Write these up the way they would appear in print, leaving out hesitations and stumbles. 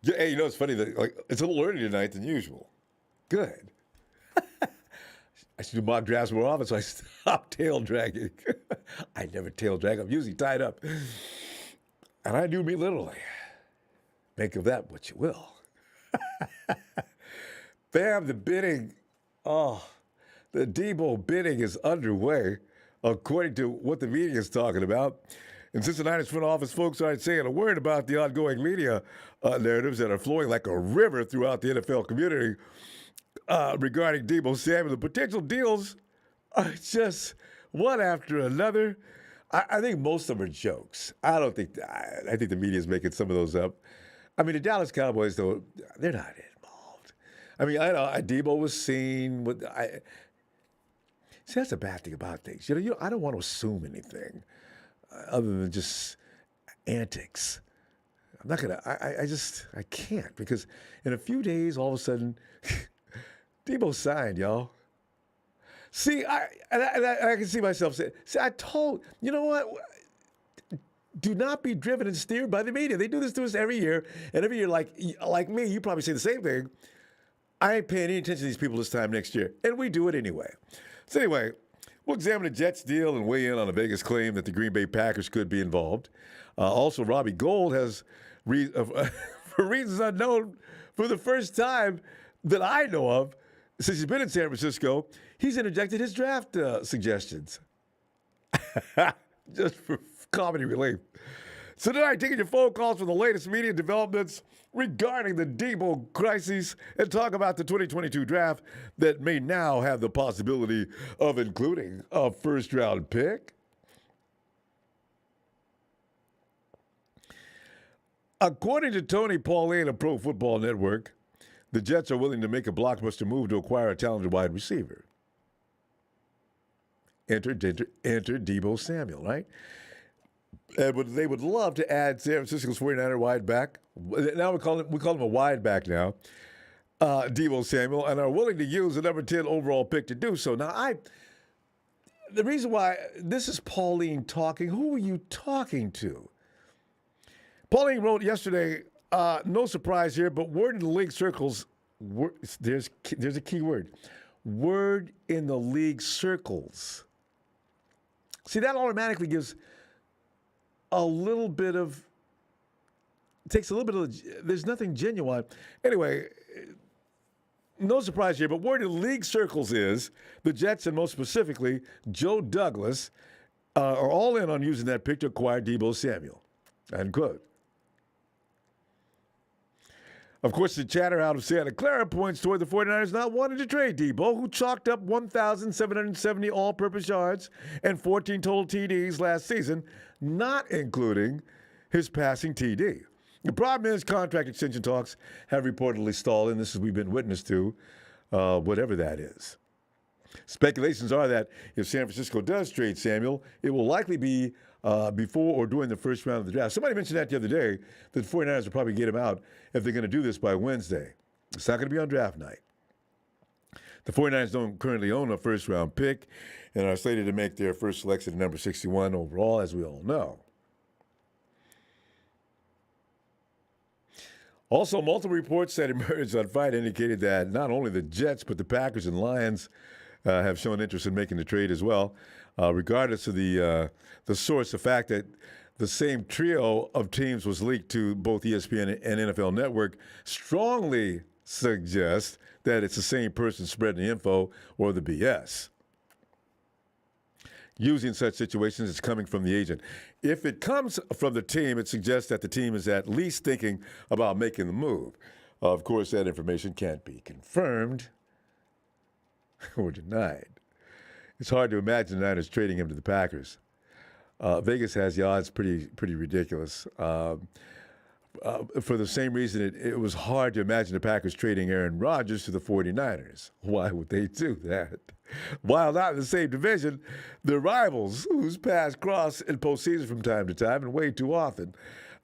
Yeah, hey, it's funny that it's a little earlier tonight than usual. Good. I should do mock drafts more often, so I stop tail dragging. I never tail drag. I'm usually tied up, and I do mean literally. Make of that what you will. Bam, the bidding. Oh, the Deebo bidding is underway, according to what the media is talking about. And since the Niners front office folks aren't saying a word about the ongoing media narratives that are flowing like a river throughout the NFL community regarding Deebo Samuel, the potential deals are just one after another. I think most of them are jokes. I don't think, I think the media is making some of those up. I mean, the Dallas Cowboys, though, they're not involved. I mean, I know Deebo was seen with, see, that's the bad thing about things. I don't want to assume anything other than just antics. I'm not going to, I can't, because in a few days, all of a sudden, Deebo signed, y'all. See, I can see myself saying, you know what? Do not be driven and steered by the media. They do this to us every year. And every year, like me, you probably say the same thing. I ain't paying any attention to these people this time next year. And we do it anyway. So anyway, we'll examine the Jets deal and weigh in on a Vegas claim that the Green Bay Packers could be involved. Also, Robbie Gould has, for reasons unknown, for the first time that I know of, since he's been in San Francisco, he's interjected his draft suggestions. Just for comedy relief. So tonight, taking your phone calls from the latest media developments regarding the Deebo crisis and talk about the 2022 draft that may now have the possibility of including a first-round pick. According to Tony Pauline of Pro Football Network, the Jets are willing to make a blockbuster move to acquire a talented wide receiver. Enter Deebo Samuel, right? And they would love to add San Francisco's 49er wide back. Now we call him a wide back now, Deebo Samuel, and are willing to use the number 10 overall pick to do so. Now, the reason why this is Pauline talking, who are you talking to? Pauline wrote yesterday, no surprise here, but word in the league circles, there's a key word. Word in the league circles. See, that automatically gives takes a little bit of, there's nothing genuine. Anyway, no surprise here, but word in the league circles is the Jets, and most specifically Joe Douglas, are all in on using that pick to acquire Deebo Samuel. End quote. Of course, the chatter out of Santa Clara points toward the 49ers not wanting to trade Deebo, who chalked up 1,770 all-purpose yards and 14 total TDs last season, not including his passing TD. The problem is contract extension talks have reportedly stalled, and this is we've been witness to, whatever that is. Speculations are that if San Francisco does trade Samuel, it will likely be before or during the first round of the draft. Somebody mentioned that the other day, that the 49ers will probably get him out if they're going to do this by Wednesday. It's not going to be on draft night. The 49ers don't currently own a first-round pick and are slated to make their first selection at number 61 overall, as we all know. Also, multiple reports that emerged on Friday indicated that not only the Jets, but the Packers and Lions have shown interest in making the trade as well. Regardless of the source, the fact that the same trio of teams was leaked to both ESPN and NFL Network strongly suggests that it's the same person spreading the info or the BS. Usually in such situations, it's coming from the agent. If it comes from the team, it suggests that the team is at least thinking about making the move. Of course, that information can't be confirmed or denied. It's hard to imagine the Niners trading him to the Packers. Vegas has the odds pretty ridiculous. For the same reason, it was hard to imagine the Packers trading Aaron Rodgers to the 49ers. Why would they do that? While not in the same division, they're rivals whose paths cross in postseason from time to time and way too often,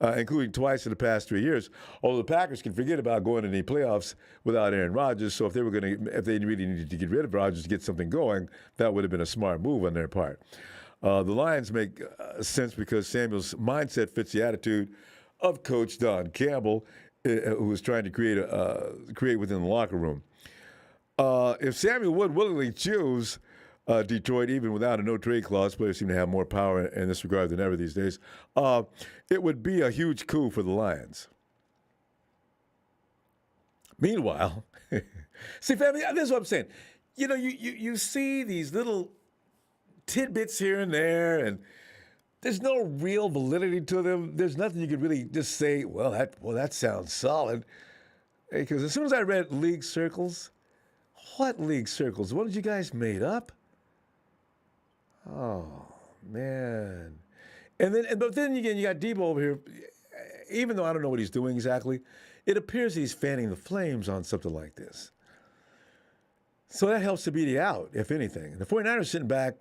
including twice in the past 3 years. Although the Packers can forget about going to any playoffs without Aaron Rodgers, so if they really needed to get rid of Rodgers to get something going, that would have been a smart move on their part. The Lions make sense because Samuel's mindset fits the attitude of Coach Don Campbell who was trying to create within the locker room. If Samuel would willingly choose Detroit, even without a no-trade clause, players seem to have more power in this regard than ever these days, it would be a huge coup for the Lions. Meanwhile, see, family, this is what I'm saying. You know, you see these little tidbits here and there, and there's no real validity to them. There's nothing you could really just say, well, that sounds solid. Because as soon as I read league circles, what league circles? What did you guys made up? Oh, man. But then again, you got Deebo over here. Even though I don't know what he's doing exactly, it appears he's fanning the flames on something like this. So that helps to beat you out, if anything. The 49ers sitting back,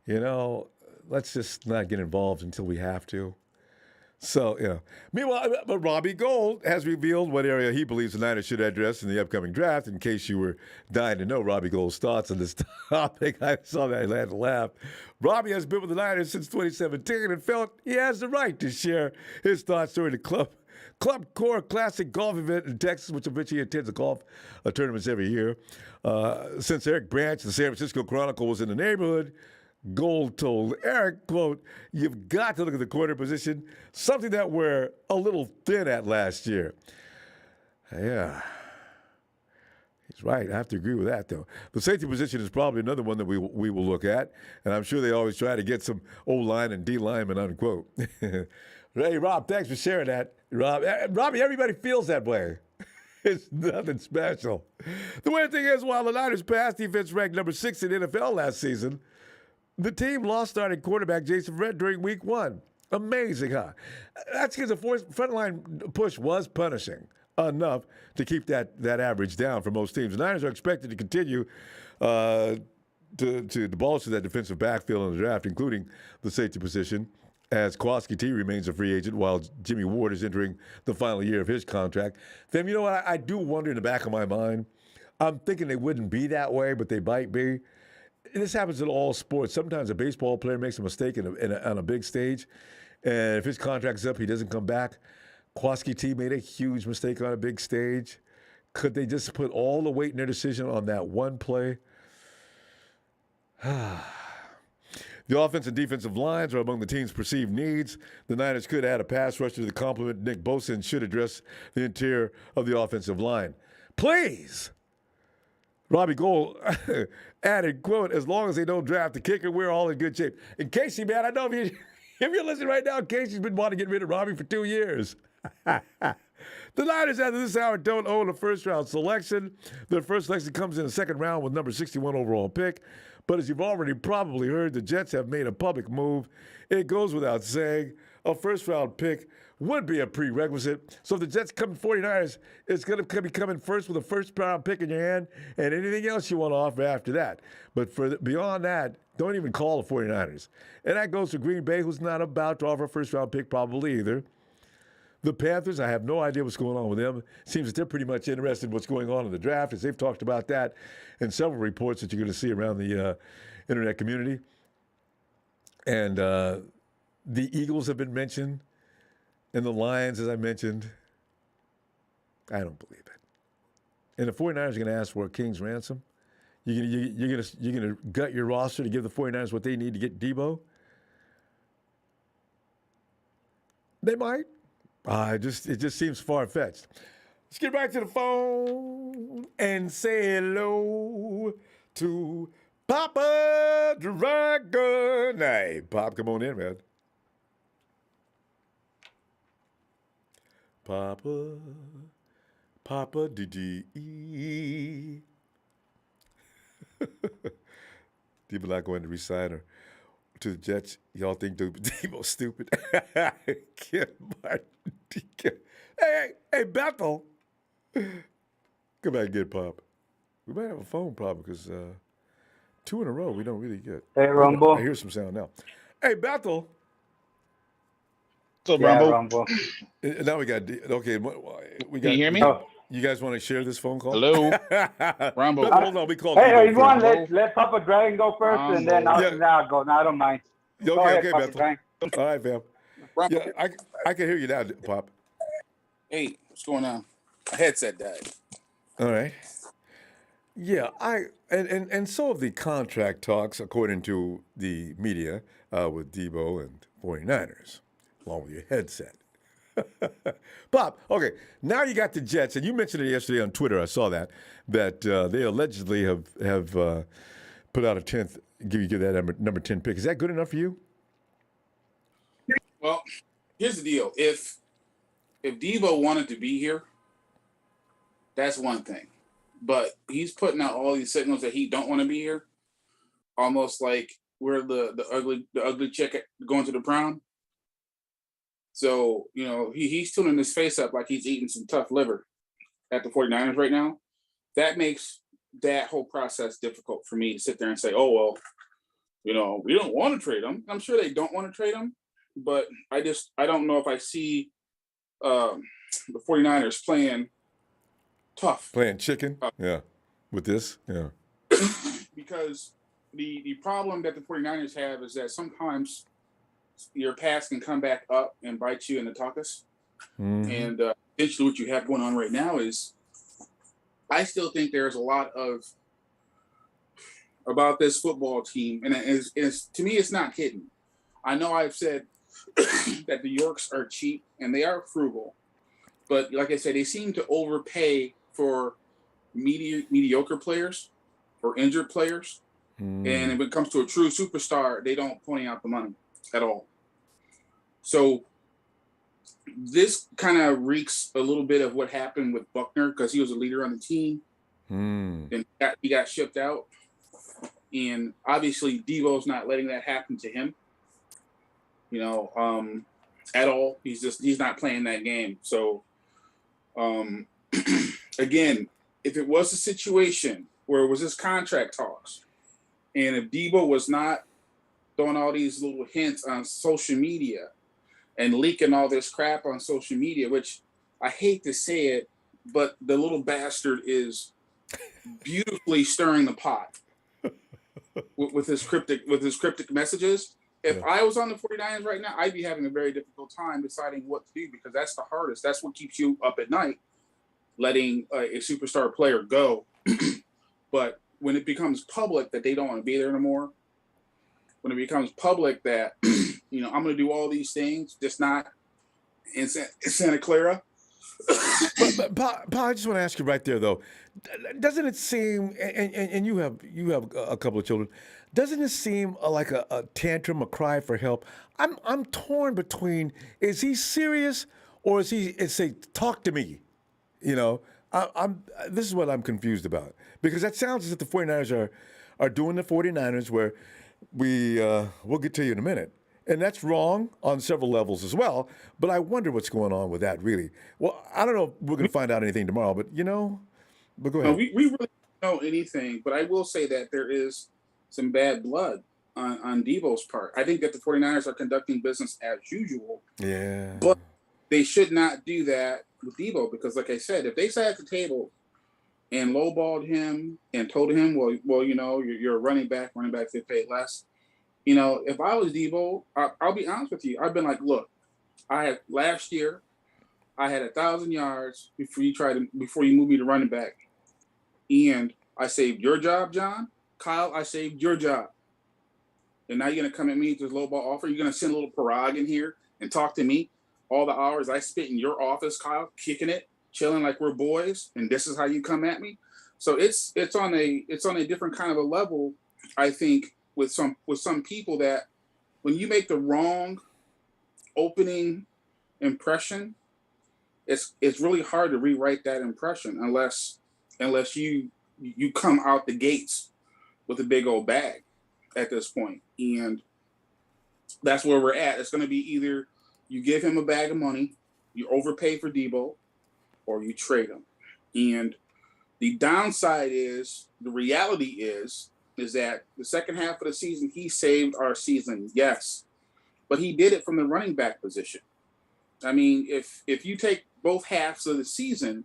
you know, let's just not get involved until we have to. So, you know. Meanwhile, but Robbie Gould has revealed what area he believes the Niners should address in the upcoming draft. In case you were dying to know Robbie Gould's thoughts on this topic, I saw that and I had to laugh. Robbie has been with the Niners since 2017 and felt he has the right to share his thoughts during the Club Core Classic golf event in Texas, which of which he attends the golf tournaments every year. Since Eric Branch, the San Francisco Chronicle, was in the neighborhood, Gould told Eric, quote, "You've got to look at the corner position, something that we're a little thin at last year." Yeah. He's right. I have to agree with that, though. The safety position is probably another one that we will look at, and I'm sure they always try to get some O-line and D-linemen, unquote. Hey, Rob, thanks for sharing that. Robbie, everybody feels that way. It's nothing special. The weird thing is, while the Niners' pass defense ranked number 6 in the NFL last season, the team lost starting quarterback Jason Verrett during week 1. Amazing, huh? That's because the frontline push was punishing enough to keep that average down for most teams. The Niners are expected to continue to bolster that defensive backfield in the draft, including the safety position, as Kowalski T remains a free agent while Jimmy Ward is entering the final year of his contract. Then, you know what? I do wonder in the back of my mind, I'm thinking they wouldn't be that way, but they might be. This happens in all sports. Sometimes a baseball player makes a mistake on a big stage, and if his contract's up, he doesn't come back. Kowalski T made a huge mistake on a big stage. Could they just put all the weight in their decision on that one play? The offensive and defensive lines are among the team's perceived needs. The Niners could add a pass rusher to the complement. Nick Bosa should address the interior of the offensive line. Please! Robbie Gould added, quote, "As long as they don't draft the kicker, we're all in good shape." And Casey, man, I know if you're listening right now, Casey's been wanting to get rid of Robbie for 2 years. The Niners, after this hour, don't own a first-round selection. Their first selection comes in the second round with number 61 overall pick. But as you've already probably heard, the Jets have made a public move. It goes without saying, a first-round pick would be a prerequisite. So if the Jets come to 49ers, it's going to be coming first with a first-round pick in your hand and anything else you want to offer after that. But beyond that, don't even call the 49ers. And that goes to Green Bay, who's not about to offer a first-round pick probably either. The Panthers, I have no idea what's going on with them. Seems that they're pretty much interested in what's going on in the draft, as they've talked about that in several reports that you're going to see around the internet community. And the Eagles have been mentioned, and the Lions, as I mentioned. I don't believe it. And the 49ers are going to ask for a king's ransom. You're going to gut your roster to give the 49ers what they need to get Deebo? They might. It just seems far-fetched. Let's get back to the phone and say hello to Papa Dragon. Hey, Pop, come on in, man. Papa D-D-E. People not going to resign her to the Jets. Y'all think Deebo's stupid? Hey, Bethel. Come back and get Pop. We might have a phone problem because 2 in a row we don't really get. Hey, Ronbo. I hear some sound now. Hey, Bethel. What's up, Ronbo? Now we got, okay, we got. Can you hear me? You guys want to share this phone call? Hello? Ronbo. Hold on, we called. Hey, you want let Papa Dragon go first, and then I'll go. No, I don't mind. Okay, Papa Bethel. All right, fam. Yeah, I can hear you now, Pop. Hey, what's going on? My headset died. All right. Yeah, and so have the contract talks, according to the media, with Deebo and 49ers, along with your headset. Bob, okay, now you got the Jets, and you mentioned it yesterday on Twitter. I saw that they allegedly have put out a 10th, give that number 10 pick. Is that good enough for you? Well, here's the deal. If Deebo wanted to be here, that's one thing. But he's putting out all these signals that he don't want to be here, almost like we're the ugly chick going to the prom. So, he's tuning his face up like he's eating some tough liver at the 49ers right now. That makes that whole process difficult for me to sit there and say, oh, well, we don't want to trade him. I'm sure they don't want to trade him, but I don't know if I see the 49ers playing tough. Playing chicken? Yeah. With this? Yeah. Because the problem that the 49ers have is that sometimes your pass can come back up and bite you in the tuchus. Mm-hmm. And essentially what you have going on right now is I still think there's a lot about this football team. And it's to me, it's not hidden. I know I've said that the Yorks are cheap and they are frugal. But like I said, they seem to overpay for mediocre players or injured players. And when it comes to a true superstar, they don't pony out the money at all. So this kind of reeks a little bit of what happened with Buckner because he was a leader on the team. And he got shipped out. And obviously Deebo's not letting that happen to him, at all. He's not playing that game. So again, if it was a situation where it was this contract talks, and if Deebo was not throwing all these little hints on social media and leaking all this crap on social media, which I hate to say it, but the little bastard is beautifully stirring the pot with his cryptic messages. If I was on the 49ers right now, I'd be having a very difficult time deciding what to do because that's the hardest. That's what keeps you up at night, letting a superstar player go. But when it becomes public that they don't want to be there anymore, when it becomes public that, I'm going to do all these things, just not in Santa Clara. but Pa, I just want to ask you right there, though. Doesn't it seem, and you have a couple of children, doesn't it seem like a tantrum, a cry for help? I'm torn between, is he serious or is he say, talk to me? This is what I'm confused about. Because that sounds as if the 49ers are doing the 49ers where we'll get to you in a minute. And that's wrong on several levels as well. But I wonder what's going on with that, really. Well, I don't know if we're going to find out anything tomorrow, but but go ahead. No, we really don't know anything. But I will say that there is some bad blood on Deebo's part. I think that the 49ers are conducting business as usual. Yeah. But they should not do that with Deebo because, like I said, if they sat at the table and lowballed him and told him, well, you're a running back get paid less. If I was Deebo, I'll be honest with you. I've been like, look, last year, I had 1,000 yards before you moved me to running back. And I saved your job, John. Kyle, I saved your job. And now you're going to come at me with this low ball offer. You're going to send a little Parag in here and talk to me all the hours I spent in your office, Kyle, kicking it, chilling like we're boys. And this is how you come at me. So it's on a different kind of a level, I think, with some people that when you make the wrong opening impression, it's really hard to rewrite that impression unless you come out the gates with a big old bag at this point. And that's where we're at. It's going to be either you give him a bag of money, you overpay for Deebo, or you trade him. And the downside is, the reality is that the second half of the season, he saved our season, yes. But he did it from the running back position. I mean, if you take both halves of the season,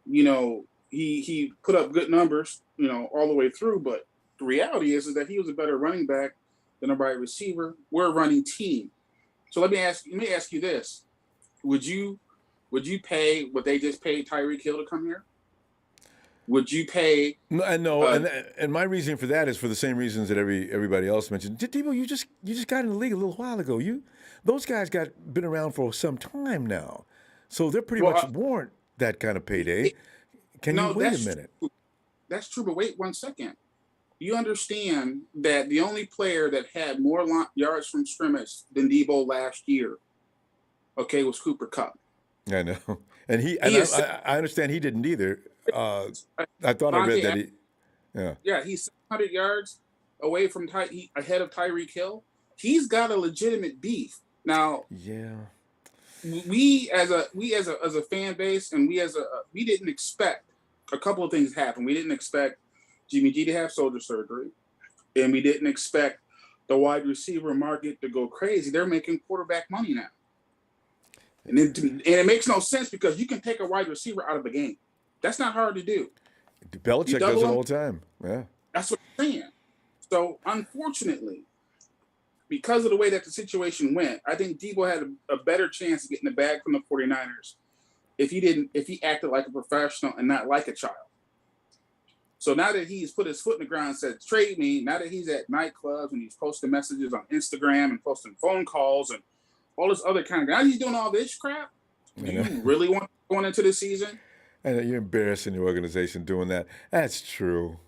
he put up good numbers, all the way through. But the reality is that he was a better running back than a wide receiver. We're a running team. So let me ask you this. Would you Would you pay what they just paid Tyreek Hill to come here? Would you pay? No, and my reasoning for that is for the same reasons that everybody else mentioned. Deebo, you just got in the league a little while ago. Those guys been around for some time now, so they're pretty much warrant that kind of payday. Can you wait a minute? That's true, but wait 1 second. You understand that the only player that had more yards from scrimmage than Deebo last year, okay, was Cooper Kupp. I know, and I understand he didn't either. I thought I read that he, yeah, he's 700 yards away from ahead of Tyreek Hill. He's got a legitimate beef now. Yeah, we as a fan base, and we didn't expect a couple of things to happen. We didn't expect Jimmy G to have shoulder surgery, and we didn't expect the wide receiver market to go crazy. They're making quarterback money now, and it makes no sense because you can take a wide receiver out of the game. That's not hard to do. Belichick does it all the time. Yeah, that's what I'm saying. So unfortunately, because of the way that the situation went, I think Deebo had a better chance of getting the bag from the 49ers if he acted like a professional and not like a child. So now that he's put his foot in the ground and said, trade me, now that he's at nightclubs and he's posting messages on Instagram and posting phone calls and all this other kind of, now he's doing all this crap. Do you really want going into the season? And you're embarrassing the organization doing that. That's true.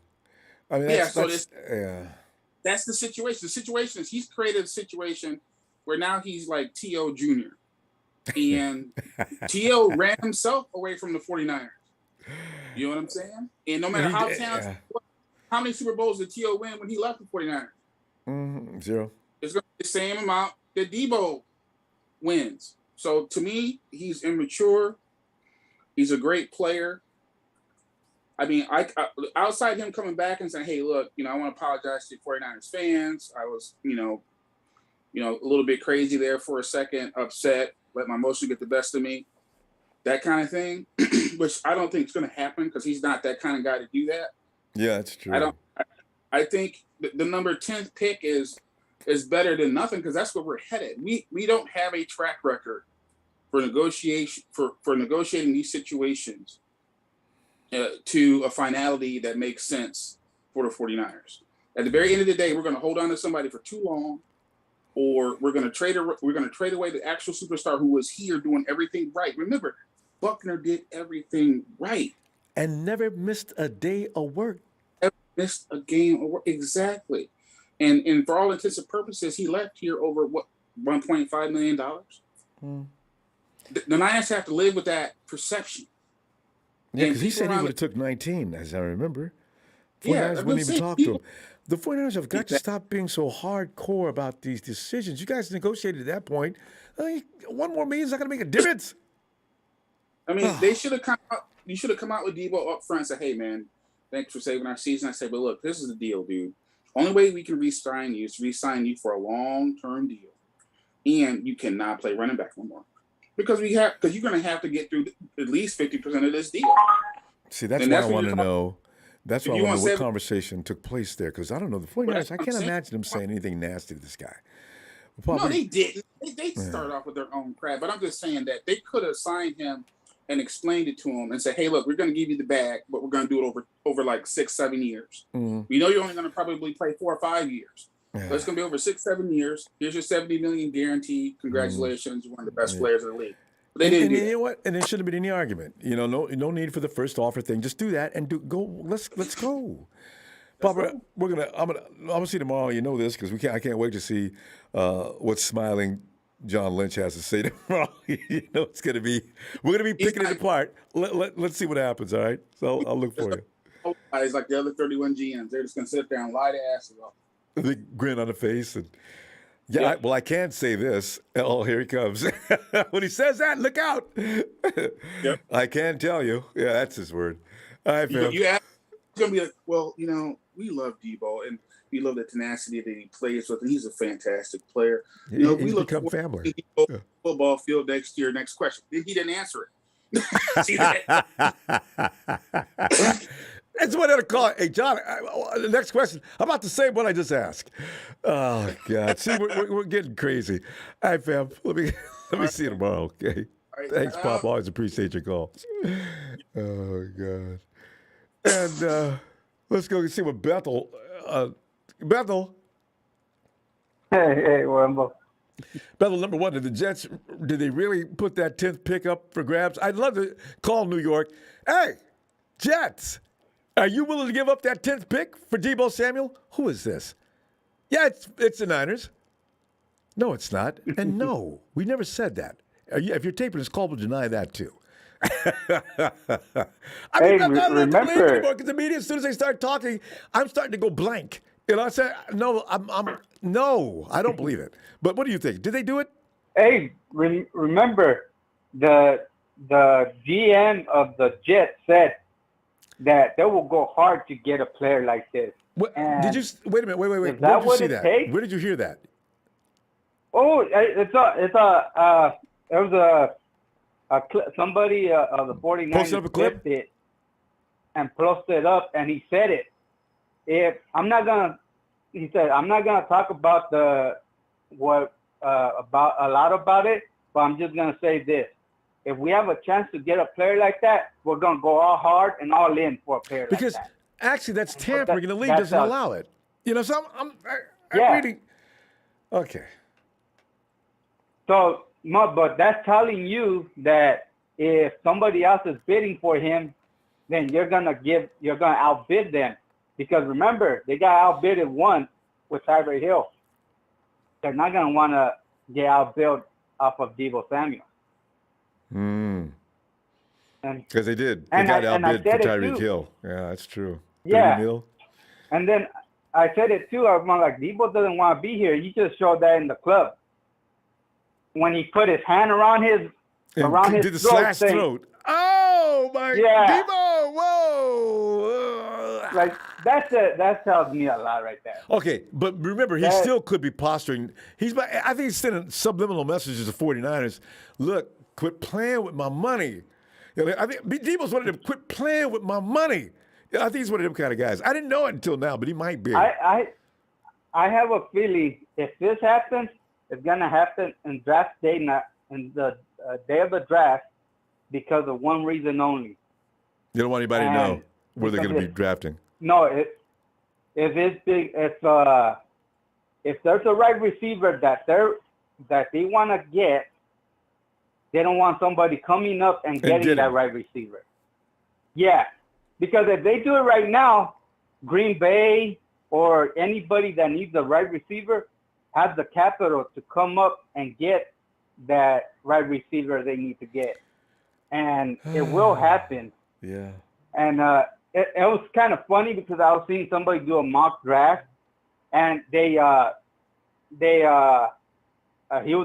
I mean, that's the situation. The situation is he's created a situation where now he's like T.O. Jr. And T.O. ran himself away from the 49ers. You know what I'm saying? And no matter how talented, how many Super Bowls did T.O. win when he left the 49ers? 0. It's going to be the same amount that Deebo wins. So to me, he's immature. He's a great player. I mean, I outside him coming back and saying, "Hey, look, I want to apologize to 49ers fans. I was, a little bit crazy there for a second, upset, let my emotion get the best of me." That kind of thing, which I don't think is going to happen because he's not that kind of guy to do that. Yeah, that's true. I think the number 10th pick is better than nothing because that's where we're headed. We don't have a track record for negotiation for negotiating these situations to a finality that makes sense for the 49ers. At the very end of the day, we're going to hold on to somebody for too long, or we're going to trade away the actual superstar who was here doing everything right. Remember, Buckner did everything right and never missed a day of work. Never missed a game of work. Exactly. And for all intents and purposes, he left here over what, $1.5 million. The Niners have to live with that perception. Yeah, because he said he would have took 19, as I remember. 49ers wouldn't even talk to him. The 49ers have got to stop being so hardcore about these decisions. You guys negotiated at that point. One more million is not going to make a difference. I mean, they should have come out. You should have come out with Deebo up front and said, "Hey, man, thanks for saving our season." I said, "But look, this is the deal, dude. Only way we can re-sign you is re-sign you for a long-term deal, and you cannot play running back no more because you're going to have to get through at least 50% of this deal." See, that's why I want to know. That's why I want to know what conversation took place there, because I don't know. The 49ers, I can't imagine them saying anything nasty to this guy. No, they didn't. They started off with their own crap. But I'm just saying that they could have signed him and explained it to him and said, "Hey, look, we're going to give you the bag, but we're going to do it over like 6-7 years. We know you're only going to probably play 4 or 5 years. Yeah. So it's going to be over 6-7 years. Here's your $70 million guaranteed. Congratulations, you're one of the best players in the league." They didn't do that. You know what? And there shouldn't have been any argument. No need for the first offer thing. Just do that and go. Let's go. Papa, I'm gonna see tomorrow. You know this because I can't wait to see what smiling John Lynch has to say tomorrow. It's gonna be. We're gonna be picking it apart. Let's see what happens. All right. So I'll look for you. It's like the other 31 GMs. They're just gonna sit there and lie their asses off. A big grin on the face and. Yeah, I can't say this. Oh, here he comes. When he says that, look out. Yep. I can tell you. Yeah, that's his word. All right, Phil. It's going to be like, well, we love Deebo, and we love the tenacity that he plays with, and he's a fantastic player. We look become family. Football field next year. Next question. He didn't answer it. See that? That's what they'll call it. Hey, John, the next question. I'm about to say what I just asked. Oh, God. See, we're getting crazy. All right, fam. Let me see you tomorrow, okay? right, Thanks, Pop. Always appreciate your calls. Oh, God. And let's go see what Bethel. Bethel. Hey, Ronbo. Bethel, number one, did they really put that 10th pick up for grabs? I'd love to call New York. Hey, Jets, are you willing to give up that 10th pick for Deebo Samuel? Who is this? Yeah, it's the Niners. No, it's not. And no, we never said that. If you're taping this call, we'll deny that too. I mean, I'm not allowed to believe anymore because the media, as soon as they start talking, I'm starting to go blank. You know, I say, no, no, I don't believe it. But what do you think? Did they do it? Hey, remember the GM of the Jets said that they will go hard to get a player like this. Did you wait a minute? Wait. Where did you see that? Where did you hear that? Oh, there was a clip, somebody of the 49ers posted up a clip it and posted it up, and he said it. He said, I'm not gonna talk about about a lot about it, but I'm just gonna say this: if we have a chance to get a player like that, we're gonna go all hard and all in for a player like that. Because actually, that's tampering, and the league doesn't allow it. You know, so I'm reading. Okay. So, but that's telling you that if somebody else is bidding for him, then you're gonna outbid them. Because remember, they got outbidded once with Tyreek Hill. They're not going to want to get outbid off of Deebo Samuel. Because they did. They got outbid for Tyreek Hill. Yeah, that's true. Yeah. 30 mil. And then I said it too. I'm like, Deebo doesn't want to be here. You just showed that in the club. When he put his hand around his did the slash throat. Oh, my Deebo. Whoa. Like, that tells me a lot right there. Okay, but remember, he still could be posturing. I think he's sending subliminal messages to 49ers. Look, quit playing with my money. You know, I think Deebo's one of them. Quit playing with my money. I think he's one of them kind of guys. I didn't know it until now, but he might be. I have a feeling if this happens, it's gonna happen in draft day, not in the day of the draft, because of one reason only. You don't want anybody to know where they're going to be drafting. No, if there's a right receiver that they want to get, they don't want somebody coming up and getting that right receiver. Yeah, because if they do it right now, Green Bay or anybody that needs a right receiver has the capital to come up and get that right receiver they need to get, and it will happen. Yeah. And it was kind of funny because I was seeing somebody do a mock draft, and he was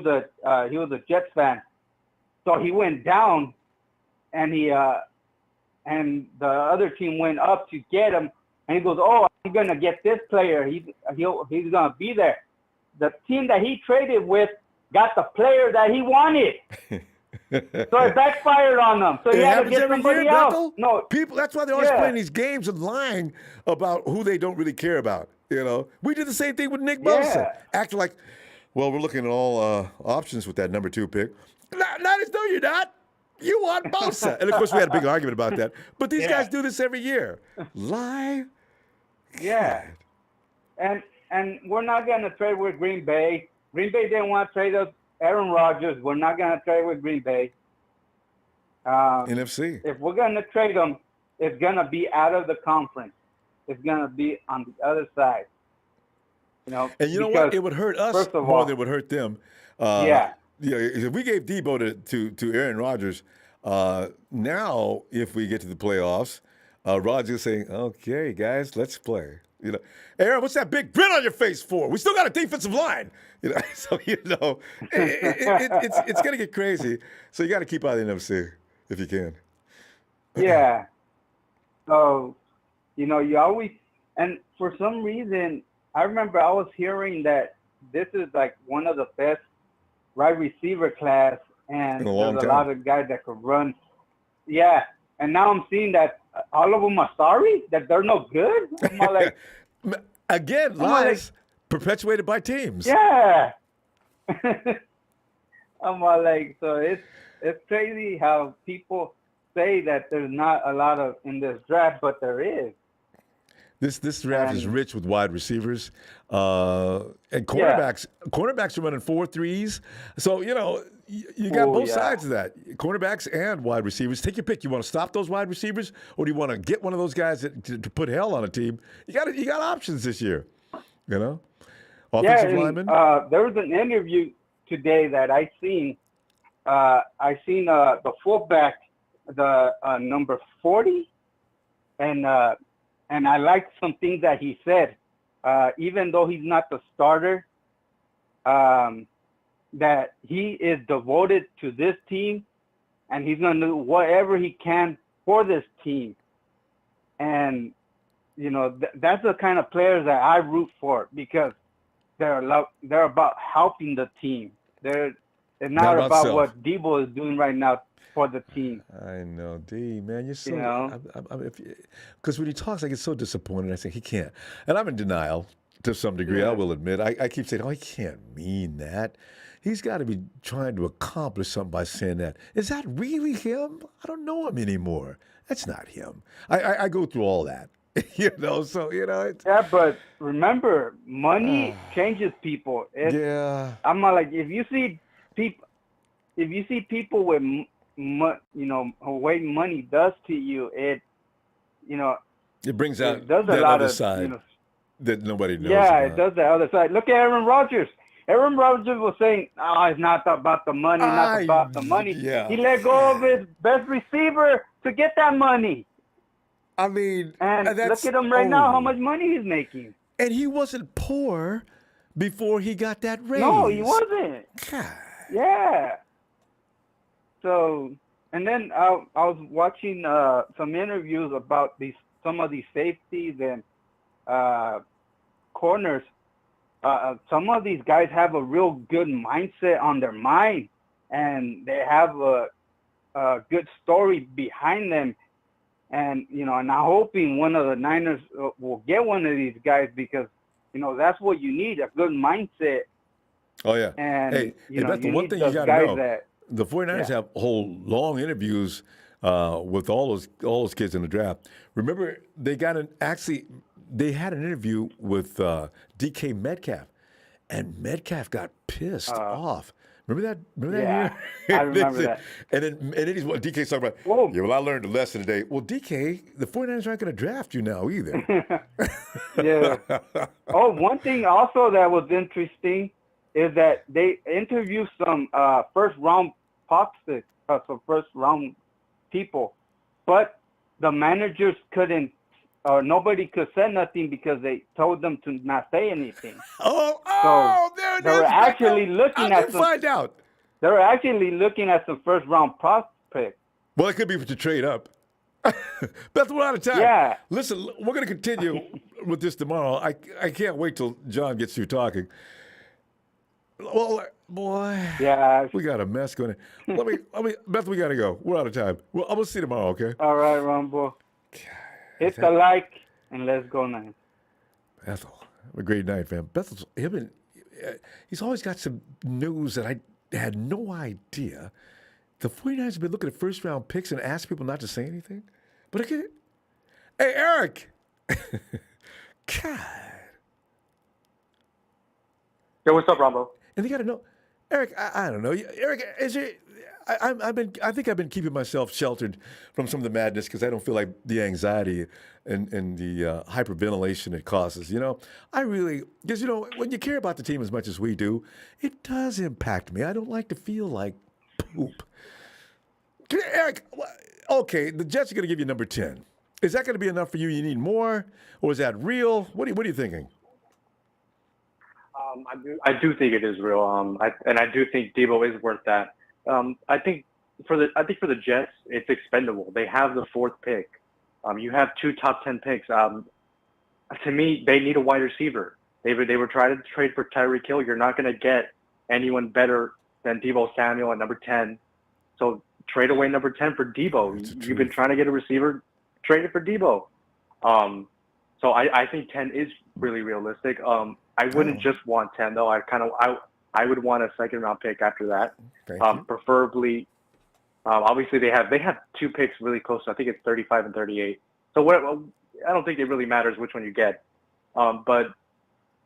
a Jets fan, so he went down, and and the other team went up to get him, and he goes, "Oh, I'm gonna get this player. He's gonna be there." The team that he traded with got the player that he wanted. So it backfired on them. So he had to get somebody else. No, people. That's why they're always playing these games and lying about who they don't really care about. You know, we did the same thing with Nick Bosa. Acting like, well, we're looking at all options with that number 2 pick. No, you're not. You want Bosa, and of course we had a big argument about that. But these guys do this every year. Lie. Yeah. And we're not gonna trade with Green Bay. Green Bay didn't want to trade us Aaron Rodgers. We're not going to trade with Green Bay. NFC. If we're going to trade them, it's going to be out of the conference. It's going to be on the other side. You know. And you know what? It would hurt us more than it would hurt them. If we gave Deebo to Aaron Rodgers, now if we get to the playoffs, Rodgers saying, "Okay, guys, let's play." You know, Aaron, what's that big grin on your face for? We still got a defensive line. You know, so it's going to get crazy. So you got to keep out of the NFC if you can. Yeah. So, you always, and for some reason, I remember I was hearing that this is like one of the best wide receiver class, and there's a lot of guys that could run. Yeah. And now I'm seeing that all of them are sorry that they're no good. I'm like, again, lies perpetuated by teams. Yeah. I'm all like, so it's crazy how people say that there's not a lot of in this draft, but there is. This draft is And rich with wide receivers and yeah, cornerbacks. Cornerbacks are running 4.3s, so you got oh both yeah, sides of that. Cornerbacks and wide receivers. Take your pick. You want to stop those wide receivers, or do you want to get one of those guys to put hell on a team? You got options this year. yeah. Offensive And lineman. there was an interview today that I seen. The fullback, the number 40, and I liked some things that he said. Even though he's not the starter, that he is devoted to this team, and he's gonna do whatever he can for this team. And that's the kind of players that I root for, because they're about helping the team. They're Not not about about self. what Deebo is doing right now for the team. I know, D, man, you're You so. know? Because when he talks, I get so disappointed. I say he can't, and I'm in denial to some degree. I Yeah. will admit. I keep saying, oh, he can't mean that. He's got to be trying to accomplish something by saying that. Is that really him? I don't know him anymore. That's not him. I go through all that, So it's Yeah, but remember, money changes people. yeah. I'm not like, if you see people with what money does to you, you know It brings it out does a that lot other of side that nobody knows yeah, it about. does the other side. Look at Aaron Rodgers. Aaron Rodgers was saying, "Oh, it's not about the money, not about the money." Yeah. He let go of his best receiver to get that money, I mean, and look that's at him right now. How much money he's making? And he wasn't poor before he got that raise. No, he wasn't. God. Yeah. So, and then I was watching some interviews about some of these safeties and corners. Some of these guys have a real good mindset on their mind, and they have a good story behind them. And and I'm hoping one of the Niners will get one of these guys, because that's what you need, a good mindset. Oh, yeah. And Hey, Beth, the you one need thing you those got to guys know, that the 49ers have whole long interviews with all those kids in the draft. Remember, they had an interview with DK Metcalf, and Metcalf got pissed off. Remember that yeah, year? I remember that. And then he's what DK's talking about. Whoa. Yeah, well, I learned a lesson today. Well, DK, the 49ers aren't going to draft you now either. Yeah. Oh, one thing also that was interesting is that they interviewed some first round prospects, some first round people, but the managers couldn't, or nobody could say nothing, because they told them to not say anything. There it They were is. actually looking How at did some. find out? They were actually looking at some first round prospects. Well, it could be to trade up. Beth, we're out of time. Yeah. Listen, we're going to continue with this tomorrow. I can't wait till John gets through talking. Well, boy, Yeah. we got a mess going on. Let me, Beth, we got to go. We're out of time. Well, I'm going to see you tomorrow, okay? All right, Ronbo. Hit the like and let's go now. Bethel, have a great night, man. Bethel's he's always got some news that I had no idea. The 49ers have been looking at first-round picks and asked people not to say anything. But again, hey, Eric. God. Yo, what's up, Ronbo? And they got to know, Eric, I don't know. Eric, is there, I think I've been keeping myself sheltered from some of the madness because I don't feel like the anxiety and the hyperventilation it causes. I really, because, when you care about the team as much as we do, it does impact me. I don't like to feel like poop. Eric, okay, the Jets are going to give you number 10. Is that going to be enough for you? You need more? Or is that real? What are you thinking? I do think it is real. I do think Deebo is worth that. I think for the Jets, it's expendable. They have the 4th pick. You have 2 top 10 picks. To me, they need a wide receiver. They were trying to trade for Tyreek Hill. You're not going to get anyone better than Deebo Samuel at number 10. So trade away number 10 for Deebo. You've been trying to get a receiver. Trade it for Deebo. So I think 10 is really realistic. I wouldn't just want 10 though. I would want a 2nd round pick after that. Preferably Obviously, they have 2 picks really close. I think it's 35 and 38. So what? I don't think it really matters which one you get. But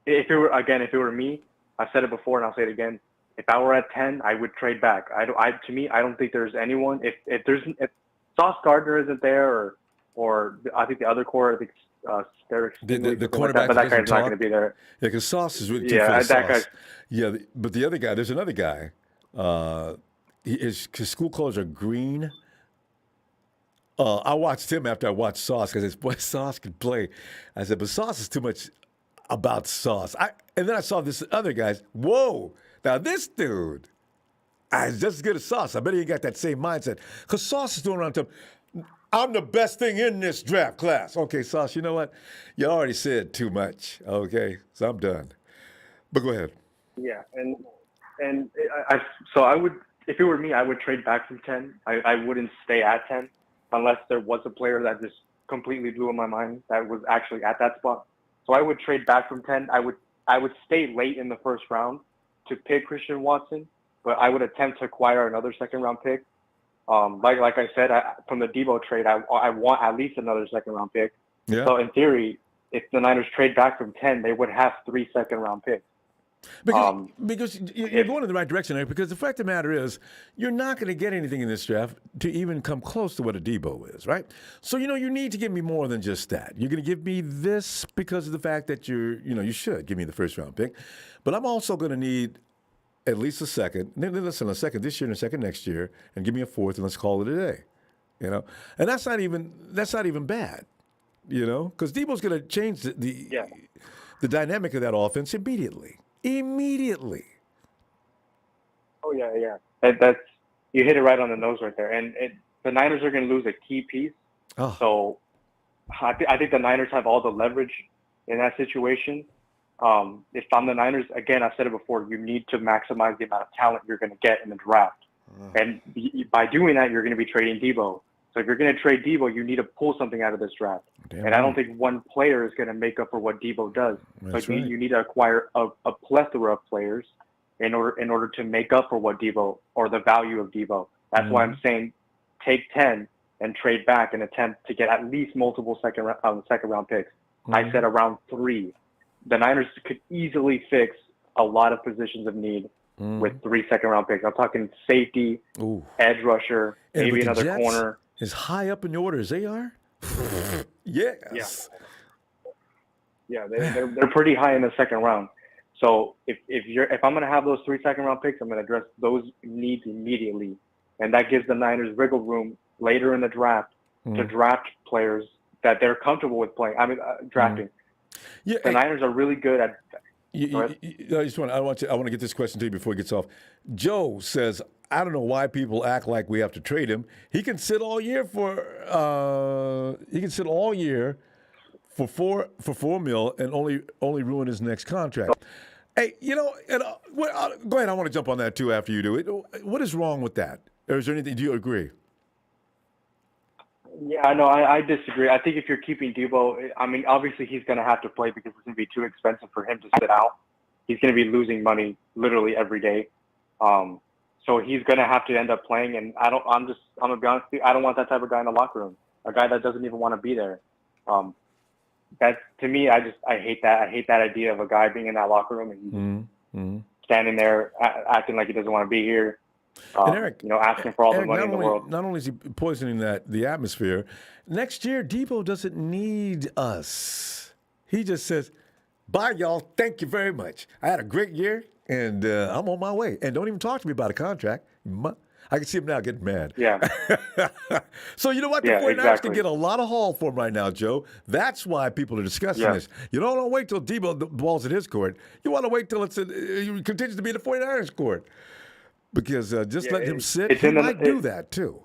if it were me, I said it before and I'll say it again. If I were at 10, I would trade back. I don't think there's anyone. If Sauce Gardner isn't there, or I think the other core, I think the quarterback, but that guy's not going to be there. Yeah, because Sauce is really too fast. That guy's. Yeah, but the other guy, there's another guy. His school colors are green. I watched him after I watched Sauce because his boy Sauce could play. I said, but Sauce is too much about Sauce. And then I saw this other guy's. Whoa! Now this dude is just as good as Sauce. I bet he got that same mindset because Sauce is doing around to him. I'm the best thing in this draft class. Okay, Sauce, you know what? You already said too much. Okay, so I'm done. But go ahead. Yeah, so I would, if it were me, I would trade back from 10. I wouldn't stay at 10 unless there was a player that just completely blew my mind that was actually at that spot. So I would trade back from 10. I would stay late in the first round to pick Christian Watson, but I would attempt to acquire another second-round pick. Like I said, from the Deebo trade, I want at least another second-round pick. Yeah. So in theory, if the Niners trade back from 10, they would have 3 second-round picks. Because you're going in the right direction, Eric, because the fact of the matter is you're not going to get anything in this draft to even come close to what a Deebo is, right? So, you need to give me more than just that. You're going to give me this because of the fact that you should give me the first-round pick. But I'm also going to need at least a second, listen, a second this year and a second next year, and give me a fourth, and let's call it a day. And that's not even bad, because Deebo's going to change the dynamic of that offense immediately. Immediately. Oh yeah. That's you hit it right on the nose right there. And the Niners are going to lose a key piece. Oh. So I think the Niners have all the leverage in that situation. If I'm the Niners, again, I've said it before, you need to maximize the amount of talent you're going to get in the draft. And by doing that, you're going to be trading Deebo. So if you're going to trade Deebo, you need to pull something out of this draft. I don't think one player is going to make up for what Deebo does. That's So right. you need to acquire a plethora of players in order to make up for what Deebo or the value of Deebo. That's why I'm saying take 10 and trade back and attempt to get at least multiple second round picks. I said around 3. The Niners could easily fix a lot of positions of need with 3 second-round picks. I'm talking safety, edge rusher, And maybe with the another Jets, corner. As high up in the order as they are? Yes. Yeah, they're pretty high in the second round. So if I'm going to have those 3 second-round picks, I'm going to address those needs immediately, and that gives the Niners wiggle room later in the draft to draft players that they're comfortable with playing. Drafting. Yeah, The Niners are really good at. I want to get this question to you before it gets off. Joe says, I don't know why people act like we have to trade him. He can sit all year for $4 million and only ruin his next contract. Hey, go ahead. I want to jump on that too after you do it. What is wrong with that? Or is there anything? Do you agree? Yeah, no, I disagree. I think if you're keeping Deebo, obviously he's going to have to play because it's going to be too expensive for him to sit out. He's going to be losing money literally every day. So he's going to have to end up playing. And I'm going to be honest with you, I don't want that type of guy in the locker room, a guy that doesn't even want to be there. That to me, I hate that. I hate that idea of a guy being in that locker room and standing there acting like he doesn't want to be here. And Eric, asking for all the money in the world. Not only is he poisoning the atmosphere, next year Deebo doesn't need us. He just says, "Bye, y'all. Thank you very much. I had a great year, and I'm on my way. And don't even talk to me about a contract." I can see him now getting mad. Yeah. So you know what? The 49ers can get a lot of haul for him right now, Joe. That's why people are discussing this. You don't want to wait till Deebo the ball's at his court. You want to wait till it continues to be the 49ers' court. Because just letting him sit, he might do that too,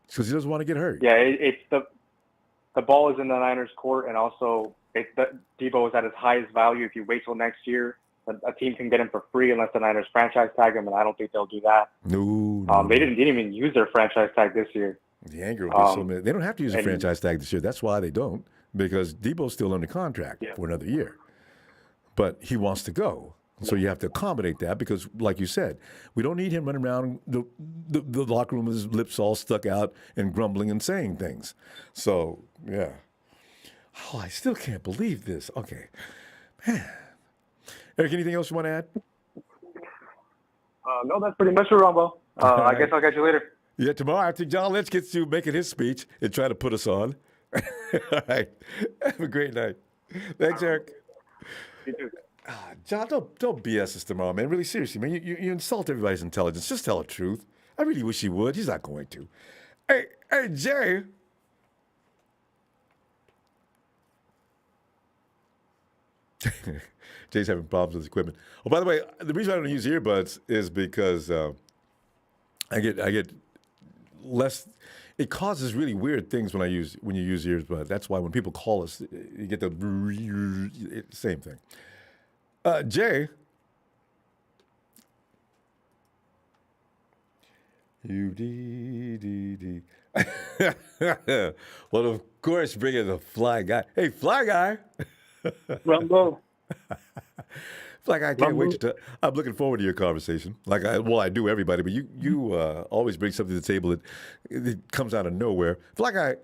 because he doesn't want to get hurt. Yeah, it's the ball is in the Niners' court, and also Deebo is at his highest value. If you wait till next year, a team can get him for free unless the Niners franchise tag him, and I don't think they'll do that. No. They didn't even use their franchise tag this year. The anger will be so mad. They don't have to use a franchise tag this year. That's why they don't, because Deebo's still under contract for another year, but he wants to go. So you have to accommodate that because, like you said, we don't need him running around the locker room with his lips all stuck out and grumbling and saying things. So, yeah. Oh, I still can't believe this. Okay. Man. Eric, anything else you want to add? No, that's pretty much it, Ronbo. I guess I'll catch you later. Yeah, tomorrow after John Lynch gets to making his speech and try to put us on. All right. Have a great night. Thanks, Eric. You too. John, don't BS us tomorrow, man. Really, seriously, man. You insult everybody's intelligence. Just tell the truth. I really wish he would. He's not going to. Hey, Jay. Jay's having problems with his equipment. Oh, by the way, the reason I don't use earbuds is because I get less. It causes really weird things when you use earbuds. That's why when people call us, you get the same thing. Jay. U-D-D-D. Well, of course, bring in the fly guy. Hey, fly guy. Ronbo. Fly guy, I can't wait to. I'm looking forward to your conversation. I do everybody, but you always bring something to the table that comes out of nowhere. Fly guy,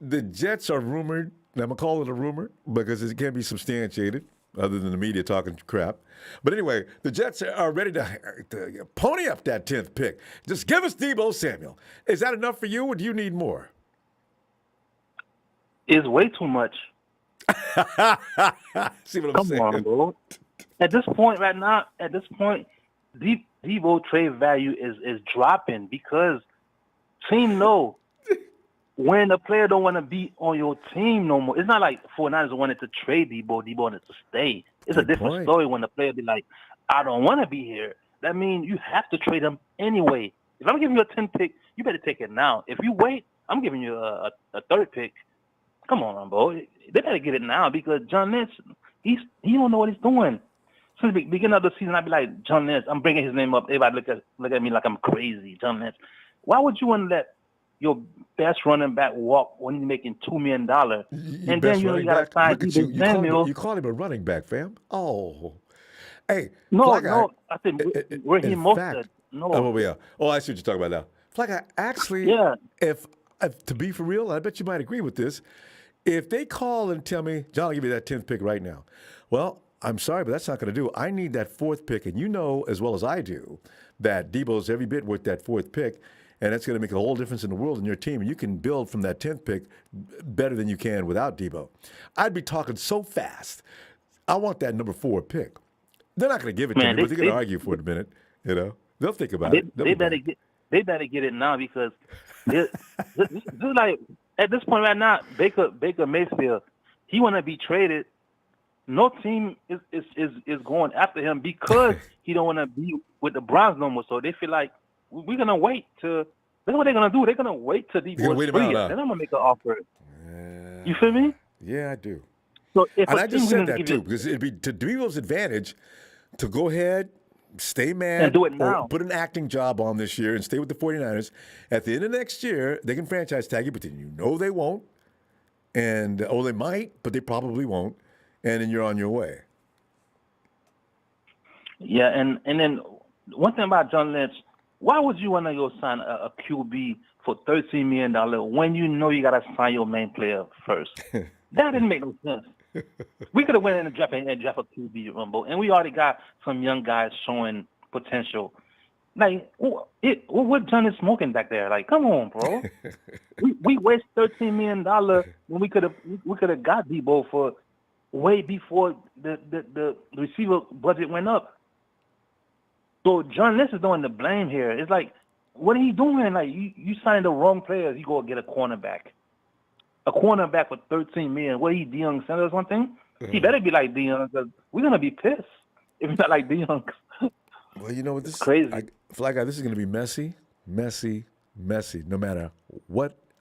the Jets are rumored, and I'm going to call it a rumor because it can't be substantiated other than the media talking crap. But anyway, the Jets are ready to pony up that 10th pick. Just give us Deebo Samuel. Is that enough for you, or do you need more? It's way too much. See what I'm Come saying? on, bro. At this point right now, Deebo trade value is dropping because team know when a player don't want to be on your team no more. It's not like 49ers wanted to trade Deebo. Deebo wanted to stay. It's a different story when the player be like, I don't want to be here. That means you have to trade him anyway. If I'm giving you a 10 pick, you better take it now. If you wait, I'm giving you a third pick. Come on, bro. They better get it now because John Lynch, he don't know what he's doing. Since the beginning of the season, I'd be like, John Lynch, I'm bringing his name up. Everybody look at me like I'm crazy. John Lynch. Why would you want to let your best running back walk when he's making $2 million? And then you got to sign Deebo Samuel. You call him a running back, fam? Oh. Hey. No. I said, Raheem Mostert. No. Oh, yeah. Oh, I see what you're talking about now. Fly guy, actually, yeah. If to be for real, I bet you might agree with this. If they call and tell me, John, I'll give you that 10th pick right now. Well, I'm sorry, but that's not going to do. I need that 4th pick. And you know as well as I do that Deebo's every bit worth that 4th pick. And that's going to make a whole difference in the world in your team. And you can build from that 10th pick better than you can without Deebo. I'd be talking so fast. I want that number 4 pick. They're not going to give it to me, but they're going to argue for it a minute. You know, they'll think about it. They better get it now because this like at this point right now, Baker Mayfield, he want to be traded. No team is going after him because he don't want to be with the Browns no more. So they feel like we're gonna wait to. That's what they're gonna do. They're gonna wait till Deebo is free, then I'm gonna make an offer. You feel me? Yeah, I do. So if and I just said that too because it'd be to Deebo's advantage to go ahead, stay mad, and do it now. Or put an acting job on this year and stay with the 49ers. At the end of next year, they can franchise tag you, but then you know they won't. And they might, but they probably won't. And then you're on your way. Yeah, and then one thing about John Lynch, why would you want to go sign a QB for $13 million when you know you got to sign your main player first? That didn't make no sense. We could have went in and draft a QB Ronbo, and we already got some young guys showing potential. Like, what John is smoking back there? Like, come on, bro. we waste $13 million when we could have got Deebo for way before the receiver budget went up. So John Lynch is doing the blame here. It's like, what are you doing? Like, you signed the wrong players. You go get a cornerback. A cornerback for $13 million. What, he Deion Sanders or something? He better be like Deion because we're going to be pissed if he's not like Deion. Well, you know what? This is crazy. Fly guy, this is going to be messy. No matter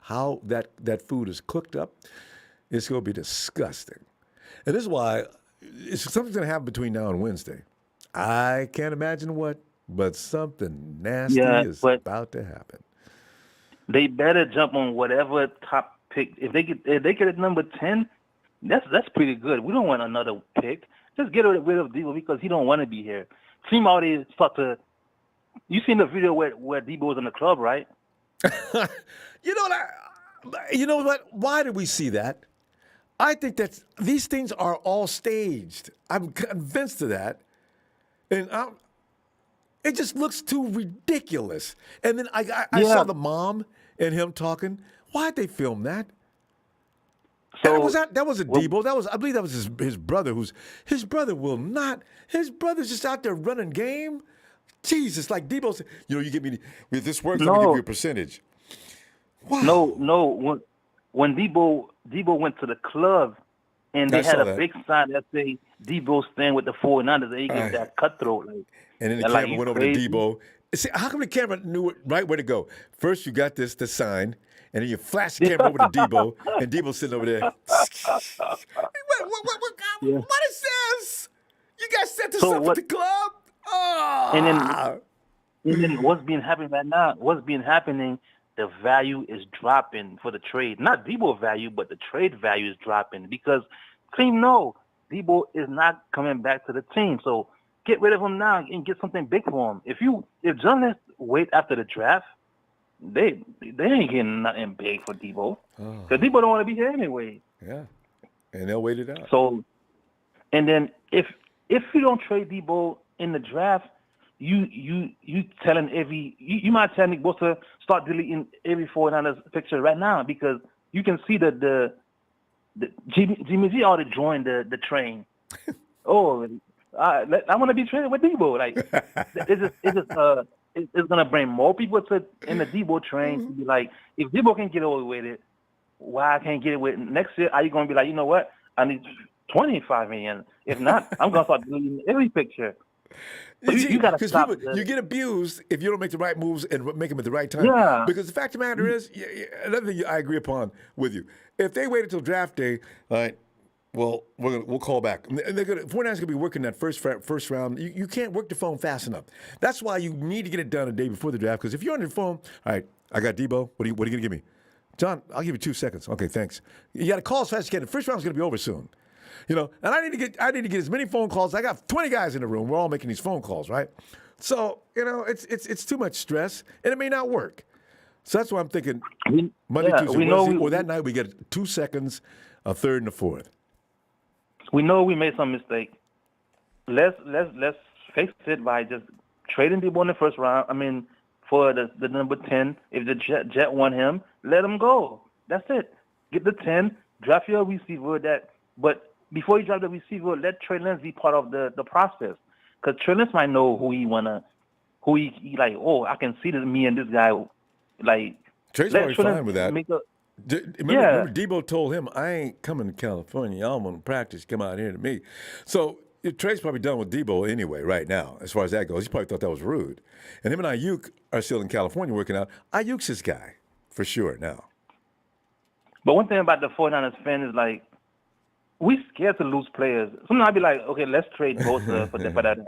how that food is cooked up, it's going to be disgusting. And this is why something's going to happen between now and Wednesday. I can't imagine what, but something nasty is about to happen. They better jump on whatever top pick. If they get at number 10, that's pretty good. We don't want another pick. Just get rid of Deebo because he don't want to be here. Team already start to. You seen the video where Deebo was in the club, right? You know what? Why did we see that? I think that these things are all staged. I'm convinced of that. And it just looks too ridiculous. And then I saw the mom and him talking. Why'd they film that? So that was a Deebo. I believe that was his brother. His brother's just out there running game. Jesus, like Deebo said, you give me if this works, let me give you a percentage. Wow. No. When Deebo went to the club and they had a big sign that say Deebo staying with the 49ers, they gave that cutthroat. Like, and then the camera went over to Deebo. See, how come the camera knew right where to go? First, you got the sign, and then you flash the camera over to Deebo, and Deebo's sitting over there. What is this? You guys set this up at the club? Oh. And then what's being happening right now? What's being happening? The value is dropping for the trade. Not Deebo value, but the trade value is dropping because team know Deebo is not coming back to the team. So get rid of him now and get something big for him. If journalists wait after the draft, they ain't getting nothing big for Deebo because Deebo don't want to be here anyway. Yeah, and they'll wait it out. So, and then if you don't trade Deebo in the draft, you telling you might tell Nick Bosa start deleting every 49ers picture right now because you can see that the Jimmy G already joined the train. I want to be traded with Deebo. Like it's gonna bring more people in the Deebo train to be like, if Deebo can get away with it, why I can't get it with next year? Are you gonna be like, you know what? I need $25 million. If not, I'm gonna start deleting every picture. So you gotta stop. You get abused if you don't make the right moves and make them at the right time. Yeah. Because the fact of the matter is, another thing I agree upon with you. If they wait until draft day, all right, well, we'll call back. And they're gonna 49ers gonna be working that first round. You can't work the phone fast enough. That's why you need to get it done a day before the draft. Because if you're on your phone, all right, I got Deebo. What are you gonna give me, John? I'll give you 2 seconds. Okay, thanks. You got to call as fast as you can. The first round's gonna be over soon. And I need to get as many phone calls. I got 20 guys in the room. We're all making these phone calls, right? So it's too much stress, and it may not work. So that's why I'm thinking Monday, Tuesday, Wednesday, or that night we get 2 seconds, a third, and a fourth. We know we made some mistake. Let's fix it by just trading Deebo in the first round. I mean, for the number 10, if the Jet want him, let him go. That's it. Get the 10, draft your receiver. But before you draft the receiver, let Trey Lance be part of the process. Because Trey Lance might know who he like, I can see this, me and this guy. Like, Trey's already fine with that. Remember Deebo told him, I ain't coming to California. Y'all want to practice, come out here to me. So Trey's probably done with Deebo anyway right now, as far as that goes. He probably thought that was rude. And him and Ayuk are still in California working out. Ayuk's his guy, for sure, now. But one thing about the 49ers fan is, like, we scared to lose players. Sometimes I'd be like, okay, let's trade Bosa for that.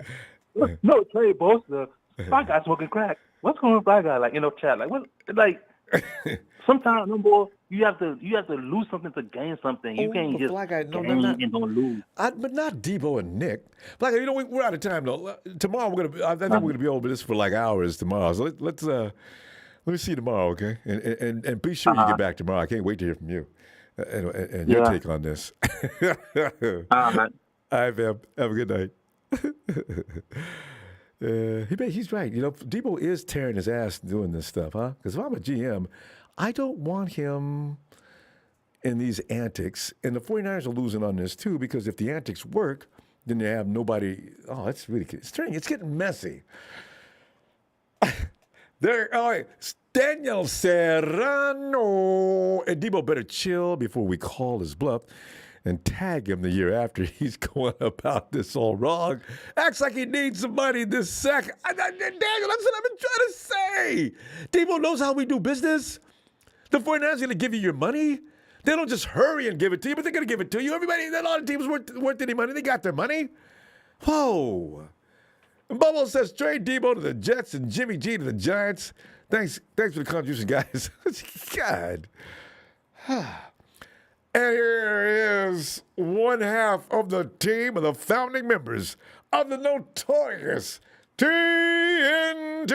No, trade Bosa. Black guy smoking crack. What's going on with black guy? Like, chat. Like, what? Like, sometimes, you have to lose something to gain something. You can't just gain and don't lose. But not Deebo and Nick. Black guy, we're out of time though. Tomorrow I think we're gonna be over this for like hours tomorrow. So let's let me see you tomorrow, okay? And be sure you get back tomorrow. I can't wait to hear from you. And your take on this. All right, fam. Have a good night. He's right. Deebo is tearing his ass doing this stuff, huh? Because if I'm a GM, I don't want him in these antics. And the 49ers are losing on this, too, because if the antics work, then they have nobody. Oh, it's getting messy. Daniel Serrano. And Deebo better chill before we call his bluff and tag him the year after. He's going about this all wrong. Acts like he needs some money this second. Daniel, that's what I've been trying to say. Deebo knows how we do business. The 49ers are going to give you your money. They don't just hurry and give it to you, but they're going to give it to you. Everybody, a lot of teams weren't any money. They got their money. Whoa. And Bubble says, trade Deebo to the Jets and Jimmy G to the Giants. Thanks for the contribution, guys. God. And here is one half of the team of the founding members of the notorious TNT,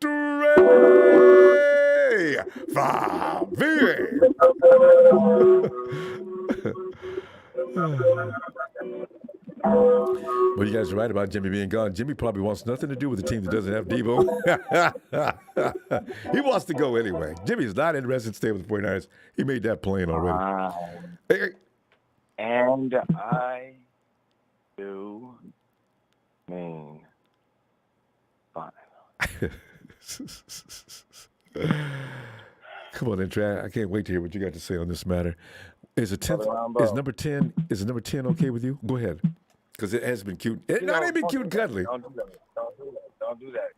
Trey from VA. But you guys are right about Jimmy being gone. Jimmy probably wants nothing to do with the team that doesn't have Deebo. He wants to go anyway. Jimmy's not interested in staying with the 49ers. He made that plain already. Hey, And I do mean fine. Come on, then, Trey. I can't wait to hear what you got to say on this matter. Is number 10 okay with you? Go ahead. Because it has been cute. It not even cute and cuddly. Don't do that. Don't do that.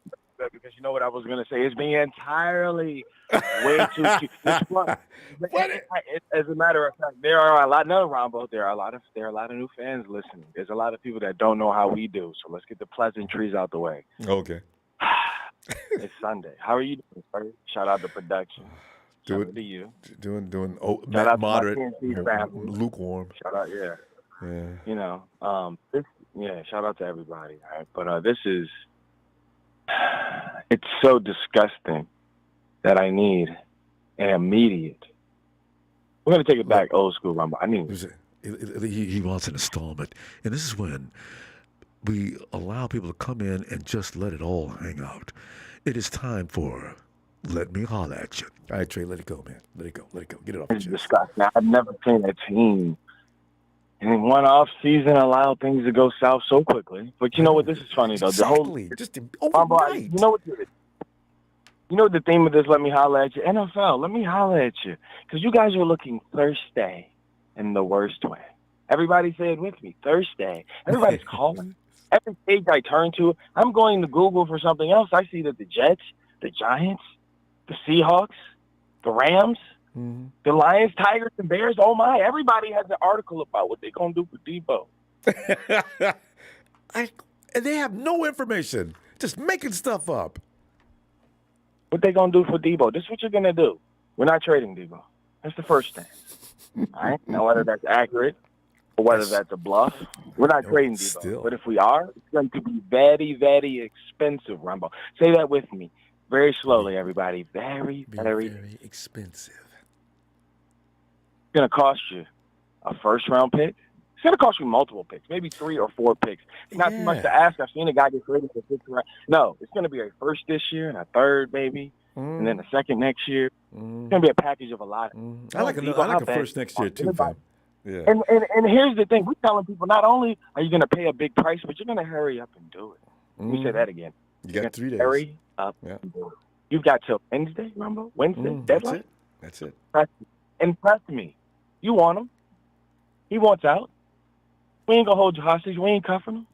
Because you know what I was going to say. It's being entirely way too cute. It's fun. As a matter of fact, there are a lot. No, Ronbo. There are a lot of new fans listening. There's a lot of people that don't know how we do. So let's get the pleasantries out the way. Okay. It's Sunday. How are you doing, sir? Shout out to production. Shout out to you. Doing moderate, lukewarm. Shout out, yeah. You know, shout out to everybody. All right? But it's so disgusting that I need an immediate. We're going to take it back old school, Rumble. He wants an installment. And this is when we allow people to come in and just let it all hang out. It is time for Let Me Holler At You. All right, Trey, let it go, man. Let it go. Get it off your chest. It's disgusting. I've never seen a team in one off season allow things to go south so quickly. But you know what? This is funny though. Exactly. Just overnight. You know what? You know the theme of this? Let me holler at you. NFL. Let me holler at you because you guys are looking Thursday in the worst way. Everybody say it with me. Thursday. Everybody's calling. Every page I turn to, I'm going to Google for something else. I see that the Jets, the Giants, the Seahawks, the Rams. Mm-hmm. The Lions, Tigers, and Bears, oh my, everybody has an article about what they're going to do for Deebo. And they have no information, just making stuff up. What they going to do for Deebo? This is what you're going to do. We're not trading Deebo. That's the first thing. All right? Now, whether that's accurate or whether that's a bluff, we're not trading Deebo. Still. But if we are, it's going to be very, very expensive, Ronbo. Say that with me. Very slowly, everybody. Very, very expensive. Going to cost you a first-round pick. It's going to cost you multiple picks, maybe 3 or 4 picks. It's not too much to ask. I've seen a guy get traded for 6th round. No, it's going to be a first this year and a third maybe, and then a second next year. It's going to be a package of a lot. I like a first next year too, fam. Yeah. And here's the thing: we're telling people not only are you going to pay a big price, but you're going to hurry up and do it. Let me say that again. You got 3 days. Hurry up and do it. You've got till Wednesday, Ronbo. Wednesday deadline. That's it. And trust me. You want him. He wants out. We ain't going to hold you hostage. We ain't cuffing him.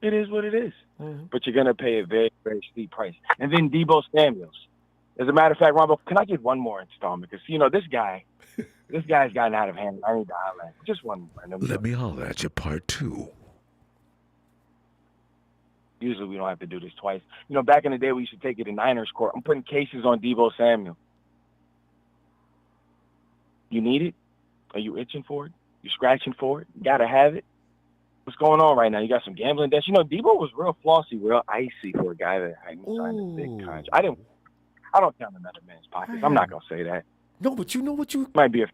It is what it is. But you're going to pay a very, very steep price. And then Deebo Samuels. As a matter of fact, Ronbo, can I get one more installment? Because, you know, this guy's gotten out of hand. I need to holler at him. Just one more. Let me holler at you, part 2. Usually we don't have to do this twice. You know, back in the day, we used to take it to Niners court. I'm putting cases on Deebo Samuel. You need it? Are you itching for it? You scratching for it? You got to have it? What's going on right now? You got some gambling debts? You know, Deebo was real flossy, real icy for a guy that hadn't signed a big contract. I don't count another man's pockets. I'm not going to say that. No, but you know what you... Might be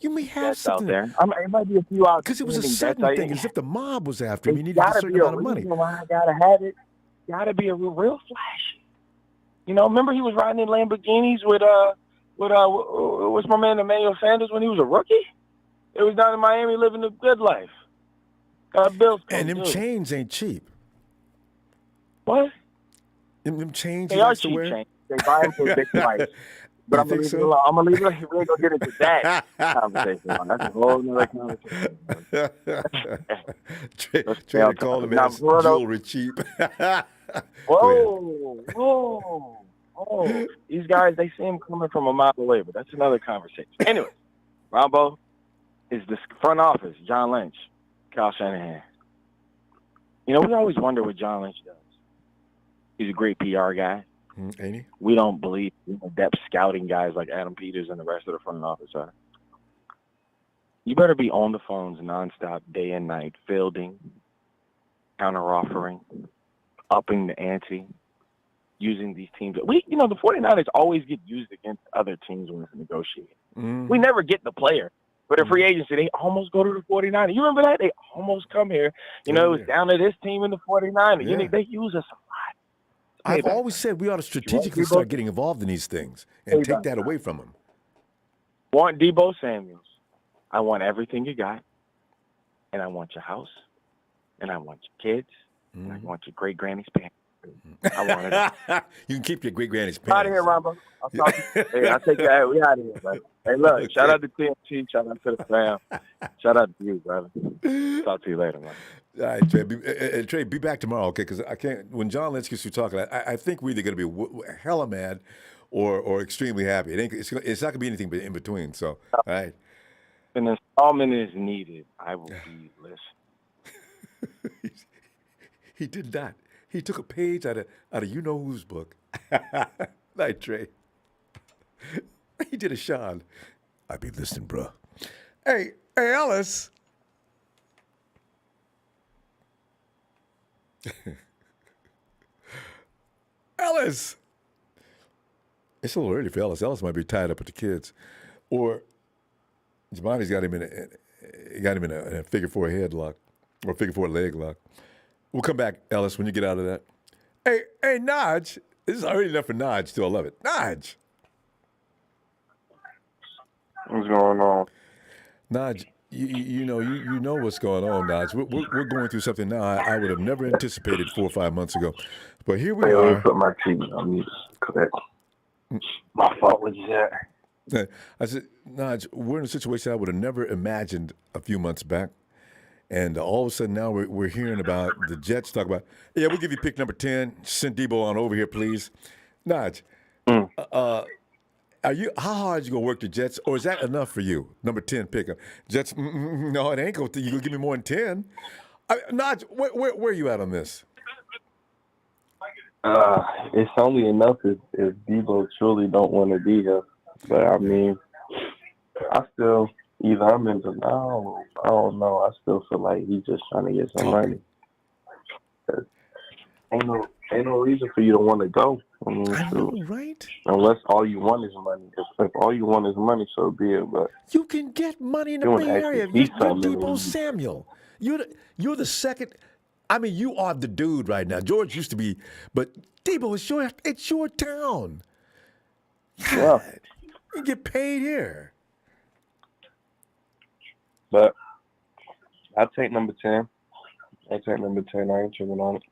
you may have something out there. It might be a few out. Because it was a certain thing, as if the mob was after him. You needed a certain amount of money. I got to have it. Got to be a real flashy. You know, remember he was riding in Lamborghinis with what's my man Emmanuel Sanders when he was a rookie? It was down in Miami living a good life. Got bills and them chains ain't cheap. What? Them chains they are cheap chains. They buy them for a big price. But I'm going to leave it alone. I'm going to leave it alone. We're going to get into that conversation. That's a whole other conversation. Trying to call them as jewelry cheap. Whoa. These guys, they see him coming from a mile away, but that's another conversation. Anyway, Ronbo is the front office, John Lynch, Kyle Shanahan. You know, we always wonder what John Lynch does. He's a great PR guy. Ain't he? We don't believe in depth scouting guys like Adam Peters and the rest of the front office are. You better be on the phones nonstop, day and night, fielding, counter-offering, upping the ante, using these teams. The 49ers always get used against other teams when it's negotiating. Mm. We never get the player. But in free agency, they almost go to the 49ers. You remember that? They almost come here. It was down to this team in the 49ers. Yeah. They use us a lot. I've always said we ought to strategically start getting involved in these things and take that away from them. Want Deebo Samuel. I want everything you got. And I want your house. And I want your kids. And I want your great-granny's pants. I want it. You can keep your great-granny's pants. Out of here, Ronbo. I'll talk to you. Hey, I'll take that. We out of here, brother. Hey, look, shout out to TNT. Shout out to the fam. Shout out to you, brother. Talk to you later, man. All right, Trey. Trey, be back tomorrow, okay? Because I can't. When John Lynch gets through talking, I think we're either going to be hella mad or extremely happy. It's not going to be anything but in between. So, all right. If an installment is needed, I will be listening. He did not. He took a page out of you know whose book. Night, Trey. He did a Sean. I be listening, bro. Hey, Ellis. Ellis. It's a little early for Ellis. Ellis might be tied up with the kids, or Jamani's got him in a figure four headlock or figure four leg lock. We'll come back, Ellis, when you get out of that. Hey, Naj. This is already enough for Naj to 11. Naj. What's going on? Naj, you know what's going on, Naj. We're going through something now I would have never anticipated 4 or 5 months ago. But here we are. Put my TV on mute. Correct. My fault. What you said? I said, Naj, we're in a situation I would have never imagined a few months back. And all of a sudden now we're hearing about the Jets talk about, yeah, we'll give you pick number 10. Send Deebo on over here, please. Naj, how hard you going to work the Jets, or is that enough for you? Number 10 pick. Jets, no, it ain't going to. You're going to give me more than 10. Naj, where are you at on this? It's only enough if Deebo truly don't want to be here. But, I mean, I still... Either I'm in denial, I don't know. I still feel like he's just trying to get some money. Ain't no reason for you to want to go. I mean, I know, right? Unless all you want is money. If all you want is money, so be it. But you can get money in the Bay Area. You're Deebo Samuel. You're the second. I mean, you are the dude right now. George used to be, but Deebo, it's your town. God, yeah. You get paid here. But I take number 10. I ain't tripping on it.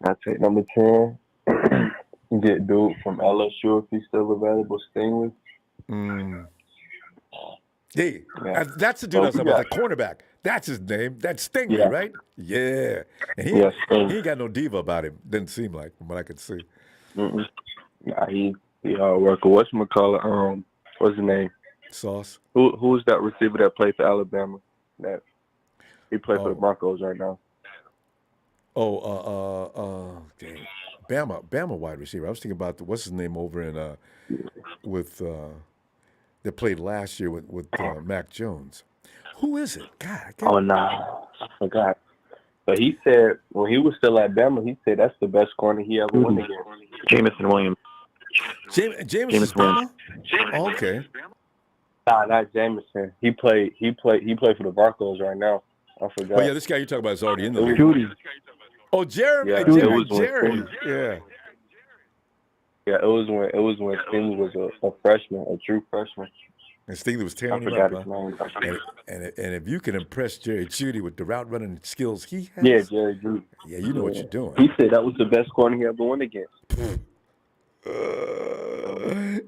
I take number 10. Get dude from LSU if he's still available, Stingley. Hey, that's the dude I was talking about, the cornerback. That's his name. That's Stingley, right? Yeah. And he ain't got no diva about him. Didn't seem like, from what I could see. Nah, he hard worker. Whatchamacallit, what's his name? Sauce. Who's that receiver that played for Alabama? That he played for the Broncos right now. Dang. Bama wide receiver. I was thinking about what's his name over in that played last year with Mac Jones. Who is it? God. I forgot. But he said when he was still at Bama, he said that's the best corner he ever won against. Jameson Williams. Jameson Williams. Oh, okay. Nah, not Jameson. He played for the Broncos right now. I forgot. Oh yeah, this guy you're talking about is already in the league. Judy. Oh, Jerry. Yeah, Jerry. Yeah. Yeah, it was when Stingley was a freshman, a true freshman. And Stingley was tearing him up. And if you can impress Jerry Judy with the route running skills he has. Yeah, Jerry Judy. Yeah, you know what you're doing. He said that was the best corner he ever won against.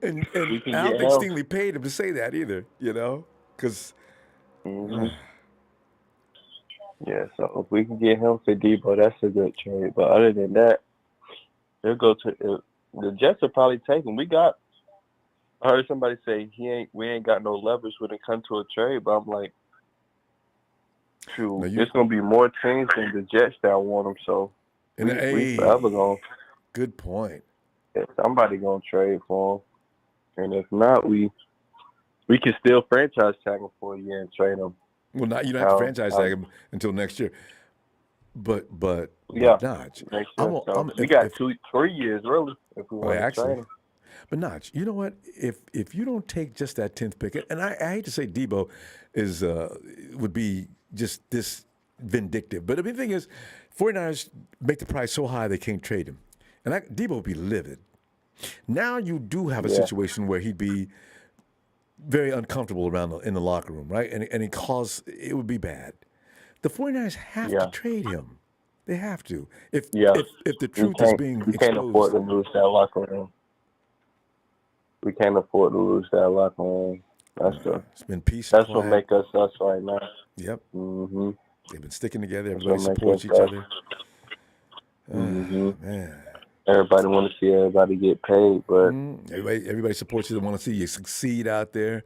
And I don't think Stingley paid him to say that either, because. Yeah, so if we can get him for Deebo, that's a good trade. But other than that, they'll go to the Jets will probably take him. I heard somebody say we ain't got no leverage when it comes to a trade, but I'm like, shoot, there's gonna be more teams than the Jets that want him. So we forever gonna. Good point. Yeah, somebody gonna trade for him, and if not, we We can still franchise tag him for a year and trade him. Well, not you don't have to franchise tag him until next year. But yeah, Notch, next year. We got 3 years really if we want to trade him. But Notch, you know what? If you don't take just that 10th pick, and I hate to say Deebo is would be just this vindictive, but the big thing is, 49ers make the price so high they can't trade him, and Deebo would be livid. Now you do have a situation where he'd be very uncomfortable in the locker room, right? And it would be bad. The 49ers have to trade him. They have to. If the truth is being exposed. We can't afford to lose that locker room. We can't afford to lose that locker room. It's been peace. That's what makes us right now. Yep. Mm-hmm. They've been sticking together. Everybody supports each other. Man. Everybody want to see everybody get paid, but everybody supports you. They want to see you succeed out there,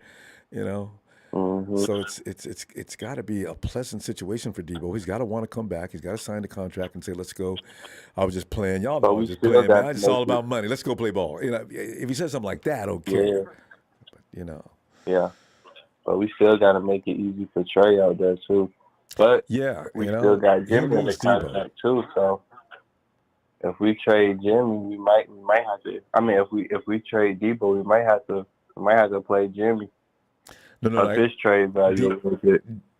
you know. Mm-hmm. So it's got to be a pleasant situation for Deebo. He's got to want to come back. He's got to sign the contract and say, "Let's go." I was just playing. Y'all know I was just playing. Man. It's all about money. Let's go play ball. You know, if he says something like that, okay. Yeah. But, you know. Yeah, but we still got to make it easy for Trey out there too. But we still got Jimmy in the contract too. So if we trade Jimmy, we might have to. I mean, if we trade Deebo, we might have to play Jimmy. No, this trade value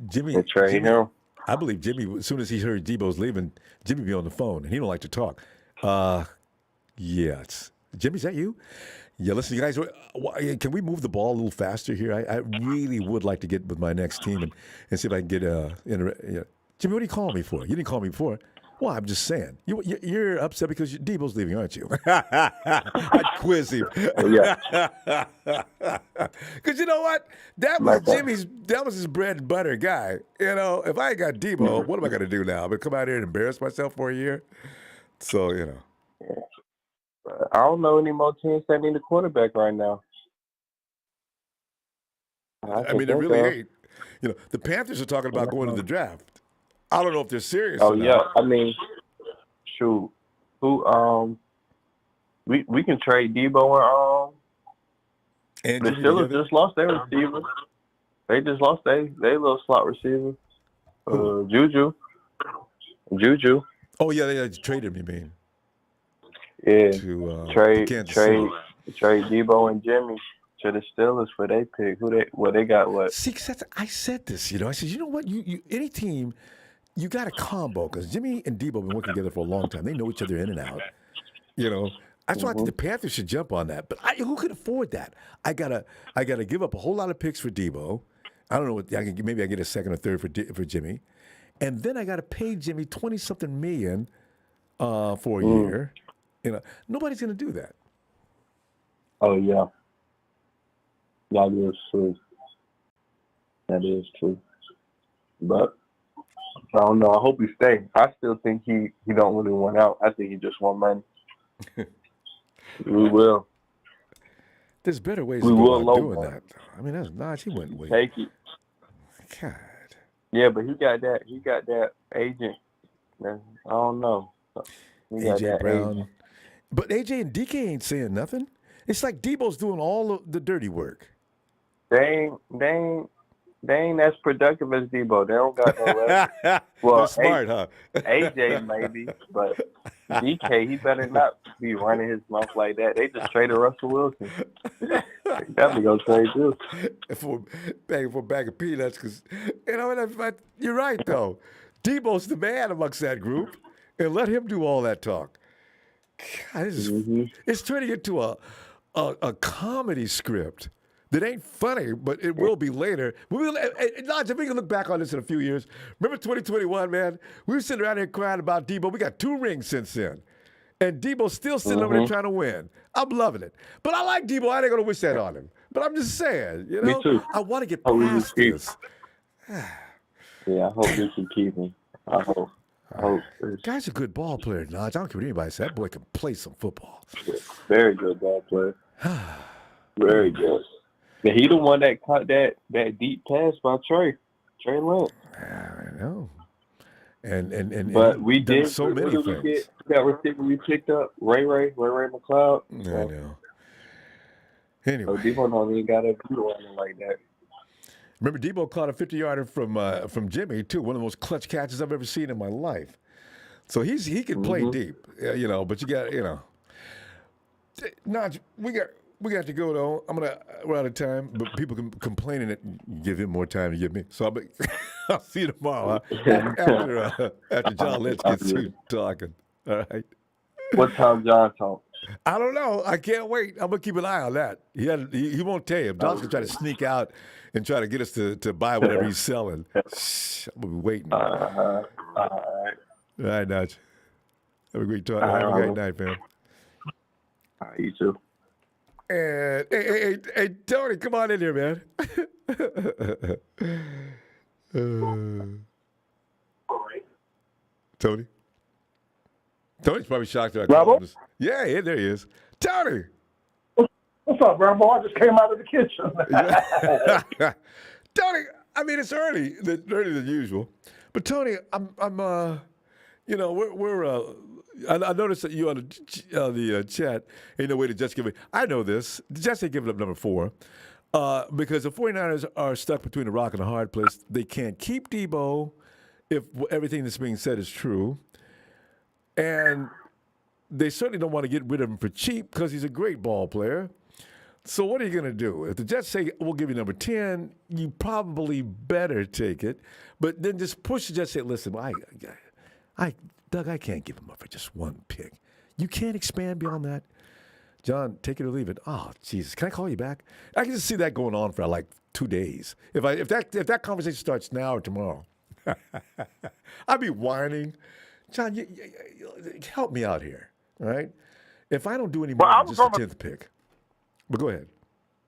Jimmy trade him. I believe Jimmy. As soon as he heard Deebo's leaving, Jimmy be on the phone, and he don't like to talk. It's Jimmy. Is that you? Yeah. Listen, you guys. Can we move the ball a little faster here? I really would like to get with my next team and see if I can get Jimmy, what are you calling me for? You didn't call me before. Well, I'm just saying. You're upset because Deebo's leaving, aren't you? I quiz him. Yeah. Because you know what? That was his bread and butter guy. You know, if I ain't got Deebo, what am I going to do now? I'm going to come out here and embarrass myself for a year? So, you know. Yeah. I don't know any more teams that need a quarterback right now. I mean, there really ain't. You know, the Panthers are talking about going to the draft. I don't know if they're serious. Oh yeah, I mean, shoot, we can trade Deebo and the Steelers just lost their receiver. They just lost their little slot receiver, Juju. Oh yeah, they traded him. You mean? Yeah. To trade Deebo and Jimmy to the Steelers for their pick. They got what? See, I said this. You know, I said, you know what? You any team. You got a combo because Jimmy and Deebo have been working together for a long time. They know each other in and out. You know, that's why I think the Panthers should jump on that. But who can afford that? I gotta give up a whole lot of picks for Deebo. I don't know what maybe I get a second or third for Jimmy, and then I got to pay Jimmy $20-something million for a year. You know, nobody's gonna do that. Oh yeah, that is true. That is true, but. I don't know. I hope he stay. I still think he don't really want out. I think he just want money. We will. There's better ways to go about doing that. I mean, that's Notch. He went way. Take it. God. Yeah, but he got that agent. I don't know. AJ Brown. Agent. But AJ and DK ain't saying nothing. It's like Deebo's doing all of the dirty work. They ain't as productive as Deebo. They don't got no left. Well, they're smart, huh? AJ maybe, but DK, he better not be running his mouth like that. They just traded Russell Wilson. Definitely gonna trade too. For a bag of peanuts, because you know you're right though. Deebo's the man amongst that group, and let him do all that talk. God, it's turning into a comedy script. That ain't funny, but it will be later. Notch, if we can look back on this in a few years, remember 2021, man? We were sitting around here crying about Deebo. We got 2 rings since then. And Deebo's still sitting over there trying to win. I'm loving it. But I like Deebo. I ain't going to wish that on him. But I'm just saying, you know? Me too. I want to get past this. Yeah, I hope you can keep him. I hope. Guy's a good ball player, Notch. I don't care what anybody says. That boy can play some football. Very good ball player. Very good. He the one that caught that deep pass by Trey Lance. I know. And but we did so many things. That receiver we picked up, Ray McLeod. I know. Anyway. So Deebo don't even got a view on it like that. Remember, Deebo caught a 50-yarder from Jimmy, too. One of the most clutch catches I've ever seen in my life. So he can play deep, but you got, Naj, we got to go, though. We're out of time, but people can complaining that give him more time to give me. So I'll see you tomorrow after John Lynch gets through talking. All right. What time John talk? I don't know. I can't wait. I'm going to keep an eye on that. He won't tell you. John's going to try to sneak out and try to get us to buy whatever he's selling. Shh, I'm going to be waiting. All right. All right, Naj. Have a great talk. Have a great night, fam. All right, you too. And hey, Tony, come on in here, man. Tony? Tony's probably shocked at our calls. Yeah, there he is. Tony! What's up, Ronbo? I just came out of the kitchen. Tony, I mean, it's earlier than usual. But Tony, I noticed that you on the chat, ain't no way to just give it. I know this. Just ain't giving up number 4 because the 49ers are stuck between a rock and a hard place. They can't keep Deebo if everything that's being said is true. And they certainly don't want to get rid of him for cheap because he's a great ball player. So what are you going to do? If the Jets say, we'll give you number 10, you probably better take it. But then just push the Jets, say, listen, Doug, I can't give him up for just one pick. You can't expand beyond that. John, take it or leave it. Oh, Jesus, can I call you back? I can just see that going on for like 2 days. If that conversation starts now or tomorrow, I'd be whining. John, you help me out here, all right? If I don't do any more than just the 10th pick. But go ahead.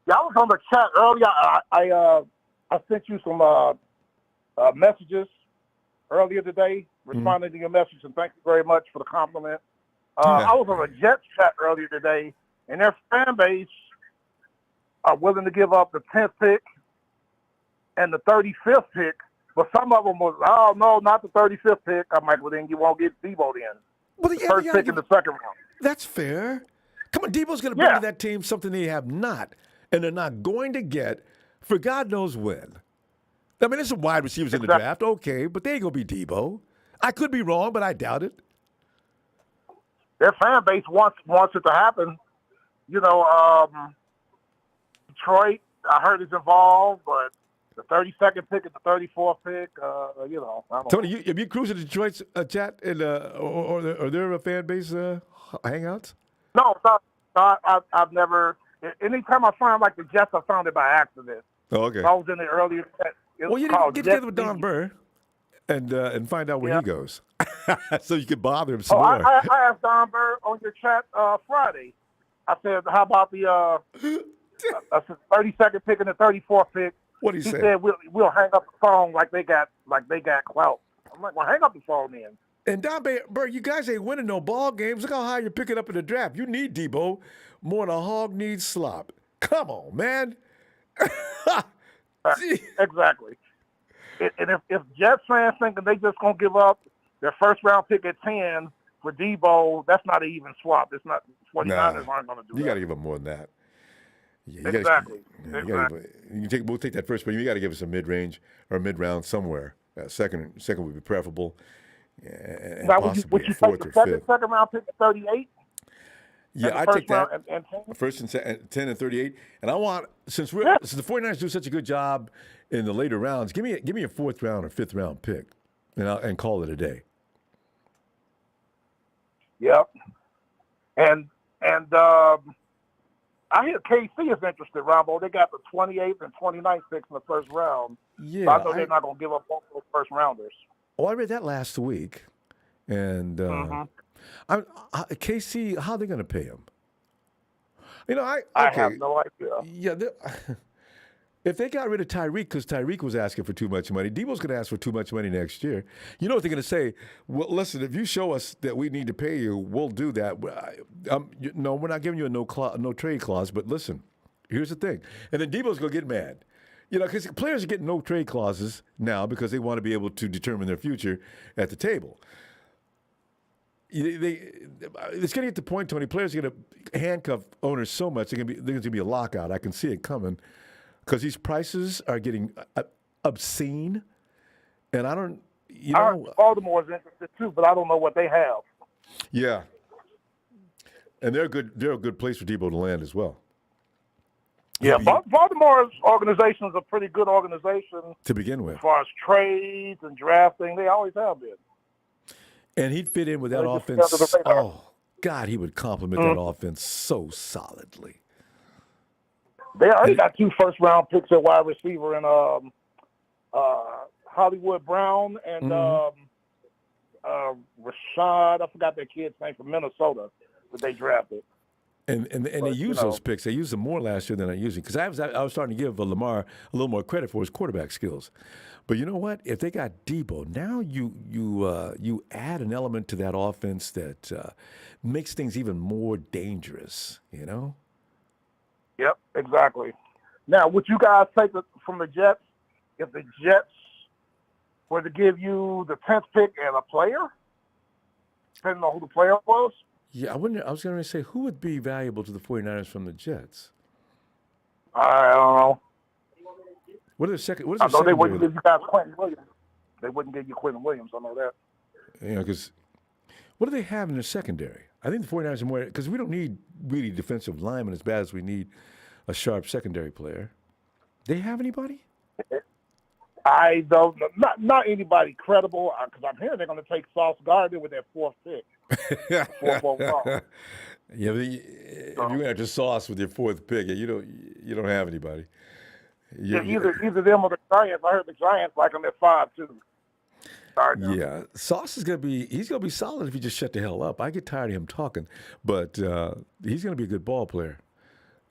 Yeah, I was on the chat earlier. I sent you some messages earlier today, responding to your message, and thank you very much for the compliment. I was on a Jets chat earlier today, and their fan base are willing to give up the 10th pick and the 35th pick, but some of them was, oh, no, not the 35th pick. I'm like, well, then you won't get Deebo then. Well, the first pick in the second round. That's fair. Come on, Deebo's going to bring to that team something they have not, and they're not going to get for God knows when. I mean, there's some wide receivers in the draft, okay, but they ain't going to be Deebo. I could be wrong, but I doubt it. Their fan base wants it to happen. Detroit, I heard is involved, but the 32nd pick and the 34th pick, I don't Tony, know. have you cruised to Detroit's chat and or their fan base hangouts? No, I've never. Anytime I find like the Jets, I found it by accident. Oh, okay. So I was in the earlier. Well, you didn't get together with Don Burr and find out where he goes, so you could bother him some more. I asked Don Burr on your chat Friday. I said, "How about the 32nd pick and the 34th pick?" What did he say? He said, "We'll hang up the phone like they got clout." I'm like, "Well, hang up the phone then." And Don Burr, you guys ain't winning no ball games. Look how high you're picking up in the draft. You need Deebo more than a hog needs slop. Come on, man. Exactly. And if Jets fans thinking they just gonna give up their first round pick at 10 for Deebo, that's not an even swap. It's not 49ers aren't gonna do that. You got to give up more than that. Yeah, exactly. We'll take that first, but you got to give us a mid-range or mid-round somewhere. Second would be preferable. And now, possibly would you fourth take or the fifth. second round pick at 38? Yeah, I take that. And 10? First and 10 and 38. And I want, since the 49ers do such a good job in the later rounds, give me a fourth round or fifth round pick and call it a day. Yep. And I hear KC is interested, Ronbo. They got the 28th and 29th picks in the first round. Yeah. So I know they're not going to give up both those first rounders. Oh, I read that last week. And KC, how are they going to pay him? I have no idea. Yeah, if they got rid of Tyreek because Tyreek was asking for too much money, Deebo's going to ask for too much money next year. You know what they're going to say? Well, listen, if you show us that we need to pay you, we'll do that. No, we're not giving you a no trade clause, but listen, here's the thing. And then Deebo's going to get mad. Because players are getting no trade clauses now because they want to be able to determine their future at the table. it's going to get to the point, Tony. Players are going to handcuff owners so much there's going to be a lockout. I can see it coming because these prices are getting obscene, and I don't. Baltimore is interested too, but I don't know what they have. Yeah, and they're good. They're a good place for Deebo to land as well. Yeah, Baltimore's organization is a pretty good organization to begin with, as far as trades and drafting. They always have been. And he'd fit in with that offense. Oh God, he would complement that offense so solidly. They already got 2 first-round picks at wide receiver in Hollywood Brown and Rashad. I forgot that kid's name from Minnesota that they drafted. And they use those picks. They used them more last year than I usually because I was starting to give Lamar a little more credit for his quarterback skills. But you know what? If they got Deebo, now you add an element to that offense that makes things even more dangerous. You know? Yep, exactly. Now, would you guys take it from the Jets if the Jets were to give you the 10th pick and a player, depending on who the player was? Yeah, I was going to say, who would be valuable to the 49ers from the Jets? I don't know. What is the second? I know they wouldn't give you guys Quentin Williams. They wouldn't give you Quentin Williams. I know that. Yeah, because what do they have in their secondary? I think the 49ers are more, because we don't need really defensive linemen as bad as we need a sharp secondary player. They have anybody? I don't know. Not anybody credible, because I'm hearing they're going to take Sauce Gardner with their 4th pick. 4th overall. Yeah, if you went after Sauce with your 4th pick, you don't have anybody. Either them or the Giants. I heard the Giants like them at 5 too. Yeah, Sauce is he's gonna be solid if he just shut the hell up. I get tired of him talking, but he's gonna be a good ball player.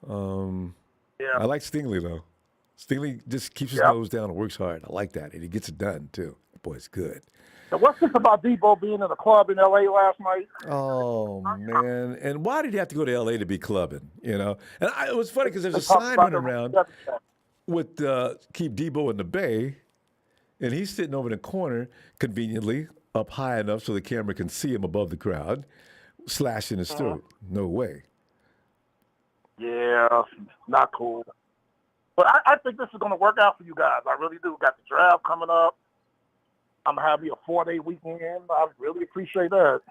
I like Stingley though. Stingley just keeps his nose down and works hard. I like that, and he gets it done too. The boy's good. So what's this about Deebo being in a club in L.A. last night? Oh man! And why did he have to go to L.A. to be clubbing? You know, and it was funny because there's a sign running around with keep Deebo in the Bay. And he's sitting over in the corner, conveniently, up high enough so the camera can see him above the crowd, slashing his throat. No way. Yeah, not cool. But I think this is going to work out for you guys. I really do. Got the draft coming up. I'm going to have you a 4-day weekend. I really appreciate that.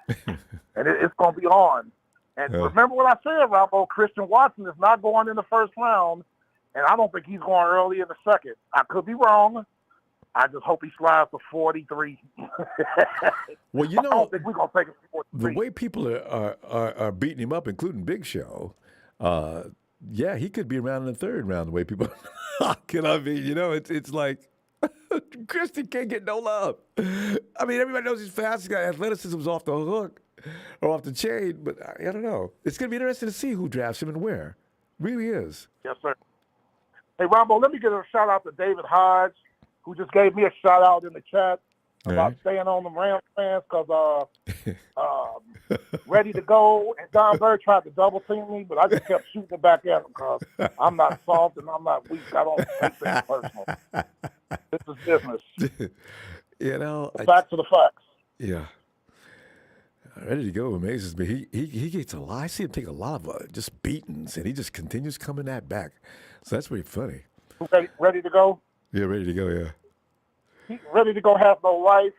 And it's going to be on. And remember what I said, Ronbo, Christian Watson is not going in the first round, and I don't think he's going early in the second. I could be wrong. I just hope he slides to 43. Well, I don't think we're going to take it to 43. The way people are beating him up, including Big Show, he could be around in the 3rd round the way people are talking. I mean, it's like Christian can't get no love. I mean, everybody knows he's fast. He's got athleticism's off the hook or off the chain, but I don't know. It's going to be interesting to see who drafts him and where. Really is. Yes, sir. Hey, Ronbo, let me give a shout-out to David Hodge, who just gave me a shout out in the chat about staying on the Rams fans because Ready to Go and Don Bird tried to double team me, but I just kept shooting it back at him because I'm not soft and I'm not weak. I don't take things personal. This is business. Back to the facts. Yeah. Ready to Go amazes me. He gets a lot. I see him take a lot of just beatings, and he just continues coming that back. So that's pretty funny. Ready to Go? Yeah, Ready to Go, yeah. He's Ready to Go have no life.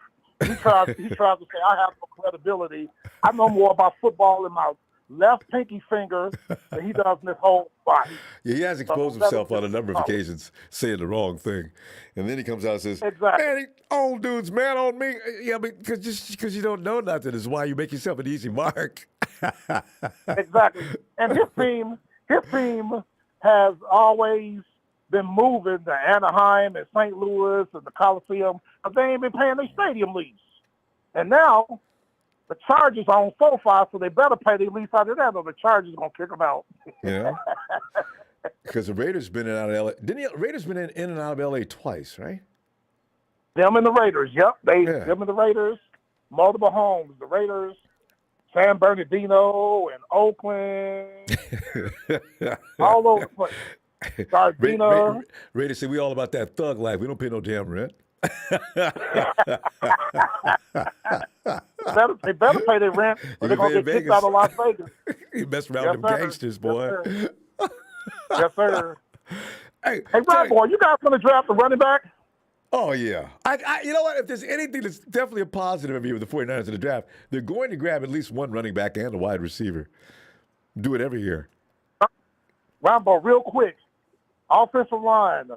He tries to say, I have no credibility. I know more about football in my left pinky finger than he does in his whole body. Yeah, he has exposed himself on a number of occasions saying the wrong thing. And then he comes out and says, man, old dudes, man on me. Yeah, because you don't know nothing is why you make yourself an easy mark. Exactly. And his team has always been moving to Anaheim and St. Louis and the Coliseum because they ain't been paying their stadium lease. And now the Chargers are on SoFi, so they better pay their lease out of that or the Chargers are going to kick them out. Yeah. Because the Raiders been in and out of L.A. Raiders been in and out of L.A. twice, right? Them and the Raiders, yep. Them and the Raiders, multiple homes. The Raiders, San Bernardino and Oakland, all over the place. Raiders say we all about that thug life. We don't pay no damn rent. They better pay their rent, or they're gonna get kicked out of Las Vegas. You mess around with them gangsters, boy. Yes, sir. Hey, Ronbo, are you guys gonna draft a running back? Oh, yeah. You know what? If there's anything that's definitely a positive of you with the 49ers in the draft, they're going to grab at least one running back and a wide receiver. Do it every year. Ronbo, real quick. Offensive line.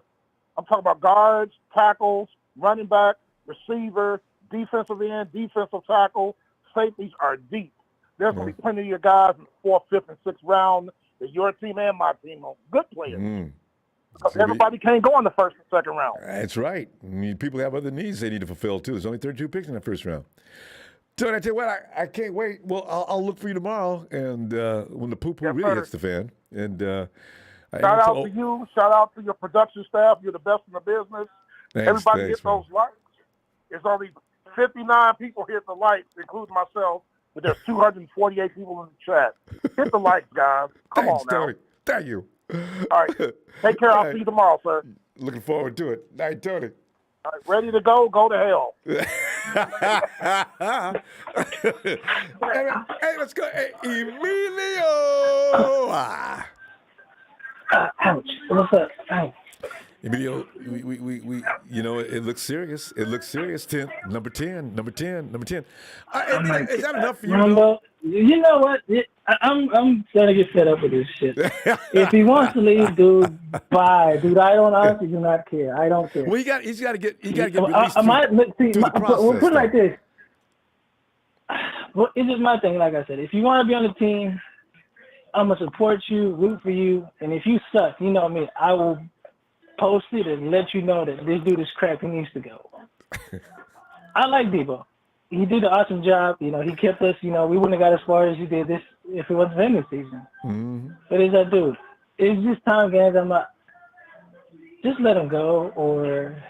I'm talking about guards, tackles, running back, receiver, defensive end, defensive tackle. Safeties are deep. There's going to be plenty of your guys in the 4th, 5th, and 6th round that your team and my team are good players. Because everybody can't go in the 1st and 2nd round. That's right. I mean, people have other needs they need to fulfill, too. There's only 32 picks in the 1st round. Tony, I tell you what, I can't wait. Well, I'll look for you tomorrow, and when the poo-poo really hits the fan. And shout out to you. Shout out to your production staff. You're the best in the business. Everybody hit those likes. There's only 59 people hit the likes, including myself, but there's 248 people in the chat. Hit the likes, guys. Come on now. Tony. Thank you. All right. Take care. I'll see you tomorrow, sir. Looking forward to it. Night, Tony. All right. Ready to go? Go to hell. Hey, let's go. Hey, Emilio. Ouch. What's up? Ouch. Emilio, we you know, it looks serious. It looks serious. Number 10. Is that enough for you? Ronbo, you know what? I'm starting to get fed up with this shit. If he wants to leave, dude, bye. Dude, I don't honestly do not care. I don't care. Well, he's got to get released through the process. We'll put it like this. Well, it's just my thing, like I said. If you want to be on the team, I'm going to support you, root for you, and if you suck, you know me, I will post it and let you know that this dude is crap. He needs to go. I like Deebo. He did an awesome job. You know, he kept us, you know, we wouldn't have got as far as he did this if it wasn't for him this season. But it's that dude. It's just time games. I'm not, just let him go or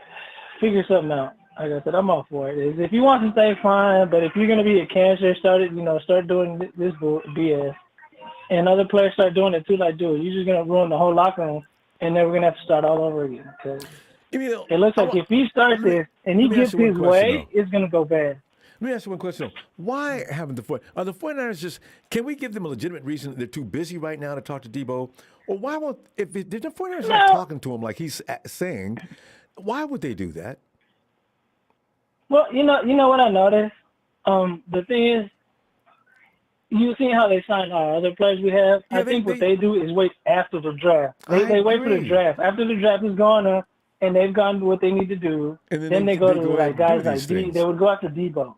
figure something out. Like I said, I'm all for it. If you want to stay, fine. But if you're going to be a cancer, start doing this BS. And other players start doing it too, like, dude, you're just going to ruin the whole locker room. And then we're going to have to start all over again. Cause it looks like if he starts this and he gets his way, it's going to go bad. Let me ask you one question, though. Why haven't are the 49ers just, can we give them a legitimate reason they're too busy right now to talk to Deebo? Or why won't, if the 49ers are not talking to him like he's saying, why would they do that? Well, you know what I noticed? The thing is, you see how they sign our other players we have? I think what they do is wait after the draft. They wait for the draft. After the draft is gone on and they've gone what they need to do, then they go to like guys like they would go after Deebo.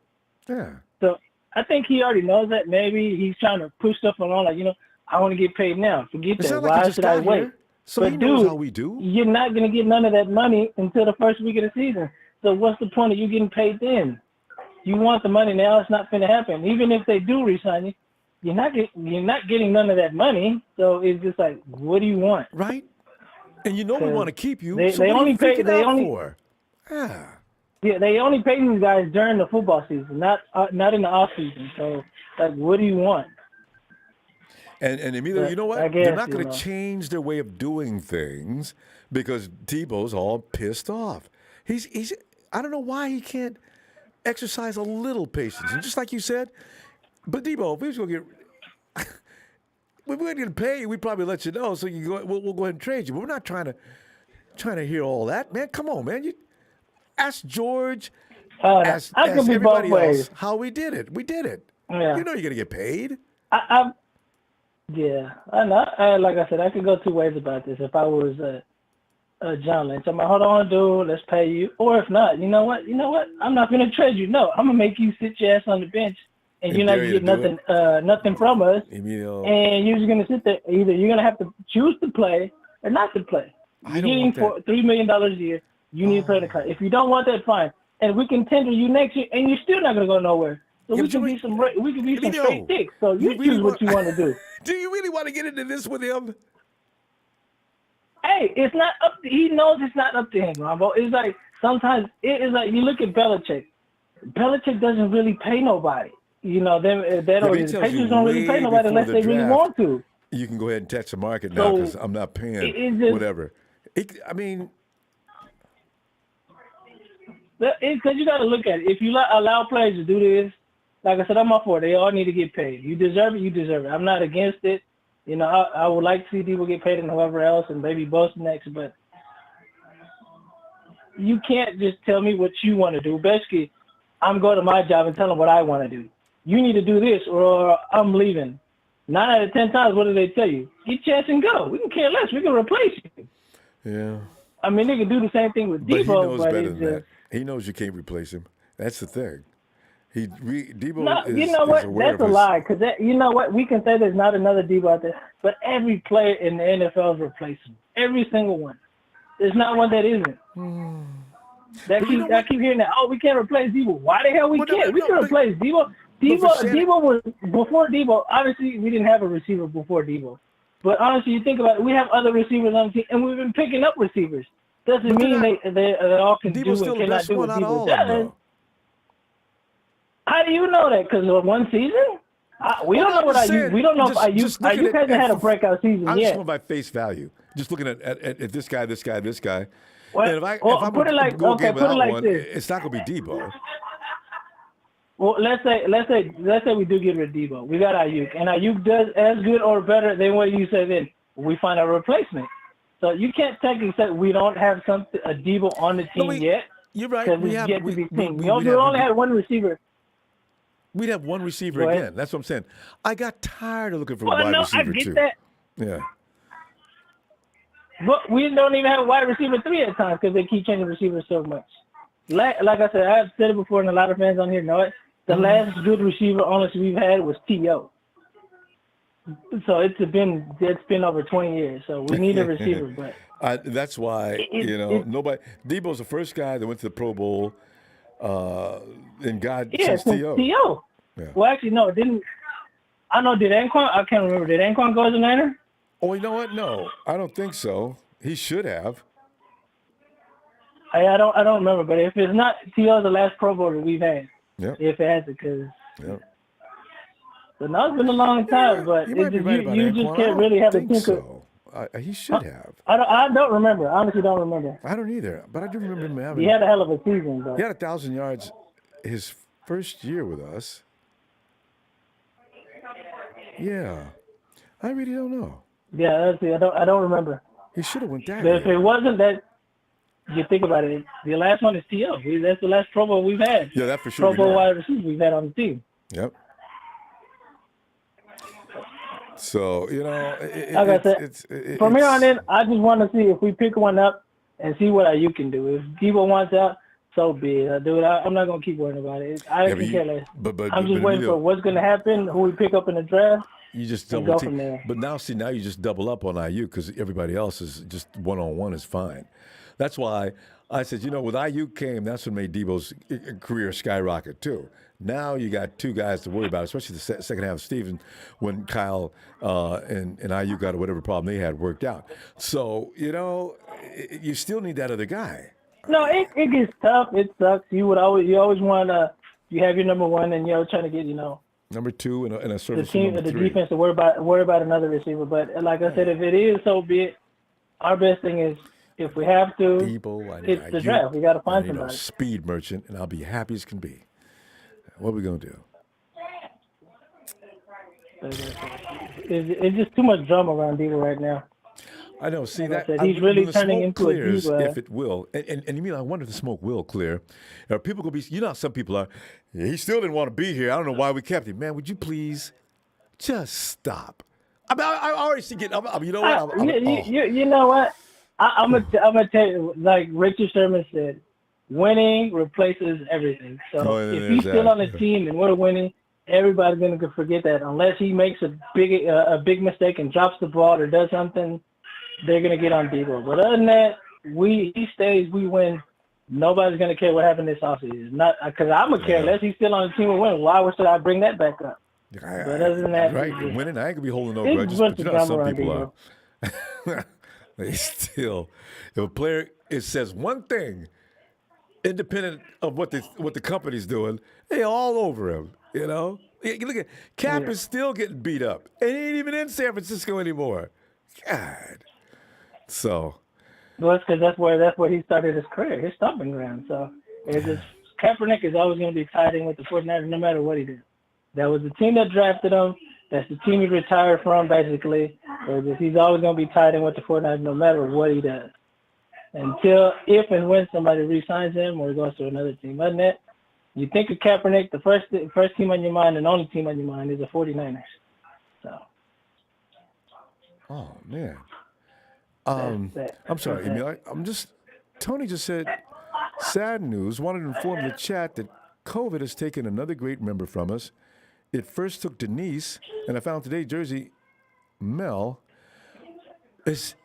Yeah. So I think he already knows that. Maybe he's trying to push stuff along like, I want to get paid now. Forget that. Why should I wait? So he knows how we do. You're not going to get none of that money until the first week of the season. So what's the point of you getting paid then? You want the money now. It's not going to happen. Even if they do re-sign you, you're not getting none of that money. So it's just like, what do you want? Right. And we want to keep you. They only pay. Yeah, they only pay these guys during the football season, not in the off season. So, like, what do you want? And Emilio, you know what? They're not going to change their way of doing things because Deebo's all pissed off. He's I don't know why he can't exercise a little patience. And just like you said, but Deebo, if we was going to get, we weren't going to pay you, we'd probably let you know. So we'll go ahead and trade you. But we're not trying to hear all that, man. Come on, man. You ask George, ask everybody else how we did it. We did it. Yeah. You know you're going to get paid. Yeah, I know. Like I said, I could go two ways about this. If I was John Lynch, I'm like, hold on, dude, let's pay you. Or if not, you know what? I'm not going to trade you. No, I'm going to make you sit your ass on the bench, and you're not going to get nothing from us. And you're just going to sit there. Either you're going to have to choose to play or not to play. You're getting for $3 million a year. You need to play the card. If you don't want that, fine. And we can tender you next year, and you're still not going to go nowhere. So we can be some straight dicks. So you choose what you want to do. Do you really want to get into this with him? Hey, it's not up. He knows it's not up to him, Ronbo. It's like sometimes it is like you look at Belichick. Belichick doesn't really pay nobody. The Patriots don't really pay nobody unless they really want to. You can go ahead and touch the market now because I'm not paying whatever. Because you got to look at it. If you allow players to do this, like I said, I'm all for it. They all need to get paid. You deserve it. You deserve it. I'm not against it. You know, I would like to see people get paid and whoever else and maybe Bosa next, but you can't just tell me what you want to do. Basically, I'm going to my job and tell them what I want to do. You need to do this or I'm leaving. 9 out of 10 times, what do they tell you? Get your chance and go. We can care less. We can replace you. Yeah. I mean, they can do the same thing with But Deebo, he knows but better it's than that. just... He knows you can't replace him. That's the thing. Deebo No, is, you know what? is aware That's of a his, lie. Because you know what? We can say there's not another Deebo out there, but every player in the NFL is replaceable. Every single one. There's not one that isn't. I keep hearing that. Oh, we can't replace Deebo. Why the hell we can't? We can replace Deebo. Deebo was before Deebo. Obviously, we didn't have a receiver before Deebo. But honestly, you think about it, we have other receivers on the team, and we've been picking up receivers. Doesn't mean they all can Deebo's do still and the cannot best do what one out of all Deebo of them, does. though. How do you know that? Because of one season? We don't know what Ayuk. We don't know if Ayuk hasn't had a breakout season I'm yet. just going by face value. Just looking at this guy, this guy, this guy. Well, and if I'm put it like go okay, game put it without like one, this. it's not going to be Deebo. Well, let's say we do get rid of Deebo. We got Ayuk, and Ayuk does as good or better than what you said. Then we find a replacement. So you can't technically say we don't have a Deebo on the team yet. You're right. Because it's yet to be seen. We only had one receiver. We'd have one receiver again. That's what I'm saying. I got tired of looking for a wide receiver I get too. that. Yeah. But we don't even have a wide receiver 3 at times because they keep changing receivers so much. Like I said, I've said it before, and a lot of fans on here know it. The last good receiver, honestly, we've had was T.O. So it's been over 20 years. So we need a receiver, but that's why nobody. Deebo's the first guy that went to the Pro Bowl, and God since T.O. T.O. Yeah. Well, actually, no, it didn't. I know. Did Anquan? I can't remember. Did Anquan go as a Niner? Oh, you know what? No, I don't think so. He should have. I don't remember. But if it's not, T.O.'s the last Pro Bowler we've had. Yep. If it hasn't, because. Yep. So now it's been a long time, but you just can't really have a team. So. He should have. I don't remember. I honestly don't remember. I don't either, but I do remember him having. He had a hell of a season, though. He had 1,000 yards his first year with us. Yeah, I really don't know. Yeah, I don't remember. He should have went that. But if it wasn't that, you think about it. The last one is T.O. That's the last Pro Bowl we've had. Yeah, that for sure. Pro Bowl wide receiver we've had on the team. Yep. So, like I said, from here on in, I just want to see if we pick one up and see what you can do. If Deebo wants out, so be it. Dude, I'm not going to keep worrying about it. I don't care less. I'm just waiting for what's going to happen, who we pick up in the draft. You just double from there. But now you just double up on Ayuk because everybody else is just one-on-one is fine. That's why I said, with Ayuk came, that's what made Deebo's career skyrocket too. Now you got 2 guys to worry about, especially the second half of Steven when Kyle and Ayuk got whatever problem they had worked out. So, you still need that other guy. No, it gets tough. It sucks. You always want to, you have your number 1 and you're trying to get, number 2 and a serviceable number 3. The defense to worry about another receiver. But like I said, if it is, so be it. Our best thing is, if we have to, Deebo, it's the draft. We got to find somebody. Speed merchant, and I'll be happy as can be. What are we going to do? It's just too much drama around Deebo right now. I know. See like that he's really turning into a diva. If it will, and you mean I wonder if the smoke will clear. Are people gonna be? How some people are. He still didn't want to be here. I don't know why we kept him. Man, would you please just stop? I already see getting. You know what? You know what? I'm gonna tell you, like Richard Sherman said, winning replaces everything. So if he's still on the team and we're winning, everybody's gonna forget that. Unless he makes a big mistake and drops the ball or does something, they're gonna get on Deebo. But other than that, he stays, we win. Nobody's gonna care what happened this offseason. Not because I'm gonna care unless he's still on the team and win. Why should I bring that back up? But other than that, right? Winning, I ain't gonna be holding no grudges. But some people are. They still, if a player says one thing, independent of what the company's doing, they all over him. Look at Cap is still getting beat up, and he ain't even in San Francisco anymore. God. So. Well, it's because that's where he started his career, his stomping ground. So It's just Kaepernick is always going to be tied in with the 49ers no matter what he does. That was the team that drafted him. That's the team he retired from, basically. He's always going to be tied in with the 49ers no matter what he does. Until if and when somebody re-signs him or goes to another team. Other than that, you think of Kaepernick, the first team on your mind and only team on your mind is the 49ers. So. Oh, man. I'm sorry, Emil. Tony just said, sad news. Wanted to inform the chat that COVID has taken another great member from us. It first took Denise, and I found today's jersey, Mel. Is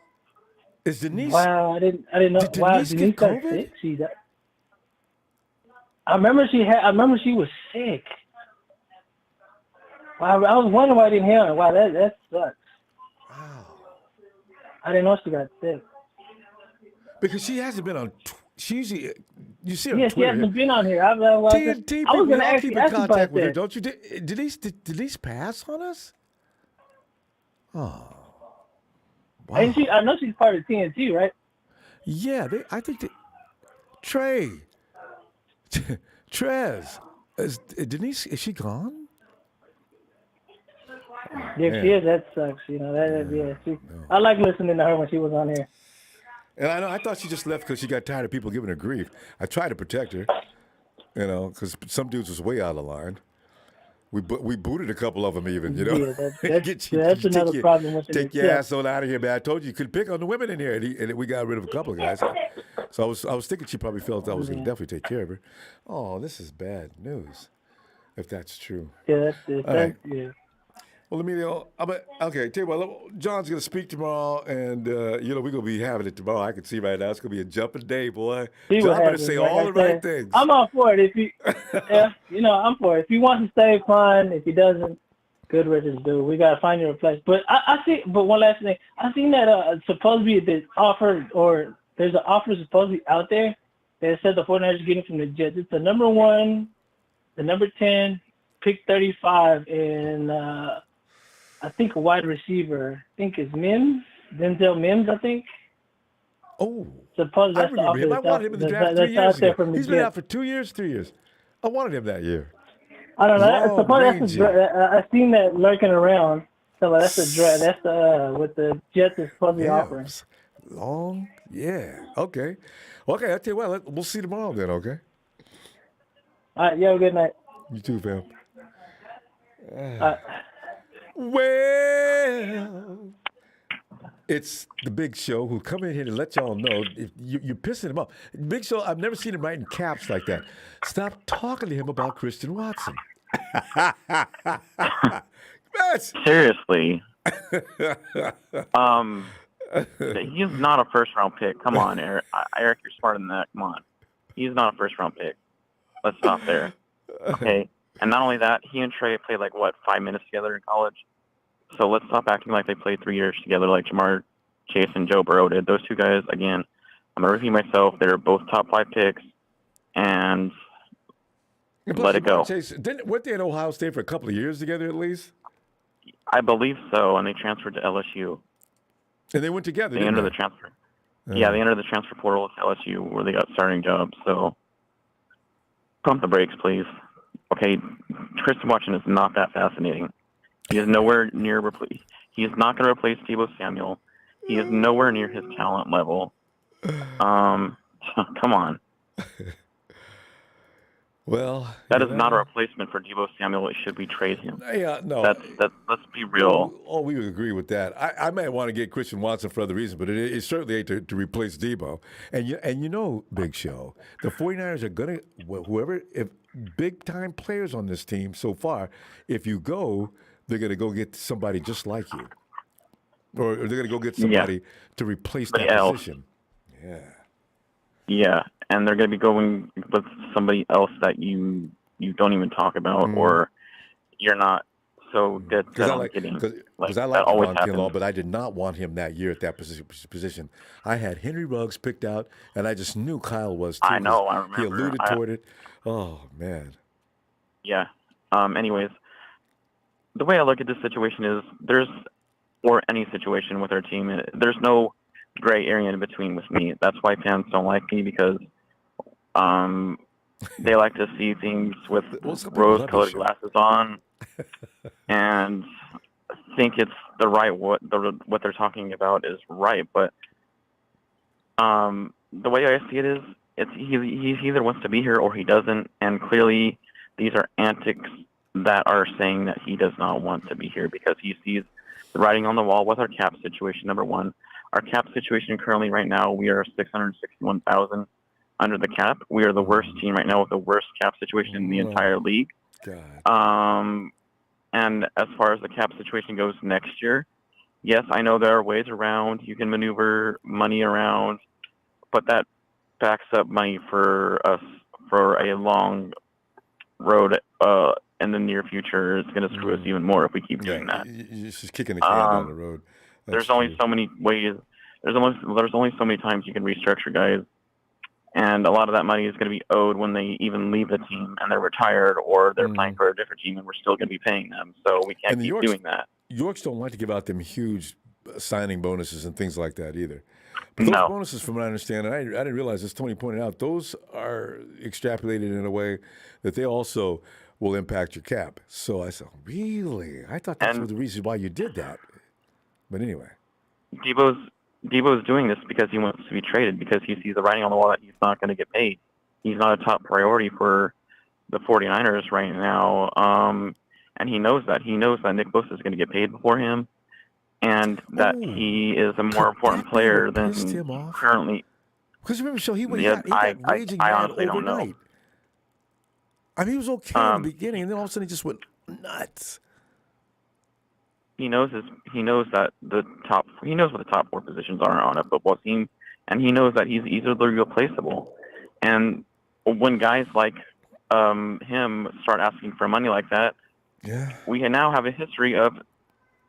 Denise? Wow, I didn't know. Did Denise get COVID? I remember she was sick. Wow, I was wondering why I didn't hear her. Wow, that sucks. Wow. I didn't know she got sick. Because she hasn't been on. She usually, you see her on Yes, Twitter. she hasn't been on here. I was going to ask keep you in contact about with her, that. don't you? Did Denise pass on us? Oh. Wow. And I know she's part of TNT, right? Yeah, I think Trez, is Denise? Is she gone? Yeah, she is. That sucks. I like listening to her when she was on here. And I thought she just left because she got tired of people giving her grief. I tried to protect her, because some dudes was way out of line. We booted a couple of them even, Yeah, that's another problem with take your ass on out of here, man. I told you could pick on the women in here, and we got rid of a couple of guys. So I was thinking she probably felt I was going to definitely take care of her. Oh, this is bad news, if that's true. Yeah, yeah. Well, Emilio, okay, tell you what, John's going to speak tomorrow, and, we're going to be having it tomorrow. I can see right now it's going to be a jumping day, boy. John's going to say all the right things. I'm all for it. I'm for it. If he wants to stay, fine. If he doesn't, good riddance, dude. We got to find your replacement. But one last thing. I seen that supposedly there's an offer supposedly out there that said the 49ers are getting from the Jets. It's the number 1, the number 10, pick 35, and I think a wide receiver. I think it's Denzel Mims, I think. Oh. Suppose that's I remember him. I wanted him in the draft 3 years ago. He's been out for 2 years, 3 years. I wanted him that year. I don't know. I've seen that lurking around. So that's the draft. That's what the Jets is supposed to be offering. Long? Yeah. Okay. Okay, I'll tell you what. We'll see tomorrow then, okay? All right. You have a good night. You too, fam. Well, it's the Big Show who come in here to let y'all know if you're pissing him off. Big Show, I've never seen him write in caps like that. Stop talking to him about Christian Watson. Seriously. He's not a first-round pick. Come on, Eric. Eric, you're smarter than that. Come on. He's not a first-round pick. Let's stop there. Okay? And not only that, he and Trey played 5 minutes together in college. So let's stop acting like they played 3 years together like Jamar Chase and Joe Burrow did. Those two guys, again, I'm going to repeat myself. They're both top 5 picks. And let it go. Chase, weren't they at Ohio State for a couple of years together at least? I believe so, and they transferred to LSU. And they went together, They entered the transfer. Yeah, they entered the transfer portal to LSU where they got starting jobs. So pump the brakes, please. Okay, Christian Watson is not that fascinating. He is nowhere near he is not going to replace Deebo Samuel. He is nowhere near his talent level. Come on. Well, that is not a replacement for Deebo Samuel. It should be trade him. Yeah, no. Let's be real. Oh, we would agree with that. I might want to get Christian Watson for other reasons, but it certainly ain't to replace Deebo. And Big Show, the 49ers are going to, if big-time players on this team so far, if you go, they're going to go get somebody just like you. Or they're going to go get somebody to replace that position. Yeah. Yeah, and they're going to be going with somebody else that you don't even talk about, or you're not so good. Because I like Ron Kinlaw, but I did not want him that year at that position. I had Henry Ruggs picked out, and I just knew Kyle was too. I know, I remember. He alluded toward it. Oh, man. Yeah. Anyways, the way I look at this situation is or any situation with our team, there's no gray area in between with me. That's why fans don't like me because they like to see things with Well, some people love this rose-colored shit. glasses on, and think it's the right what they're talking about is right. But the way I see it is, he either wants to be here or he doesn't, and clearly these are antics that are saying that he does not want to be here because he sees the writing on the wall with our cap situation. Number one, our cap situation currently right now, we are 661,000 under the cap. We are the worst team right now with the worst cap situation in the entire league. God. And as far as the cap situation goes next year, yes, I know there are ways around. You can maneuver money around, but that backs up money for us for a long road in the near future. It's going to screw us even more if we keep doing that. You're just kicking the can down the road. There's only so many ways. There's only so many times you can restructure guys, and a lot of that money is going to be owed when they even leave the team and they're retired or they're playing for a different team, and we're still going to be paying them. So we can't keep doing that. Yorks don't like to give out them huge signing bonuses and things like that either. But those bonuses, from what I understand, and I didn't realize this, Tony pointed out, those are extrapolated in a way that they also will impact your cap. So I said, really? I thought that's the reason why you did that. But anyway. Deebo's doing this because he wants to be traded, because he sees the writing on the wall that he's not going to get paid. He's not a top priority for the 49ers right now. And he knows that. He knows that Nick Bosa is going to get paid before him, and that he is a more important player than currently. Because remember, he got raging I mad honestly don't know. overnight. I mean, he was okay in the beginning, and then all of a sudden he just went nuts. He knows what the top four positions are on a football team, and he knows that he's easily replaceable. And when guys like him start asking for money like that, we now have a history of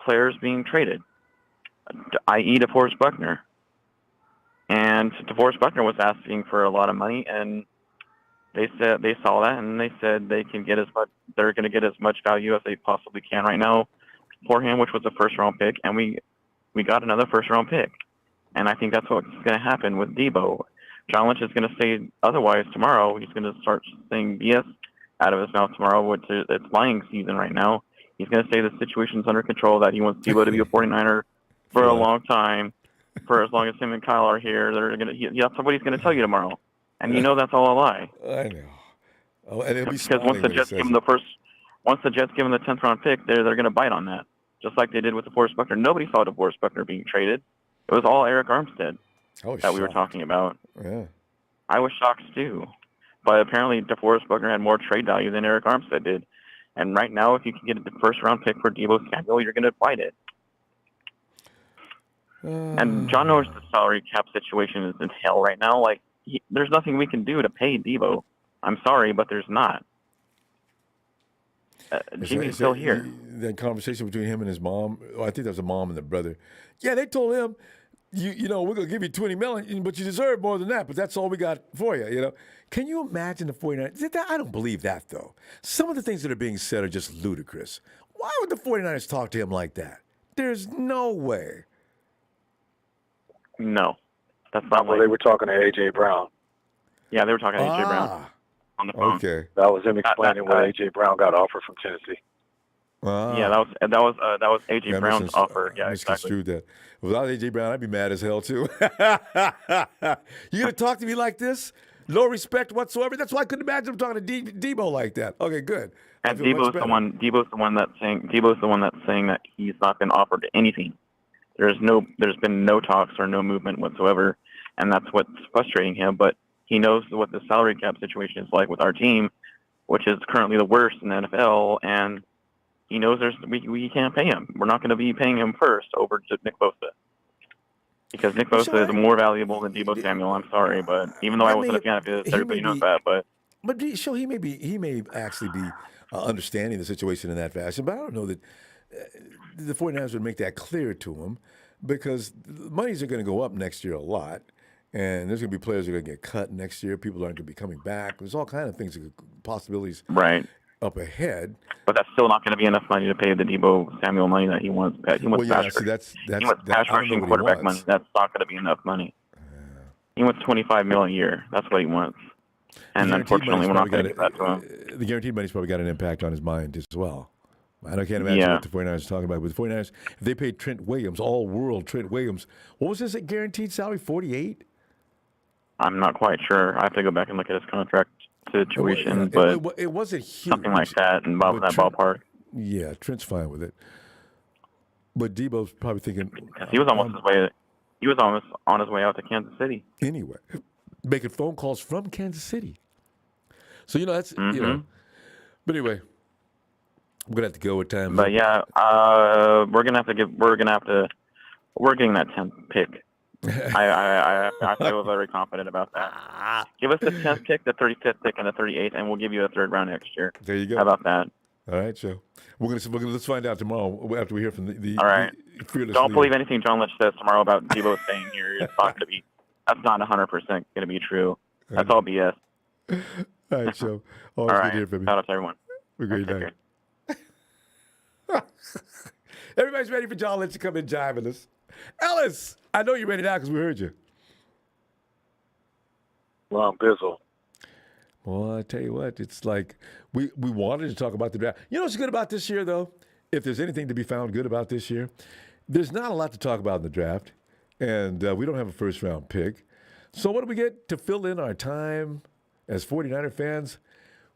players being traded, i.e. DeForest Buckner. And DeForest Buckner was asking for a lot of money, and they saw that, and they said they're going to get as much value as they possibly can right now for him, which was a first-round pick, and we got another first-round pick. And I think that's what's going to happen with Deebo. John Lynch is going to say otherwise tomorrow. He's going to start saying BS out of his mouth tomorrow, which it's lying season right now. He's going to say the situation's under control, that he wants Deebo to be a 49er for a long time, for as long as him and Kyle are here. That's what he's going to tell you tomorrow. And you know that's all a lie. I know. Oh, and it'll be because once the Jets give him the 10th round pick, they're going to bite on that, just like they did with DeForest Buckner. Nobody saw DeForest Buckner being traded. It was all Eric Armstead that we were talking about. Yeah, I was shocked too, but apparently DeForest Buckner had more trade value than Eric Armstead did. And right now, if you can get the first round pick for Deebo Samuel, you're going to fight it. And John knows the salary cap situation is in hell right now. Like, there's nothing we can do to pay Deebo. I'm sorry, but there's not. Jimmy's still here. That conversation between him and his mom, I think that was the mom and the brother. Yeah, they told him, you know, we're going to give you $20 million, but you deserve more than that, but that's all we got for you, you know. Can you imagine the 49ers? I don't believe that, though. Some of the things that are being said are just ludicrous. Why would the 49ers talk to him like that? There's no way. No. That's not they were talking to A.J. Brown. Yeah, they were talking to A.J. Brown on the phone. Okay. That was him explaining what A.J. Brown got offered from Tennessee. Yeah, that was A.J. Brown's offer. Yeah, misconstrued that. Without A.J. Brown, I'd be mad as hell, too. You going to talk to me like this? No respect whatsoever? That's why I couldn't imagine him talking to Deebo like that. Okay, good. And Deebo's the one that's saying that he's not been offered anything. There's been no talks or no movement whatsoever, and that's what's frustrating him. But he knows what the salary cap situation is like with our team, which is currently the worst in the NFL, and he knows we can't pay him. We're not going to be paying him first over to Nick Bosa, because Nick Bosa is more valuable than Deebo Samuel. I'm sorry, but even though I wasn't a fan of his, everybody knows that. But he may actually be understanding the situation in that fashion, but I don't know that the 49ers would make that clear to him, because the monies are going to go up next year a lot, and there's going to be players that are going to get cut next year. People aren't going to be coming back. There's all kinds of things, possibilities up ahead. But that's still not going to be enough money to pay the Deebo Samuel money that he wants. He wants pass rushing quarterback money. That's not going to be enough money. He wants $25 million a year. That's what he wants. And unfortunately, we're not going to get that to him. The guaranteed money's probably got an impact on his mind as well. I can't imagine what the 49ers are talking about. But the 49ers, if they paid Trent Williams, all-world Trent Williams, what was his guaranteed salary, 48? I'm not quite sure. I have to go back and look at his contract situation, but it wasn't huge. Something like that in that ballpark. Yeah, Trent's fine with it. But Deebo's probably thinking he was almost on his way out to Kansas City. Anyway, making phone calls from Kansas City. So that's you know. But anyway, we're gonna have to go with time. But yeah, we're getting that 10th pick. I feel very confident about that. Give us the 10th pick, the 35th pick, and the 38th, and we'll give you a 3rd round next year. There you go. How about that? All right, Joe. We're gonna let's find out tomorrow after we hear from the All right. Fearless Don't leader. believe anything John Lynch says tomorrow about Deebo staying here. It's not going to be. That's not 100% going to be true. That's all BS. All right, Joe. Always All good right. to hear from you. Shout out to everyone. Have a great night. Everybody's ready for John Lynch to come in jive with us. Ellis, I know you're ready now because we heard you. Well, I'm Bizzle. Well, I tell you what, it's like we wanted to talk about the draft. You know what's good about this year, though? If there's anything to be found good about this year, there's not a lot to talk about in the draft, and we don't have a first-round pick. So what do we get to fill in our time as 49er fans?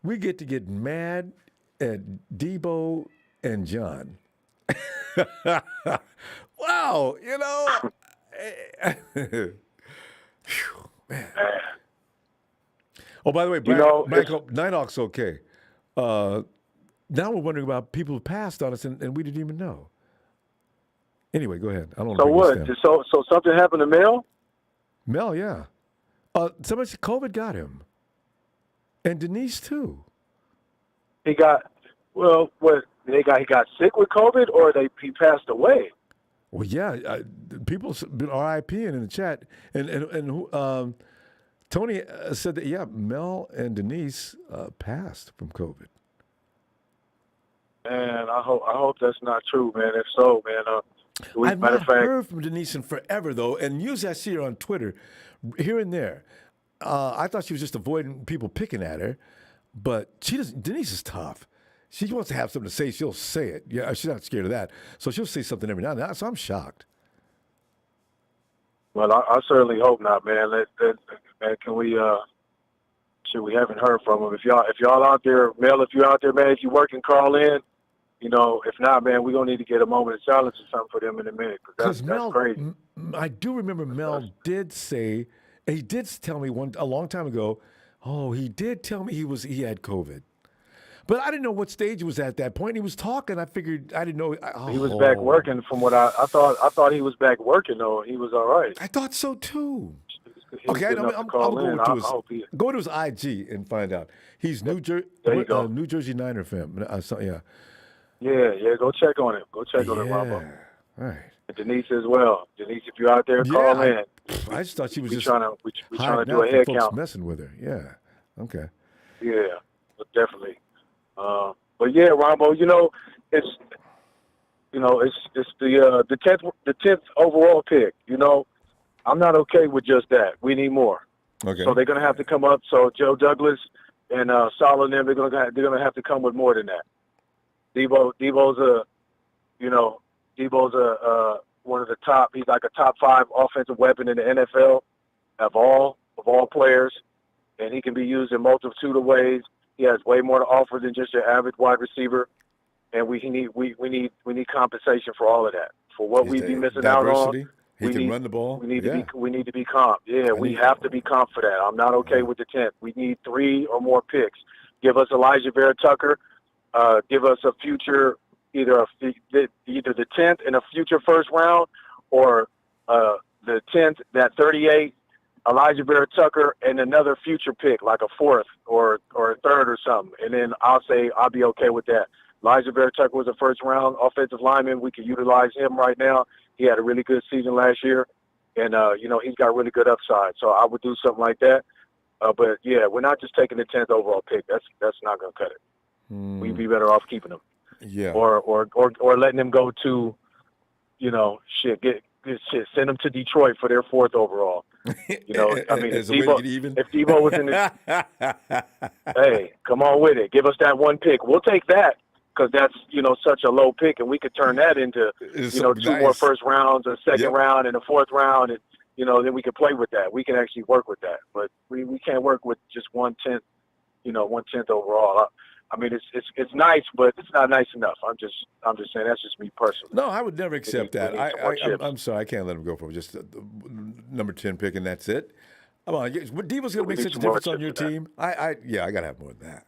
We get to get mad at Deebo and John. Wow, Whew, man. Oh, by the way, Nighthawk's okay. Now we're wondering about people who passed on us, and we didn't even know. Anyway, go ahead. I don't. So what? So something happened to Mel? Mel, yeah. Somebody said COVID got him, and Denise too. He got he got sick with COVID, or he passed away. Well, yeah. People been RIPing in the chat, and Tony said that Mel and Denise passed from COVID. Man, I hope that's not true, man. If so, man, I've not heard from Denise in forever, though, and usually I see her on Twitter here and there. I thought she was just avoiding people picking at her, but she doesn't. Denise is tough. She wants to have something to say. She'll say it. Yeah, she's not scared of that. So she'll say something every now and then. So I'm shocked. Well, I certainly hope not, man. Man, can we? Shit, we haven't heard from him. If y'all out there, Mel, if you're out there, man, if you working, call in. If not, man, we're going to need to get a moment of silence or something for them in a minute, because that's crazy. I do remember Mel did say, he did tell me a long time ago, he did tell me he had COVID. But I didn't know what stage he was at that point. He was talking. I figured, I didn't know. He was back working from what I thought he was back working, though. He was all right. I thought so, too. Okay, I'm going to go to his IG and find out. He's New Jersey Niner fan. Yeah, go check on him. Go check on him, Ronbo. All right. And Denise as well. Denise, if you're out there, call in. I just thought she was we just trying to do a head count. Messing with her. Yeah. Okay. Yeah, definitely. But yeah, Ronbo, it's the 10th overall pick. I'm not okay with just that. We need more. Okay. So they're gonna have to come up. So Joe Douglas and Salah and them, they're gonna have to come with more than that. Deebo's one of the top. He's like a top 5 offensive weapon in the NFL of all players, and he can be used in multitude of ways. He has way more to offer than just your average wide receiver, and we need compensation for all of that. For what we be missing out on, he can run the ball. We need to be comp. Yeah, we have to be comp for that. I'm not okay with the 10th. We need 3 or more picks. Give us Elijah Vera Tucker. Give us a future, either the 10th in a future first round, or the 10th, that 38, Elijah Vera Tucker, and another future pick, like a 4th or a 3rd or something. And then I'll be okay with that. Elijah Vera Tucker was a first round offensive lineman. We can utilize him right now. He had a really good season last year, and he's got really good upside. So I would do something like that. But yeah, we're not just taking the 10th overall pick. That's not going to cut it. We'd be better off keeping them. Yeah. Or letting them go to, shit, send him to Detroit for their 4th overall. You know, I mean, if Deebo was in the, hey, come on with it. Give us that 1 pick. We'll take that because that's, you know, such a low pick, and we could turn that into, you know, 2 more first rounds, a second round, and a 4th round, and, you know, then we can play with that. We can actually work with that. But we can't work with just 1/10, you know, 1/10 overall. I mean, it's nice, but it's not nice enough. I'm just saying that's just me personally. No, I would never accept that. I'm sorry, I can't let him go for just the number 10 pick and that's it. Come on, Deebo's going to make such a difference on your team. I got to have more than that.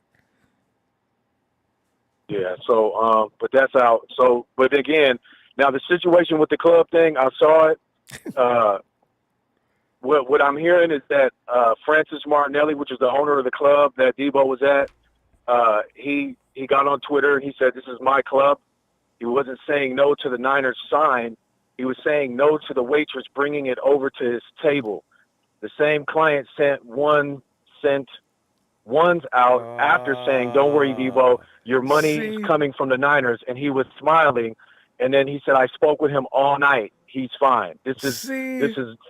Yeah. So, but that's out. So, but again, now the situation with the club thing, I saw it. What I'm hearing is that Francis Martinelli, which is the owner of the club that Deebo was at, he got on Twitter and he said, "This is my club." He wasn't saying no to the Niners sign. He was saying no to the waitress bringing it over to his table. The same client sent ones out after saying, "Don't worry, Deebo, your money is coming from the Niners." And he was smiling. And then he said, "I spoke with him all night. He's fine." This is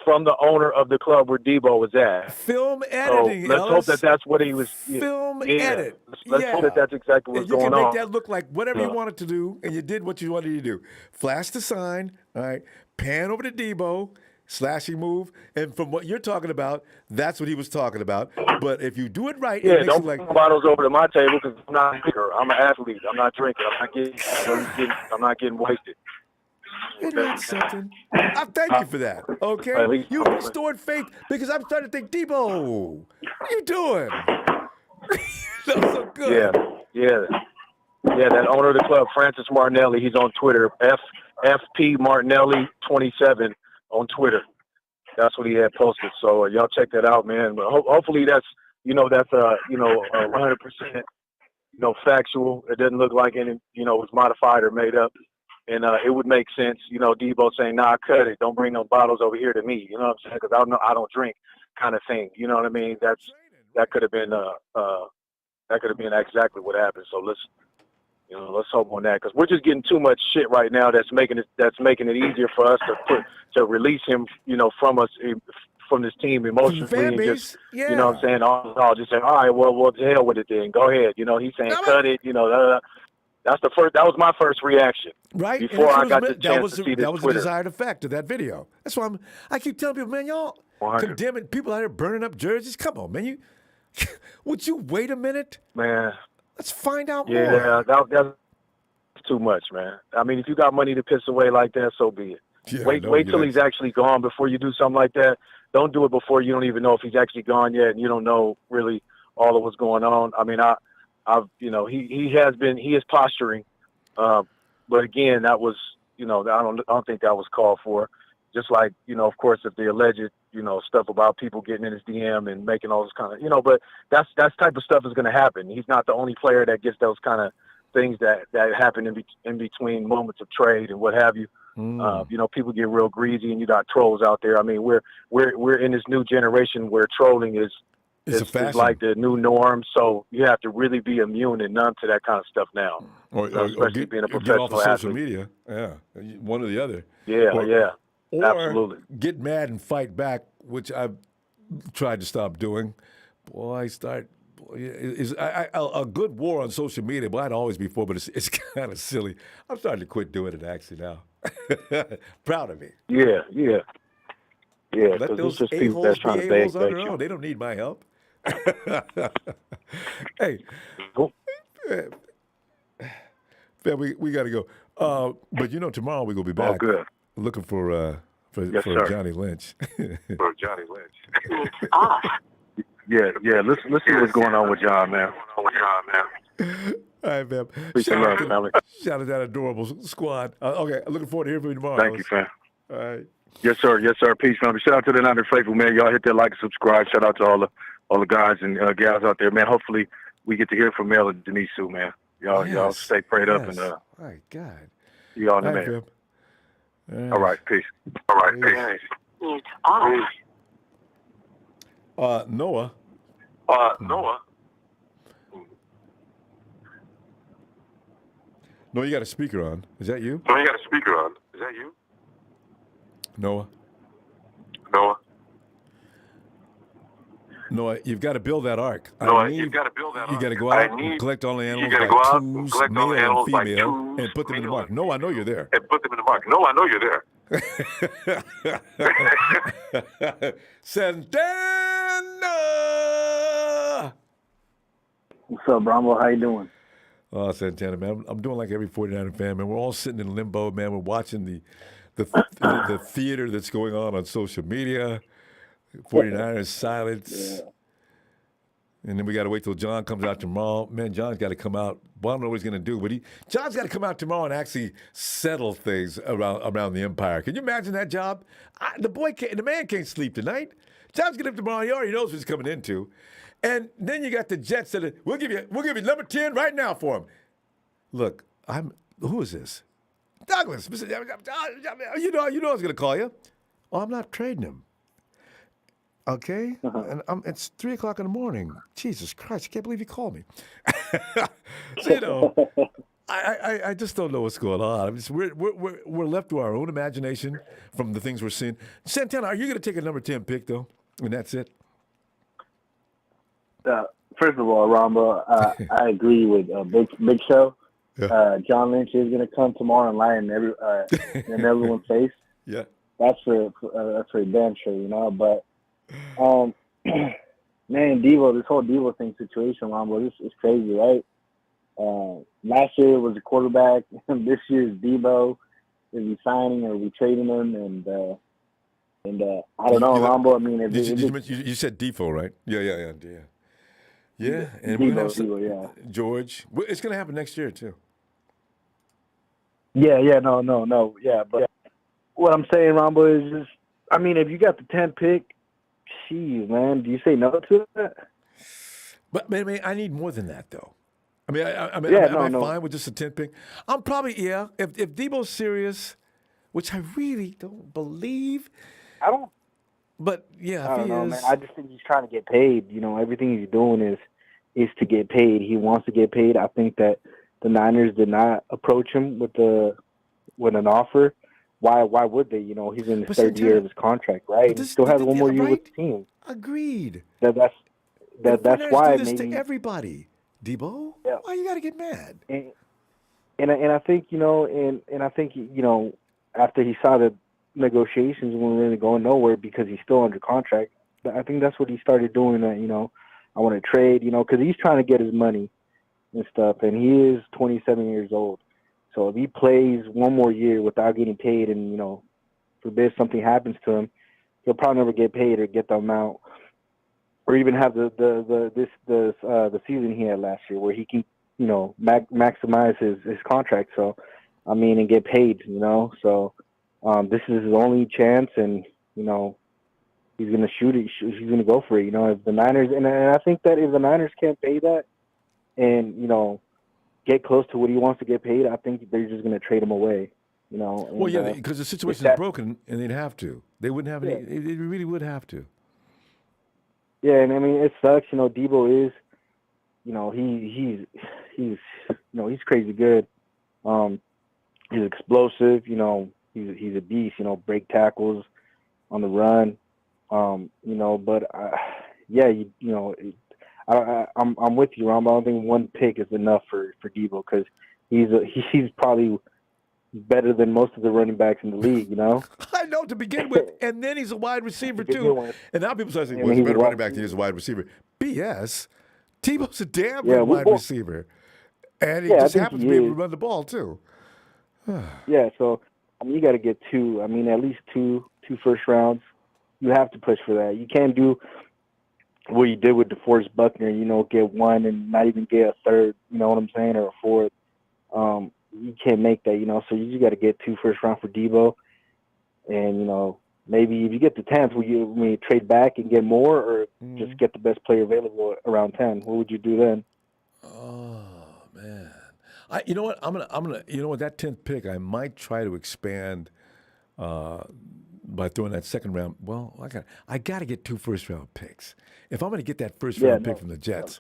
from the owner of the club where Deebo was at. Film editing. So let's hope that that's what he was. Film edit. Let's hope that that's exactly what's going on. You can make that look like whatever you wanted to do, and you did what you wanted to do. Flash the sign, all right, pan over to Deebo, slashing move, and from what you're talking about, that's what he was talking about. But if you do it right, it makes don't it like bring bottles over to my table because I'm not a drinker. I'm an athlete. I'm not drinking. I'm not getting wasted. Isn't that something? I thank you for that. Okay, you restored faith because I'm starting to think, Deebo, what are you doing? That was so good. Yeah. That owner of the club, Francis Martinelli, he's on Twitter, FP Martinelli 27 on Twitter. That's what he had posted. So y'all check that out, man. But hopefully that's 100% factual. It doesn't look like any was modified or made up. And it would make sense, Deebo saying, "Nah, cut it. Don't bring no bottles over here to me." You know what I'm saying? Because I don't drink, kind of thing. You know what I mean? That could have been exactly what happened. So let's hope on that, because we're just getting too much shit right now that's making it easier for us to release him, from us, from this team emotionally, and just you know what I'm saying? I'll just say, all right, well, to hell with it then. Go ahead. He's saying cut it. That was my first reaction. Right. Before I got the chance to see this that was Twitter. The desired effect of that video. That's why I keep telling people, man, y'all 100. condemning people out here burning up jerseys. Come on, man. Would you wait a minute? Man. Let's find out more. Yeah, that's too much, man. I mean, if you got money to piss away like that, so be it. Yeah, wait till he's actually gone before you do something like that. Don't do it before you don't even know if he's actually gone yet, and you don't know really all of what's going on. I mean, he is posturing, but again, that was, I don't think that was called for. Just like, of course, if the alleged, stuff about people getting in his DM and making all this kind of, but that's type of stuff is going to happen. He's not the only player that gets those kind of things that happen in between moments of trade and what have you. People get real greasy, and you got trolls out there. I mean, we're in this new generation where trolling is like the new norm. So you have to really be immune and numb to that kind of stuff now. Especially being a professional get off of social athlete. media. Yeah, one or the other. Or absolutely. Get mad and fight back, which I've tried to stop doing. Boy, a good war on social media. Well, I'd always be for, but it's kind of silly. I'm starting to quit doing it actually now. Proud of me. Yeah. Let those just people a-holes that's trying be to a-holes beg on their you. own. They don't need my help. Hey, man, we got to go. But tomorrow we're gonna be back. Oh, good. Looking for sir. Johnny Lynch. For Johnny Lynch. Yeah. Let's see what's going on with John, man. All right, man. Peace and love, family. Shout out that adorable squad. Okay, I'm looking forward to hearing from you tomorrow. Thank you, fam. All right. Yes, sir. Peace, family. Shout out to the Niners faithful, man. Y'all hit that like and subscribe. Shout out to all the guys and gals out there, man. Hopefully we get to hear from Mel and Denise soon, man. Y'all stay prayed up and my God. y'all in the man. All right, peace. All right, peace. Mute off. Noah. Noah. No, you got a speaker on. Is that you? Noah. Noah. Noah, you've got to build that ark. Noah, you've got to build that You ark. got to go out and collect all the You animals got to by go out and twos, collect all the male and animals by female, twos, and put them in the male mark. and No, I know you're there. and put them in the mark. No, I know you're there. Santana! What's up, Ronbo? How you doing? Oh, Santana, man. I'm doing like every 49er fan, man. We're all sitting in limbo, man. We're watching the theater that's going on social media. 49ers silence. Yeah. And then we got to wait till John comes out tomorrow. Man, John's got to come out. Well, I don't know what he's going to do, but John's got to come out tomorrow and actually settle things around the empire. Can you imagine that job? The man can't sleep tonight. John's getting up tomorrow. He already knows what he's coming into. And then you got the Jets that we'll give you number 10 right now for him. Look, who is this? Douglas. You know I was going to call you. Oh, I'm not trading him. Okay, and it's 3:00 in the morning. Jesus Christ, I can't believe you called me. So, I just don't know what's going on. I mean, we're left to our own imagination from the things we're seeing. Santana, are you going to take a number 10 pick though, and that's it? First of all, Ronbo, I agree with Big Show. Yeah. John Lynch is going to come tomorrow and lie in everyone's face. Yeah, that's for damn sure, you know. But man, Deebo, this whole Deebo thing situation, Ronbo, this is crazy, right? Last year it was a quarterback. This year is Deebo. Is he signing or are we trading him? And I don't know, Ronbo. I mean, you said Defoe, right? Yeah. Yeah, and Deebo, George. It's going to happen next year too. No. Yeah, but what I'm saying, Ronbo, is just, I mean, if you got the 10th pick, geez, man, do you say no to that? But man, I need more than that, though. I mean, am I fine with just a 10th pick? I'm probably, if Deebo's serious, which I really don't believe. I don't. But, yeah, I if don't he know, is. Man. I just think he's trying to get paid. You know, everything he's doing is to get paid. He wants to get paid. I think that the Niners did not approach him with an offer. Why would they? You know, he's in the third year of his contract, right? He still has one more year with the team. Agreed. That's why do this maybe to everybody. Debo, why you got to get mad? And I think, you know, and I think, you know, after he saw the negotiations weren't really going nowhere because he's still under contract, I think that's what he started doing. That, you know, I want to trade, you know, because he's trying to get his money and stuff, and he is 27 years old. So if he plays one more year without getting paid, and you know, forbid something happens to him, he'll probably never get paid or get the amount, or even have the season he had last year where he can, you know, maximize his contract. So, I mean, and get paid, you know. So this is his only chance, and you know, he's gonna shoot it. He's gonna go for it. You know, if the Niners, and I think that if the Niners can't pay that, and you know, get close to what he wants to get paid, I think they're just going to trade him away, you know. And, well, yeah, because the situation is broken, and they'd have to. They wouldn't have any. They really would have to. Yeah, and I mean, it sucks. You know, Deebo is, you know, he's you know, he's crazy good. He's explosive. You know, he's a beast. You know, break tackles on the run. You know, but yeah, you know. I'm with you, Ron. I don't think one pick is enough for Deebo because he's probably better than most of the running backs in the league. You know. I know to begin with, and then he's a wide receiver too. And now people start saying, "Well, he's a better running back than he's a wide receiver." BS. Deebo's a damn good wide receiver, and he just happens to be able to run the ball too. Yeah, so I mean, you got to get two. I mean, at least two first rounds. You have to push for that. You can't do what you did with DeForest Buckner, you know, get one and not even get a third, you know what I'm saying, or a fourth. You can't make that, you know, so you just got to get 2 first round for Deebo. And, you know, maybe if you get the 10th, will you trade back and get more or just get the best player available around 10? What would you do then? Oh, man. You know what? I'm gonna. You know what? That 10th pick, I might try to expand by throwing that second round. Well, I got to get 2 first round picks if I'm going to get that first round pick from the Jets.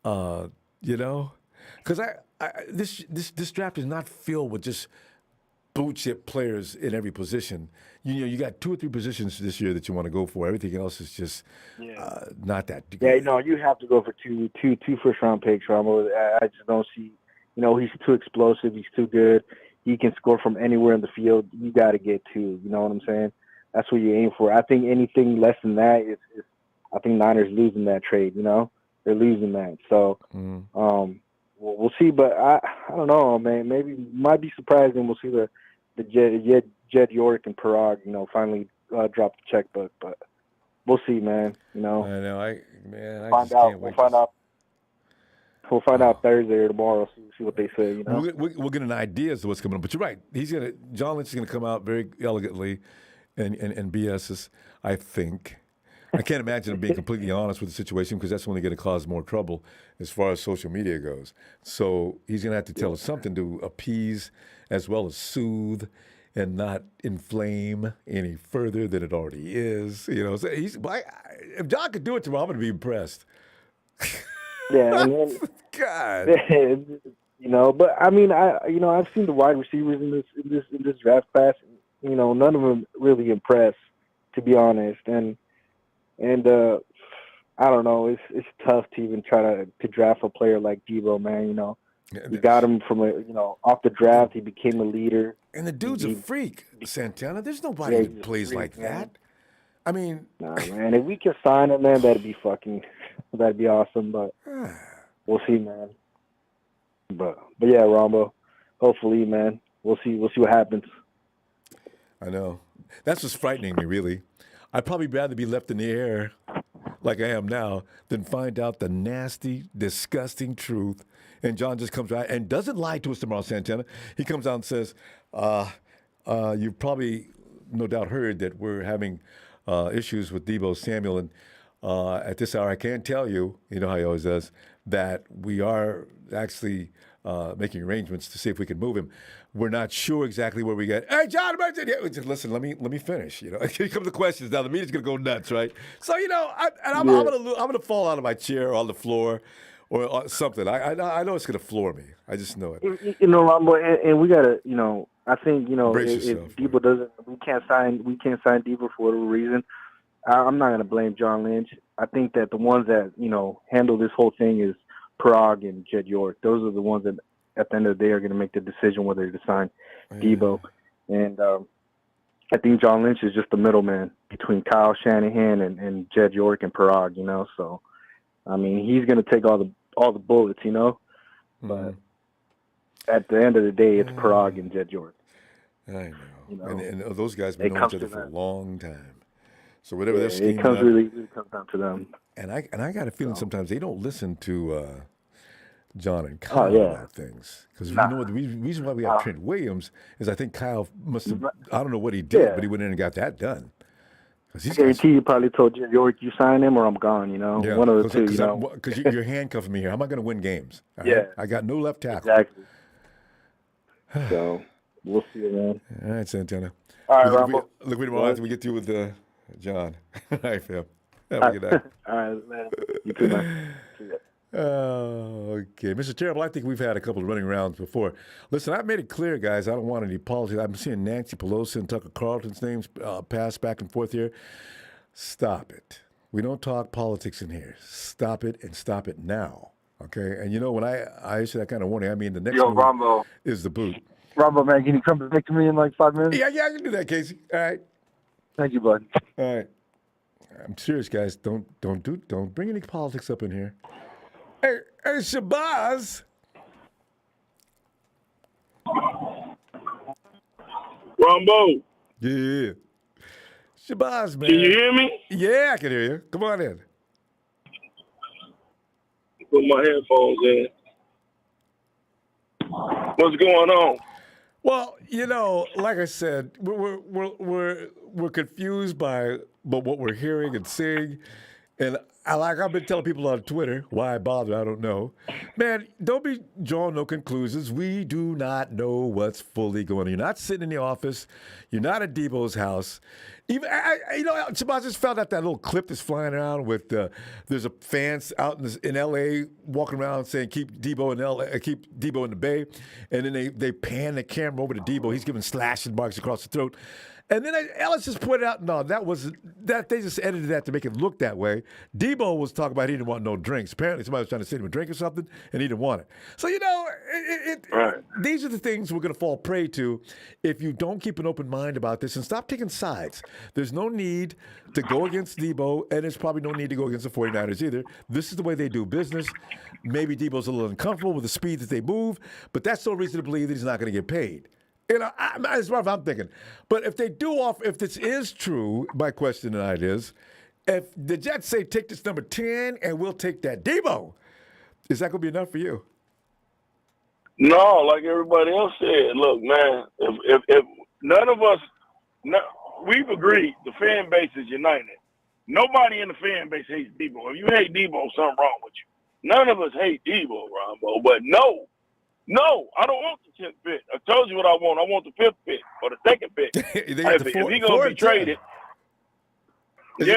You know, because this draft is not filled with just blue chip players in every position. You got 2 or 3 positions this year that you want to go for. Everything else is just not that good. Yeah, no, you have to go for two first-round picks, Ronbo. I just don't see. He's too explosive. He's too good. He can score from anywhere in the field. You got to get 2. You know what I'm saying? That's what you aim for. I think anything less than that is I think Niners losing that trade. They're losing that. So, we'll see. But I don't know, man. Maybe might be surprising. We'll see the Jed York and Parag, finally drop the checkbook. But we'll see, man. I know. I find just out. can't wait. We'll find out Thursday or tomorrow. See what they say. We'll get an idea as to what's coming up. But you're right. John Lynch is gonna come out very elegantly and BS us, I think. I can't imagine him being completely honest with the situation because that's only going to cause more trouble as far as social media goes. So he's going to have to tell us something to appease as well as soothe and not inflame any further than it already is. So if John could do it tomorrow, I'm going to be impressed. Yeah, and then, God. But I mean, I've seen the wide receivers in this draft class. None of them really impress, to be honest. And I don't know. It's tough to even try to draft a player like Deebo, man. You got him from off the draft. He became a leader. And the dude's a freak, Santana. There's nobody who plays like that. I mean, nah, man. If we can sign him, man, that'd be awesome. But we'll see, man. But yeah, Ronbo. Hopefully, man. We'll see what happens. I know. That's what's frightening me, really. I'd probably rather be left in the air like I am now than find out the nasty, disgusting truth. And John just comes out and doesn't lie to us tomorrow, Santana. He comes out and says, you've probably no doubt heard that we're having issues with Deebo Samuel. And at this hour, I can tell you, you know how he always does, that we are actually making arrangements to see if we can move him. We're not sure exactly where we get. Hey, John, listen, let me finish. Here come the questions. Now the meeting's gonna go nuts, right? So I'm gonna fall out of my chair or on the floor or something. I know it's gonna floor me. I just know it. Ronbo, and we gotta, I think Brace if yourself, Deebo doesn't, we can't sign Deebo for whatever reason. I'm not gonna blame John Lynch. I think that the ones that handle this whole thing is Parag and Jed York. Those are the ones that at the end of the day are going to make the decision whether to sign Deebo. And I think John Lynch is just the middleman between Kyle Shanahan and Jed York and Parag, So, I mean, he's going to take all the bullets, But at the end of the day, it's Parag and Jed York. I know. And those guys have known each other for a long time. So whatever they're scheming it comes up, really comes down to them. And I got a feeling sometimes they don't listen to John and Kyle about things. Because the reason why we have Trent Williams is I think Kyle must have, I don't know what he did, but he went in and got that done. I guarantee you probably told Jed York, you sign him or I'm gone, one of the two, Because you're handcuffing me here. How am I going to win games? Yeah. I got no left tackle. Exactly. So, we'll see it, man. All right, Santana. All right, Ronbo. Look, tomorrow after we get through with John. All right, fam. Have a good night. All right, man. You too, man. See ya. Okay. Mr. Terrible, I think we've had a couple of running rounds before. Listen, I've made it clear, guys, I don't want any politics. I'm seeing Nancy Pelosi and Tucker Carlton's names pass back and forth here. Stop it. We don't talk politics in here. Stop it and stop it now. Okay? And when I issue that kind of warning, I mean the next move Ronbo. is the boot. Ronbo, man, can you come back to me in like 5 minutes? Yeah, I can do that, Casey. All right. Thank you, bud. All right. I'm serious, guys. Don't bring any politics up in here. Hey, Shabazz. Ronbo. Yeah. Shabazz, man. Can you hear me? Yeah, I can hear you. Come on in. Put my headphones in. What's going on? Well, like I said, we're confused by what we're hearing and seeing, and I've been telling people on Twitter, why I bother, I don't know. Man, don't be drawing no conclusions. We do not know what's fully going on. You're not sitting in the office. You're not at Deebo's house. Even Shabazz just found out that little clip that's flying around with there's a fans out in L.A. walking around saying keep Deebo in L.A., keep Deebo in the Bay, and then they pan the camera over to Deebo. He's giving slashing marks across the throat. And then Ellis just pointed out, no, that they just edited that to make it look that way. Deebo was talking about he didn't want no drinks. Apparently somebody was trying to send him a drink or something, and he didn't want it. So, these are the things we're going to fall prey to if you don't keep an open mind about this and stop taking sides. There's no need to go against Deebo, and there's probably no need to go against the 49ers either. This is the way they do business. Maybe Deebo's a little uncomfortable with the speed that they move, but that's no reason to believe that he's not going to get paid. That's what I'm thinking. But if they do if this is true, my question tonight is, if the Jets say take this number 10 and we'll take that Deebo, is that going to be enough for you? No, like everybody else said, look, man, if none of us, we've agreed the fan base is united. Nobody in the fan base hates Deebo. If you hate Deebo, something wrong with you. None of us hate Deebo, Ronbo, but no, I don't want the 10th pick. I told you what I want. I want the 5th pick or the 2nd pick. if he's going to be traded, if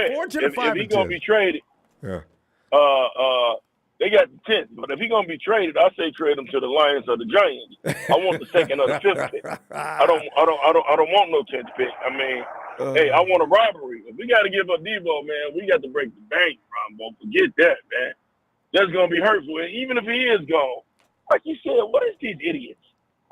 he's going to be traded, they got the 10th. But if he's going to be traded, I say trade him to the Lions or the Giants. I want the 2nd or the 5th pick. I don't want no 10th pick. I mean, hey, I want a robbery. If we got to give up Deebo, man, we got to break the bank, Ronbo. Forget that, man. That's going to be hurtful. And even if he is gone, like you said, what is these idiots?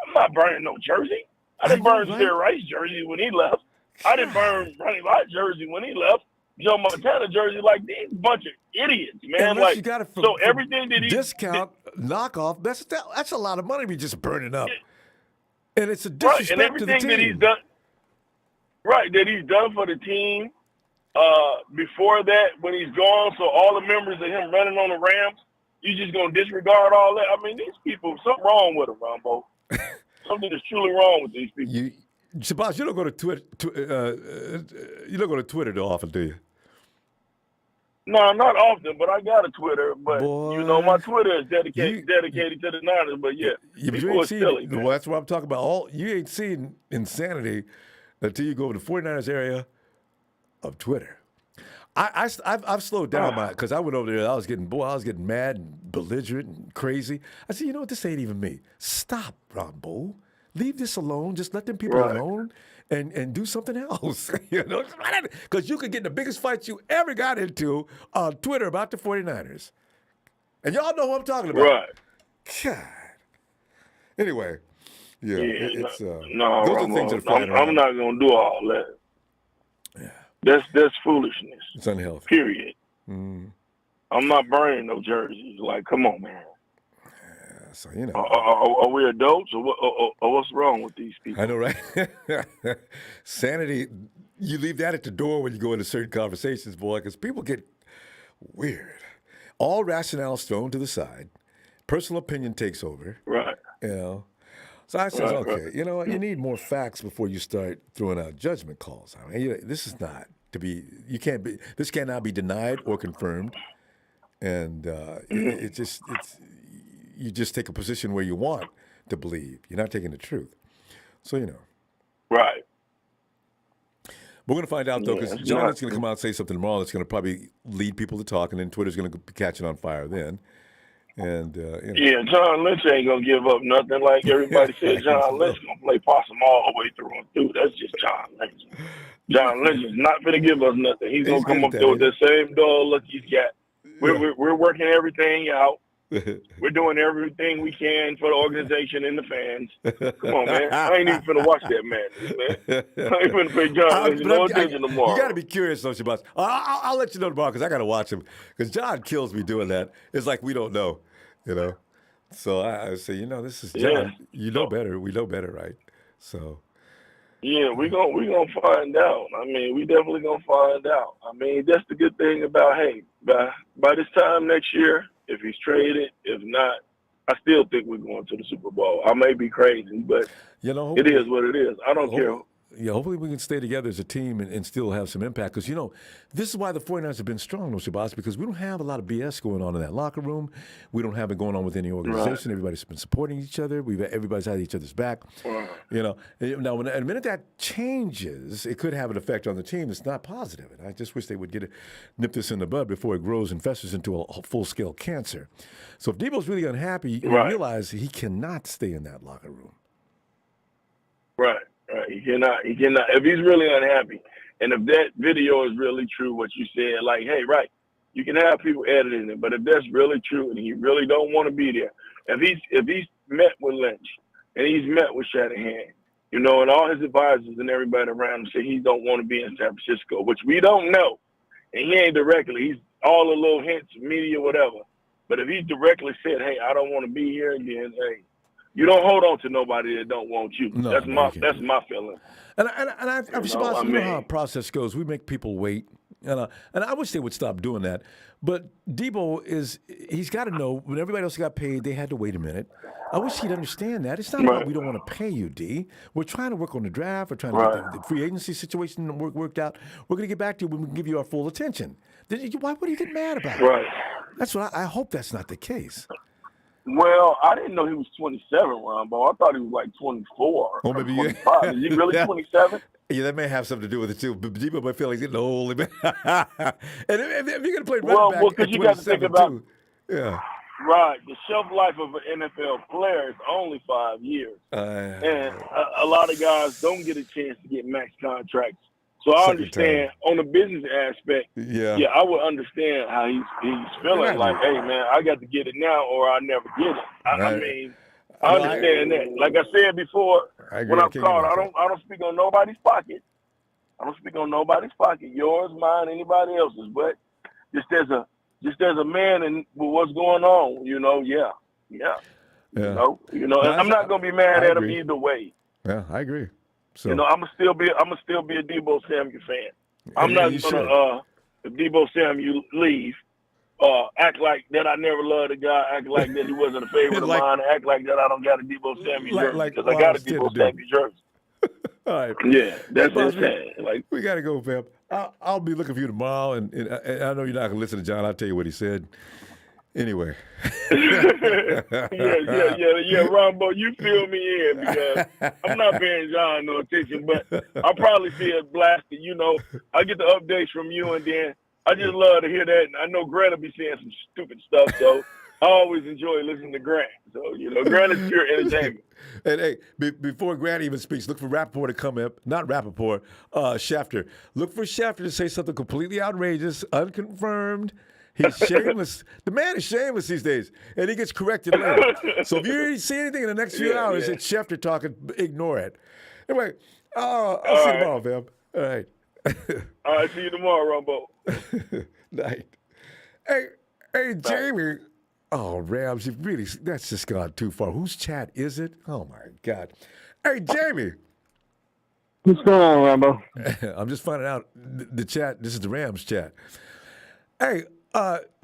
I'm not burning no jersey. I didn't burn Jerry Rice jersey when he left. I didn't burn Ronnie Lott jersey when he left. Joe Montana jersey, like these bunch of idiots, man. Unless like you got it so everything that he discount knockoff, that's a lot of money to be just burning up. And it's a disrespect and everything to the team. That he's done, that he's done for the team before that when he's gone. So all the members of him running on the Rams. You just gonna disregard all that? I mean, these people, something wrong with them, Ronbo. Something is truly wrong with these people. Shabazz, you don't go to Twitter. You don't go to Twitter too often, do you? No, not often, but I got a Twitter. But my Twitter is dedicated to the Niners. But yeah, people are silly. Well, that's what I'm talking about. You ain't seen insanity until you go over the 49ers area of Twitter. I've slowed down because I went over there. I was getting mad and belligerent and crazy. I said, you know what? This ain't even me. Stop, Ronbo. Leave this alone. Just let them people alone and do something else. Because you could get in the biggest fights you ever got into on Twitter about the 49ers. And y'all know who I'm talking about. Right. God. Anyway, it's no, those are things that are flying around. I'm not gonna do all that. Yeah. That's foolishness. It's unhealthy. Period. I'm not burning no jerseys. Like, come on, man. Yeah, so you know. Are we adults or what's wrong with these people? I know, right? Sanity. You leave that at the door when you go into certain conversations, boy, because people get weird. All rationale's thrown to the side. Personal opinion takes over. Right. You know. So I said, okay, you know what? You need more facts before you start throwing out judgment calls. I mean, this is not to be. This cannot be denied or confirmed, and you just take a position where you want to believe. You're not taking the truth. So you know. Right. We're going to find out though, because John's going to come out and say something tomorrow that's going to probably lead people to talk, and then Twitter's going to be catching on fire then. And yeah, John Lynch ain't gonna give up nothing. Like everybody said, John Lynch gonna play possum all the way through and through. That's just John Lynch. John Lynch is not gonna give us nothing. He's gonna come up there with the same dull look he's got. We're working everything out. We're doing everything we can for the organization and the fans. Come on, man. I ain't even finna watch that man. I ain't finna pay John Lynch no attention tomorrow. You got to be curious, though, Shabazz. I'll let you know tomorrow because I got to watch him. Because John kills me doing that. It's like we don't know, you know. So I say, this is John. Yeah. You know better. We know better, right? So. Yeah, we're gonna find out. I mean, we definitely gonna find out. I mean, that's the good thing about, hey, by this time next year, if he's traded, if not, I still think we're going to the Super Bowl. I may be crazy, but it is what it is. I don't care. hopefully we can stay together as a team and still have some impact. Because, this is why the 49ers have been strong, no Shabazz, because we don't have a lot of BS going on in that locker room. We don't have it going on with any organization. Right. Everybody's been supporting each other. Everybody's had each other's back. Right. Now, when the minute that changes, it could have an effect on the team that's not positive. And I just wish they would nip this in the bud before it grows and festers into a full-scale cancer. So if Deebo's really unhappy, you realize he cannot stay in that locker room. Right. He cannot. If he's really unhappy, and if that video is really true, what you said, like, hey, right, you can have people editing it, but if that's really true and he really don't want to be there, if he's met with Lynch and he's met with Shanahan, and all his advisors and everybody around him say he don't want to be in San Francisco, which we don't know, and he ain't directly. He's all the little hints, media, whatever. But if he directly said, hey, I don't want to be here again, hey. You don't hold on to nobody that don't want you. No, that's my feeling. And you know how our process goes. We make people wait. And I wish they would stop doing that. But Deebo he's got to know when everybody else got paid, they had to wait a minute. I wish he'd understand that. It's not about we don't want to pay you, D. We're trying to work on the draft. We're trying to get the free agency situation worked out. We're going to get back to you when we can give you our full attention. Why would you get mad about it? Right. That's what I hope that's not the case. Well, I didn't know he was 27, Ronbo. I thought he was like 24 or 25. Is he really 27? Yeah, that may have something to do with it, too. But Deebo might feel like he's getting old. And if you're going to play running back because you got to think about too. Yeah. Right. The shelf life of an NFL player is only 5 years. And a lot of guys don't get a chance to get max contracts. So I understand on the business aspect. Yeah, I would understand how he's feeling. Like, hey man, I got to get it now, or I never get it. I mean, I understand that. Like I said before, when I'm called, I don't speak on nobody's pocket. I don't speak on nobody's pocket. Yours, mine, anybody else's. But just as a man and with what's going on, yeah. I'm not gonna be mad at him either way. Yeah, I agree. So, I'm gonna still be a Deebo Samuel fan. I'm not gonna if Deebo Samuel leave, act like that I never loved the guy, act like that he wasn't a favorite of mine, act like that I don't got a Deebo Samuel jersey because I got a Deebo Samuel jersey. All right. Yeah, that's insane. Like we gotta go, fam. I'll be looking for you tomorrow, and I know you're not gonna listen to John. I'll tell you what he said. Anyway. yeah, Ronbo, you fill me in because I'm not paying John no attention, but I'll probably see it blasted. I get the updates from you, and then I just love to hear that. And I know Grant will be saying some stupid stuff, so I always enjoy listening to Grant. So, Grant is pure entertainment. And hey, before Grant even speaks, look for Rappaport to come up. Not Rappaport, Schefter. Look for Schefter to say something completely outrageous, unconfirmed. He's shameless. The man is shameless these days, and he gets corrected later. So if you see anything in the next few hours, it's Schefter talking, ignore it. Anyway, I'll see you tomorrow, fam. All right. All right, see you tomorrow, Ronbo. Night. Hey, Jamie. Oh, Rams, that's just gone too far. Whose chat is it? Oh, my God. Hey, Jamie. What's going on, Ronbo? I'm just finding out the chat. This is the Rams chat. Hey,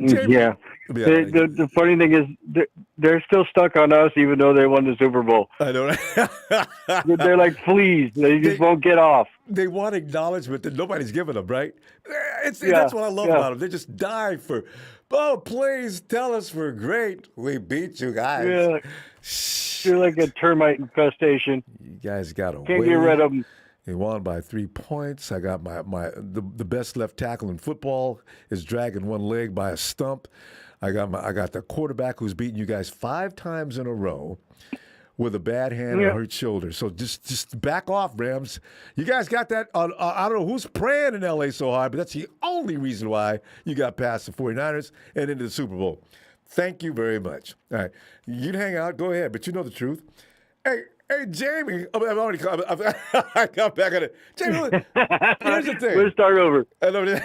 Jamie. Yeah. The funny thing is they're still stuck on us even though they won the Super Bowl. I know. They're like fleas. They just won't get off. They want acknowledgement that nobody's giving them, right? That's what I love about them. They just die for, please tell us we're great. We beat you guys. Yeah. You're like a termite infestation. You guys got to Can't get rid of them. They won by 3 points. I got the best left tackle in football is dragging one leg by a stump. I got the quarterback who's beaten you guys 5 times in a row with a bad hand and a hurt shoulder. So just back off, Rams. You guys got that. I don't know who's praying in L.A. so hard, but that's the only reason why you got past the 49ers and into the Super Bowl. Thank you very much. All right. You can hang out. Go ahead, but you know the truth. Hey, Jamie. I've already come. I got back on it. Jamie, here's the thing. Let's start over. I know the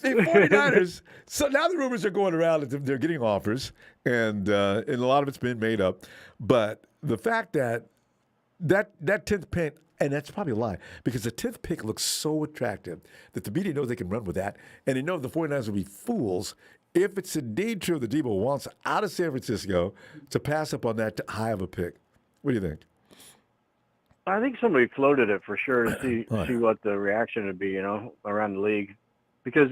49ers. So now the rumors are going around that they're getting offers, and a lot of it's been made up. But the fact that 10th pick, and that's probably a lie, because the 10th pick looks so attractive that the media knows they can run with that, and they know the 49ers will be fools if it's indeed true that Deebo wants out of San Francisco to pass up on that high of a pick. What do you think? I think somebody floated it for sure to Oh, see yeah. what the reaction would be, around the league, because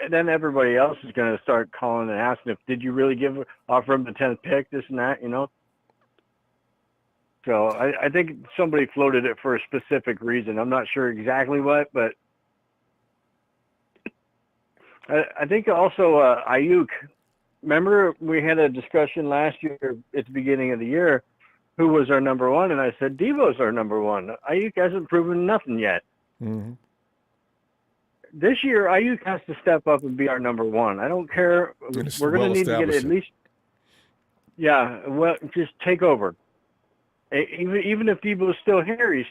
then everybody else is going to start calling and asking if did you really offer him the 10th pick, this and that, So I think somebody floated it for a specific reason. I'm not sure exactly what, but I think also Ayuk. Remember we had a discussion last year at the beginning of the year, who was our number one, and I said Deebo's our number one. Ayuk hasn't proven nothing yet. Mm-hmm. This year, Ayuk has to step up and be our number one. I don't care. We're going to need to get at least, just take over. Even if Deebo's still here,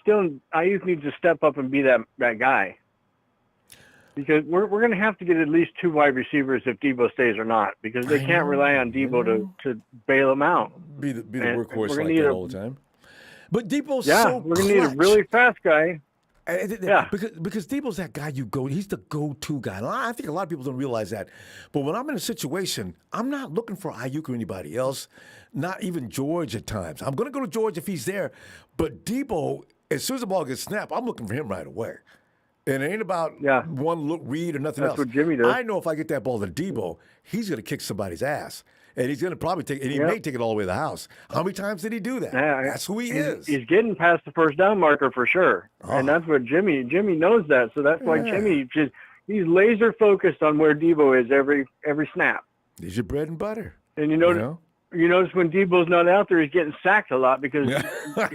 Ayuk needs to step up and be that guy. Because we're going to have to get at least 2 wide receivers if Deebo stays or not, because they can't rely on Deebo to bail them out. Be the workhorse like need that all the time. But Deebo's we're going to need a really fast guy. Because Deebo's that guy he's the go-to guy. And I think a lot of people don't realize that. But when I'm in a situation, I'm not looking for Ayuk or anybody else, not even George at times. I'm going to go to George if he's there. But Deebo, as soon as the ball gets snapped, I'm looking for him right away. And it ain't about one look read or nothing else. That's what Jimmy does. I know if I get that ball to Deebo, he's going to kick somebody's ass. And he's going to probably take, and he may take it all the way to the house. How many times did he do that? Yeah, that's who he is. He's getting past the first down marker for sure. And that's what Jimmy knows that. So that's why Jimmy he's laser focused on where Deebo is every snap. He's your bread and butter. And you notice when Deebo's not out there, he's getting sacked a lot because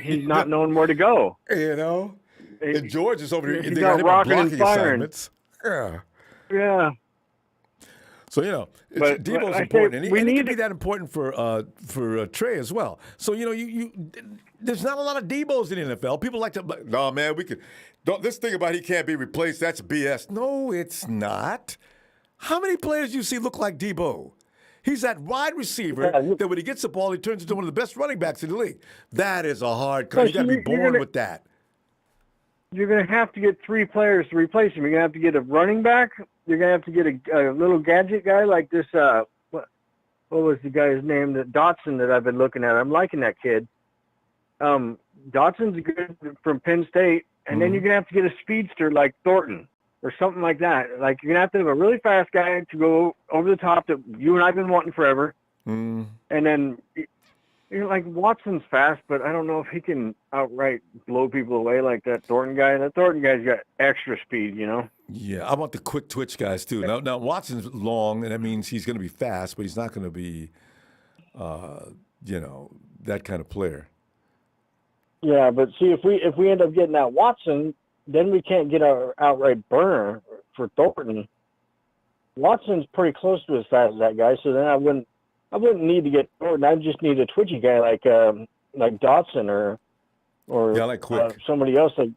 he's not knowing where to go. And George is over here. He's They got him rocking and blocking firing. assignments. Yeah. Yeah. So Deebo's important, and he can be that important for Trey as well. So there's not a lot of Deebos in the NFL. People like to, no man, this thing about he can't be replaced. That's BS. No, it's not. How many players you see look like Deebo? He's that wide receiver that when he gets the ball, he turns into one of the best running backs in the league. That is a hard cut. You got to be born with that. You're going to have to get 3 players to replace him. You're going to have to get a running back. You're going to have to get a little gadget guy like this. What was the guy's name? That Dotson that I've been looking at. I'm liking that kid. Dotson's good from Penn State. And then you're going to have to get a speedster like Thornton or something like that. Like you're going to have to have a really fast guy to go over the top that you and I've been wanting forever. And then like Watson's fast, but I don't know if he can outright blow people away like that Thornton guy. That Thornton guy's got extra speed, Yeah, I want the quick twitch guys too. Now Watson's long, and that means he's going to be fast, but he's not going to be, that kind of player. Yeah, but see, if we end up getting that Watson, then we can't get our outright burner for Thornton. Watson's pretty close to as fast as that guy, so then I wouldn't need to get Thornton. I just need a twitchy guy like Dotson or like quick. Somebody else a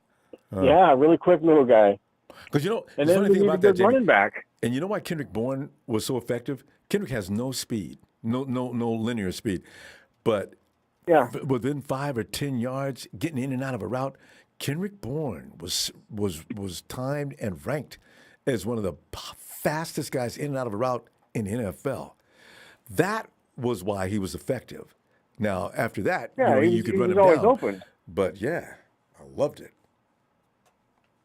really quick little guy. Because and then we need a good running back. And you know why Kendrick Bourne was so effective? Kendrick has no speed, no linear speed, but within 5 or 10 yards, getting in and out of a route, Kendrick Bourne was timed and ranked as one of the fastest guys in and out of a route in the NFL. That was why he was effective. Now, after that, you could run him down. He was always open. But, I loved it.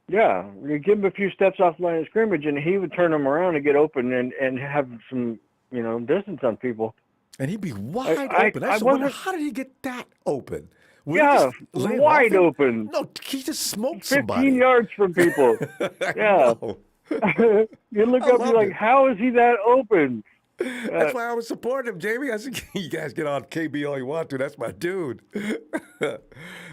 Yeah, you give him a few steps off the line of scrimmage, and he would turn them around and get open and have some, distance on people. And he'd be wide open. I wonder, how did he get that open? Wide open. No, he just smoked somebody. 15 yards from people. Yeah. You look up, you're like, how is he that open? That's why I was supporting him, Jamie. I said, you guys get on KB all you want to. That's my dude. But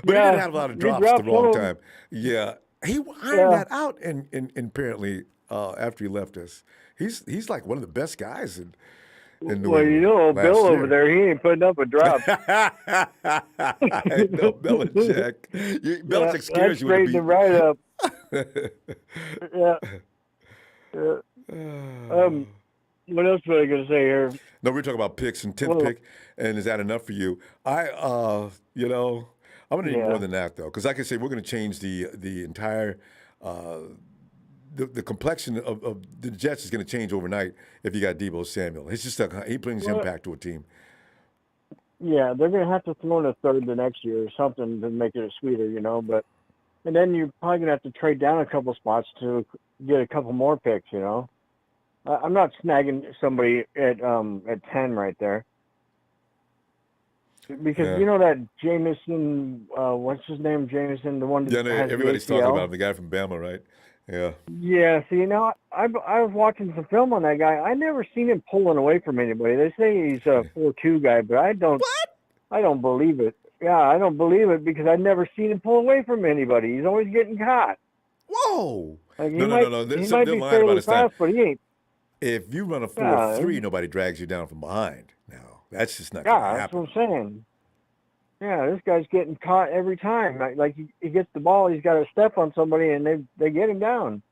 he didn't have a lot of drops at the wrong time. Yeah. He ironed that out, and apparently after he left us, he's like one of the best guys in New England. Bill over there, he ain't putting up a drop. No, Belichick. Belichick scares you. Straighten him right up. What else was I going to say here? No, we're talking about picks and 10th pick, and is that enough for you? I'm going to need more than that, though, because like I say, we're going to change the entire the complexion of the Jets is going to change overnight if you got Deebo Samuel. It's just he brings impact to a team. Yeah, they're going to have to throw in a third the next year or something to make it sweeter, But and then you're probably going to have to trade down a couple spots to get a couple more picks, I'm not snagging somebody at 10 right there. Because that Jameson, what's his name, Jameson, the one that has everybody's the talking ACL? about him, the guy from Bama, right? Yeah. Yeah, see, I was watching some film on that guy. I never seen him pulling away from anybody. They say he's a 4-2 guy, but I don't believe it. Yeah, I don't believe it because I've never seen him pull away from anybody. He's always getting caught. Whoa! Like, No. He might be fairly fast, but he ain't. If you run a 4-3, nobody drags you down from behind. Now, that's just not going to happen. That's what I'm saying. Yeah, this guy's getting caught every time. Like he gets the ball, he's got to step on somebody, and they get him down.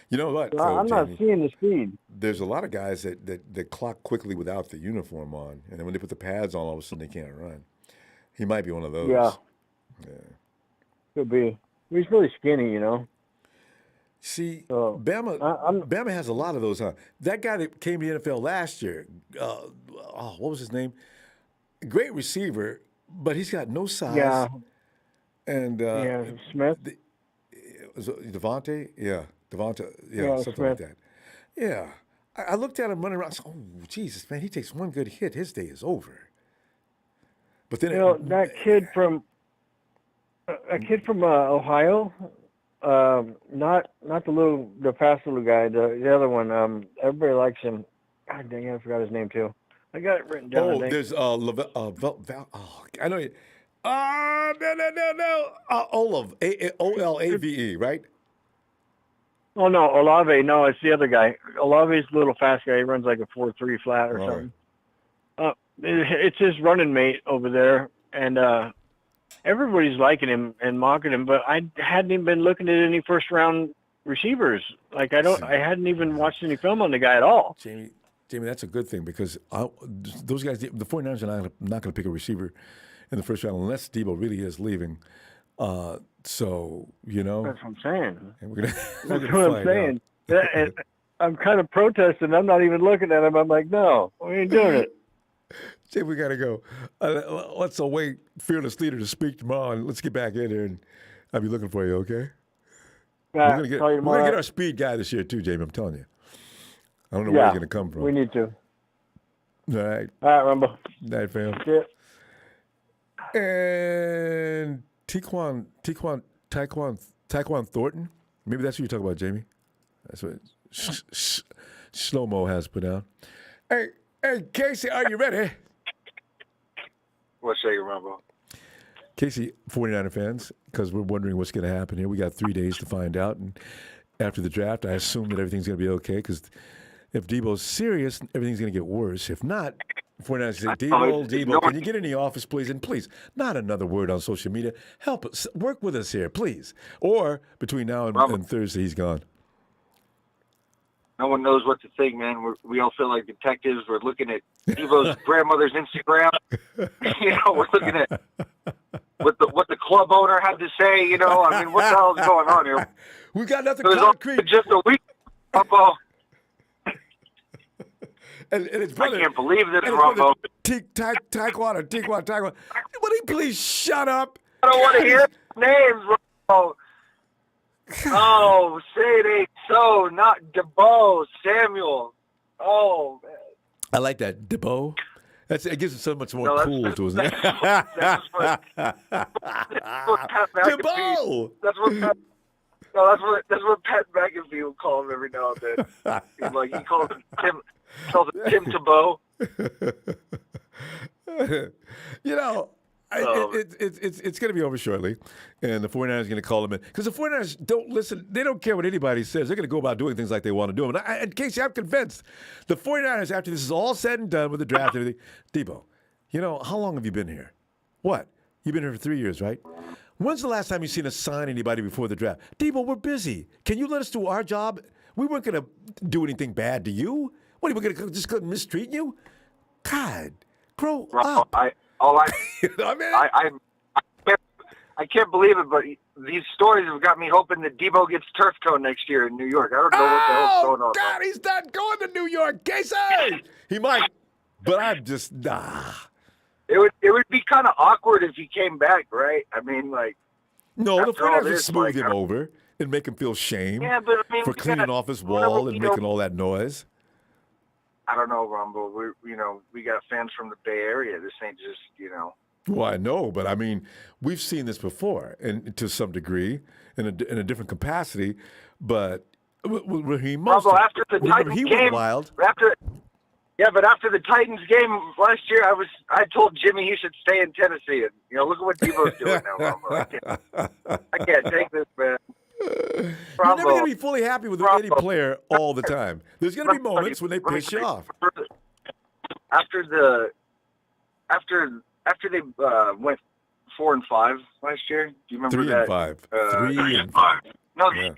You know what? So I'm not seeing the speed. There's a lot of guys that clock quickly without the uniform on, and then when they put the pads on, all of a sudden they can't run. He might be one of those. Yeah. Could be. He's really skinny, See, Bama has a lot of those, huh? That guy that came to the NFL last year, what was his name? Great receiver, but he's got no size. Yeah. And Smith. Devontae? Yeah. Devontae. Yeah, something Smith. like that. Yeah. I looked at him running around. I said, oh, Jesus, man, he takes one good hit. His day is over. But then that kid from Ohio, not the fast little guy, the other one. Everybody likes him. God dang it, I forgot his name too. I got it written down. There's I know you. No. Olave, Olave, right? Oh no, Olave. No, it's the other guy. Olave's a little fast guy. He runs like a 4.3 flat or something. It's his running mate over there, and everybody's liking him and mocking him. But I hadn't even been looking at any first round receivers. Like I hadn't even watched any film on the guy at all. Jamie, that's a good thing because those guys, the 49ers are not going to pick a receiver in the first round unless Deebo really is leaving. So that's what I'm saying. And we're that's what I'm saying. And I'm kind of protesting. I'm not even looking at him. I'm like, no, we ain't doing it. Jay, we got to go. Let's await Fearless Leader to speak tomorrow, and let's get back in there, and I'll be looking for you, okay? We're going to get our speed guy this year, too, Jamie, I'm telling you. I don't know where he's going to come from. We need to. All right. All right, Ronbo. Night, fam. Yeah. And Tyquan Thornton. Maybe that's what you're talking about, Jamie. That's what Shlomo has put out. Hey, Casey, are you ready? What's shaking, Ronbo? Casey, 49er fans, because we're wondering what's going to happen here. We got 3 days to find out. And after the draft, I assume that everything's going to be okay because if Deebo's serious, everything's going to get worse. If not, 49ers say, Deebo, can you get in the office, please? And please, not another word on social media. Help us. Work with us here, please. Or between now and Thursday, he's gone. No one knows what to think, man. We all feel like detectives. We're looking at Deebo's grandmother's Instagram. We're looking at what the club owner had to say. I mean, what the hell is going on here? We got nothing concrete. Just a week. And it's brother, I can't believe this, Ronbo. Taekwondo. Would he please shut up? I don't want to hear names, Ronbo. Oh, say it ain't so. Not Deebo Samuel. Oh, man. I like that. Deebo. It gives it so much more cool to us. Deebo! That's what Pat McAfee will call him every now and then. He calls him Tim Tebow. It's going to be over shortly, and the 49ers are going to call him in. Because the 49ers don't listen. They don't care what anybody says. They're going to go about doing things like they want to do them. And Casey, I'm convinced the 49ers, after this is all said and done with the draft and everything, Deebo, how long have you been here? What? You've been here for 3 years, right? When's the last time you've seen us sign anybody before the draft? Deebo, we're busy. Can you let us do our job? We weren't going to do anything bad to you. What, are we going to just mistreat you? God, grow up. I can't believe it, but these stories have got me hoping that Deebo gets turf toe next year in New York. I don't know what the hell's going on. God, he's not going to New York, Casey. He might, but I'm just it would be kind of awkward if he came back, right? I mean, like. No, the After all 49ers would this, smooth like, him over and make him feel shame Yeah, but I mean, for we cleaning got- off his whenever wall we and go- making all that noise. I don't know, Ronbo. We got fans from the Bay Area. This ain't just, Well, I know, but I mean, we've seen this before, and to some degree, in a different capacity. But Raheem Mostert, Ronbo, after the remember, Titans he game, went wild. but after the Titans game last year, I told Jimmy he should stay in Tennessee, and look at what Deebo's doing now, Ronbo. I can't take this, man. You're never going to be fully happy with any player all the time. There's going to be moments when they piss you off. After they went 4-5 last year, do you remember 3 that? and 5. 3 and 5. No, Yeah.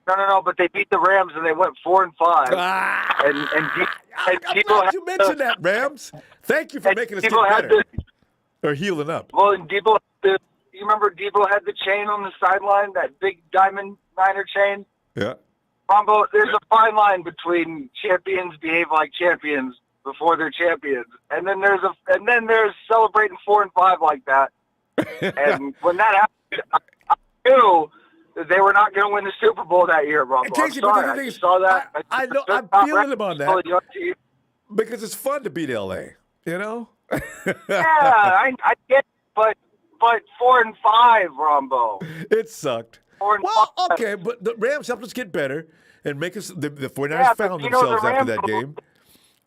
no. But they beat the Rams and they went 4-5. And I'm Deebo glad had you mentioned that, Rams. Thank you for making us get Deebo had better. Or healing up. Well, and Deebo, you remember Deebo had the chain on the sideline, that big diamond Niner chain? Yeah. Ronbo, there's a fine line between champions behave like champions before they're champions, and then there's celebrating 4-5 like that. And when that happened, I knew that they were not going to win the Super Bowl that year, Ronbo. Casey, I'm but sorry, the I thing just is, saw that. I know, I'm feeling him on that because it's fun to beat LA. You know? Yeah, I get it, but 4-5, Ronbo. It sucked. 4-5. Well, okay, but the Rams helped us get better and make us. The 49ers Yeah, but found you know, themselves the after Rams- that game,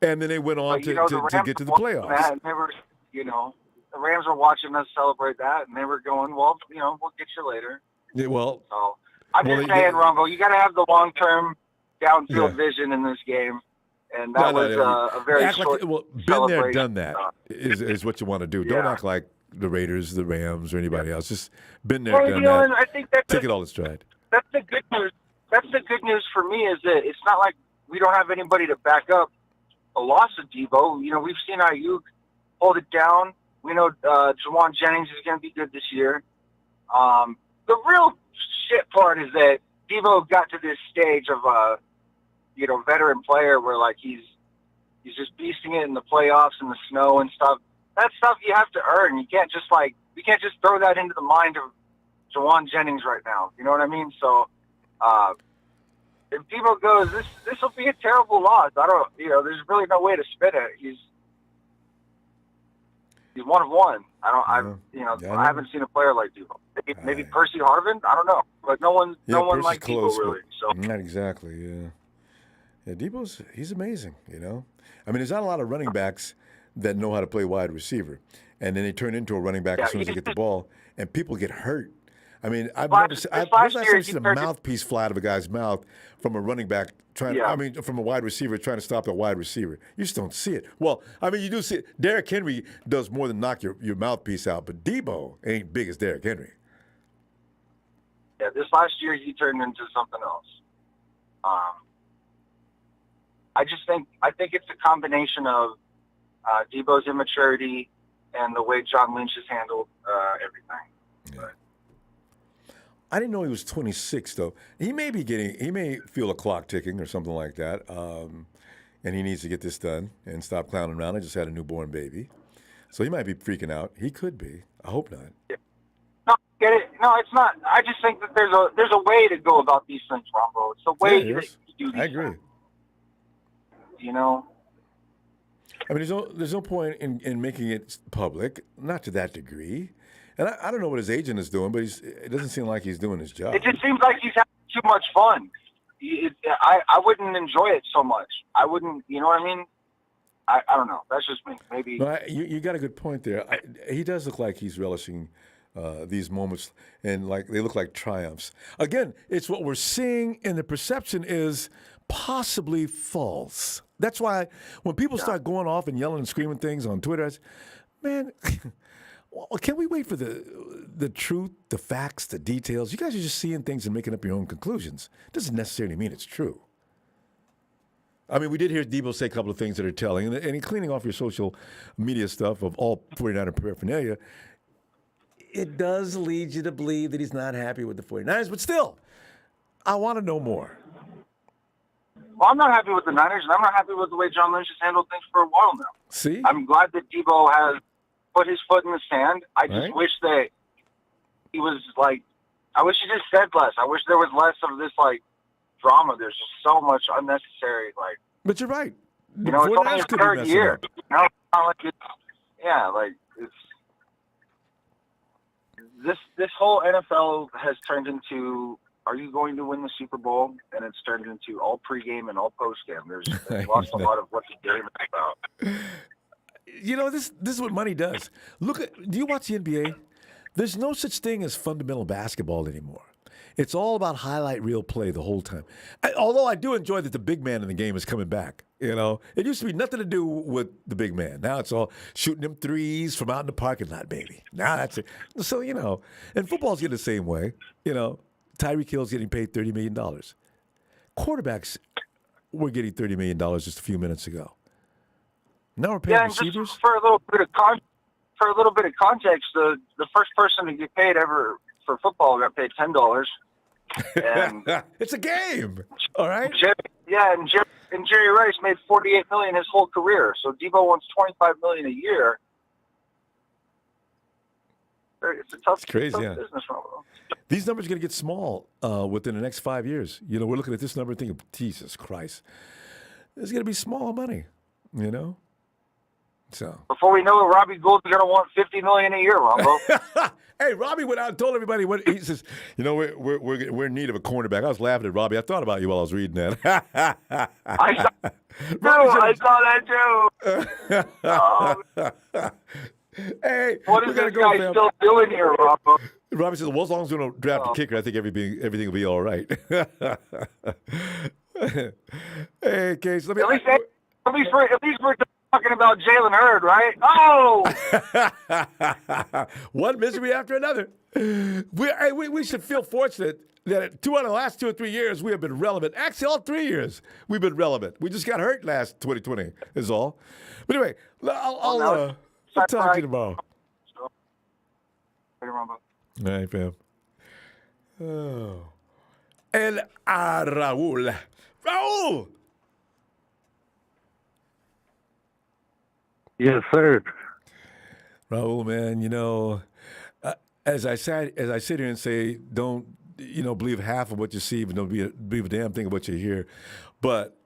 and then they went on But, you know, the to Rams get to the were watching playoffs. that, and they were, the Rams were watching us celebrate that, and they were going, well, we'll get you later. Yeah, well, So I'm well, just saying, Ronbo, you got to have the long-term downfield Yeah. vision in this game, and that was a very act short like, been there, celebration. done that is what you want to do. Don't act like the Raiders, the Rams, or anybody else. Just been there, Well, done and that. I think Take it all in stride. that's the good news. That's the good news for me is that it's not like we don't have anybody to back up a loss of Deebo. We've seen Ayuk hold it down. We know Jawan Jennings is going to be good this year. The real shit part is that Deebo got to this stage of a veteran player where like he's just beasting it in the playoffs and the snow and stuff. That's stuff you have to earn. You can't just throw that into the mind of Jawan Jennings right now. You know what I mean? So if Deebo goes, this will be a terrible loss. I don't, there's really no way to spin it. He's 1 of 1. I haven't seen a player like Deebo. Maybe Percy Harvin. I don't know, but no one Percy's like close, Deebo really. So not exactly. Yeah. He's amazing. I mean, there's not a lot of running backs that know how to play wide receiver, and then they turn into a running back as soon as they get the ball, and people get hurt. I mean, when's the last time you seen a mouthpiece fly out of a guy's mouth from a running back from a wide receiver trying to stop a wide receiver? You just don't see it. Well, I mean, you do see it. Derrick Henry does more than knock your mouthpiece out, but Deebo ain't big as Derrick Henry. Yeah, this last year he turned into something else. I think it's a combination of Deebo's immaturity and the way John Lynch has handled everything. Yeah. I didn't know he was 26 though. He may feel a clock ticking or something like that, and he needs to get this done and stop clowning around. I just had a newborn baby, so he might be freaking out. He could be. I hope not. Yeah. No, get it? No, it's not. I just think that there's a way to go about these things, Ronbo. It's a way that you do these I agree. things. I mean, there's no point in making it public, not to that degree. And I don't know what his agent is doing, but it doesn't seem like he's doing his job. It just seems like he's having too much fun. I wouldn't enjoy it so much. I wouldn't, you know what I mean? I don't know. That's just me. Maybe. No, you got a good point there. He does look like he's relishing these moments, and like they look like triumphs. Again, it's what we're seeing, and the perception is possibly false. That's why when people start going off and yelling and screaming things on Twitter, man, well, can we wait for the truth, the facts, the details? You guys are just seeing things and making up your own conclusions. Doesn't necessarily mean it's true. I mean, we did hear Deebo say a couple of things that are telling, and in cleaning off your social media stuff of all 49er paraphernalia, it does lead you to believe that he's not happy with the 49ers, but still, I want to know more. Well, I'm not happy with the Niners, and I'm not happy with the way John Lynch has handled things for a while now. See? I'm glad that Deebo has put his foot in the sand. I just wish that he was like, I wish he just said less. I wish there was less of this like drama. There's just so much unnecessary. Like, but you're right. You know, it's only his third year. You know, it's not like it's this whole NFL has turned into, are you going to win the Super Bowl? And it's turned into all pregame and all postgame. There's lost a lot of what the game is about. You know, this is what money does. Do you watch the NBA? There's no such thing as fundamental basketball anymore. It's all about highlight reel play the whole time. Although I do enjoy that the big man in the game is coming back. You know, it used to be nothing to do with the big man. Now it's all shooting them threes from out in the parking lot, baby. Now that's it. So, you know, and football's getting the same way. You know, Tyreek Hill's getting paid $30 million. Quarterbacks were getting $30 million just a few minutes ago. Now we're paying receivers. Just for a little bit of context, the first person to get paid ever for football got paid $10. And it's a game, all right. And Jerry Rice made $48 million his whole career. So Deebo wants $25 million a year. It's a tough, crazy, tough yeah. business, Ronbo. These numbers are going to get small within the next 5 years. You know, we're looking at this number and thinking, Jesus Christ, it's going to be small money. You know. So before we know it, Robbie Gould is going to want $50 million a year, Ronbo. Hey, Robbie went out and told everybody what he says. You know, we're in need of a cornerback. I was laughing at Robbie. I thought about you while I was reading that. I saw that too. Hey, what is this guy still doing here, Ronbo? Robbie says, "Well, as long as we don't draft a kicker, I think everything will be all right." Hey, Case, let me. At least we're talking about Jalen Hurd, right? Oh! One misery after another. We should feel fortunate that 2 out of the last 2 or 3 years we have been relevant. Actually, all 3 years we've been relevant. We just got hurt last 2020 is all. But anyway, I'll talk to you tomorrow. All right, fam. Oh. Raul. Raul! Yes, sir. Raul, man, you know, as I sit here and say, don't, you know, believe half of what you see, but don't believe a damn thing of what you hear. But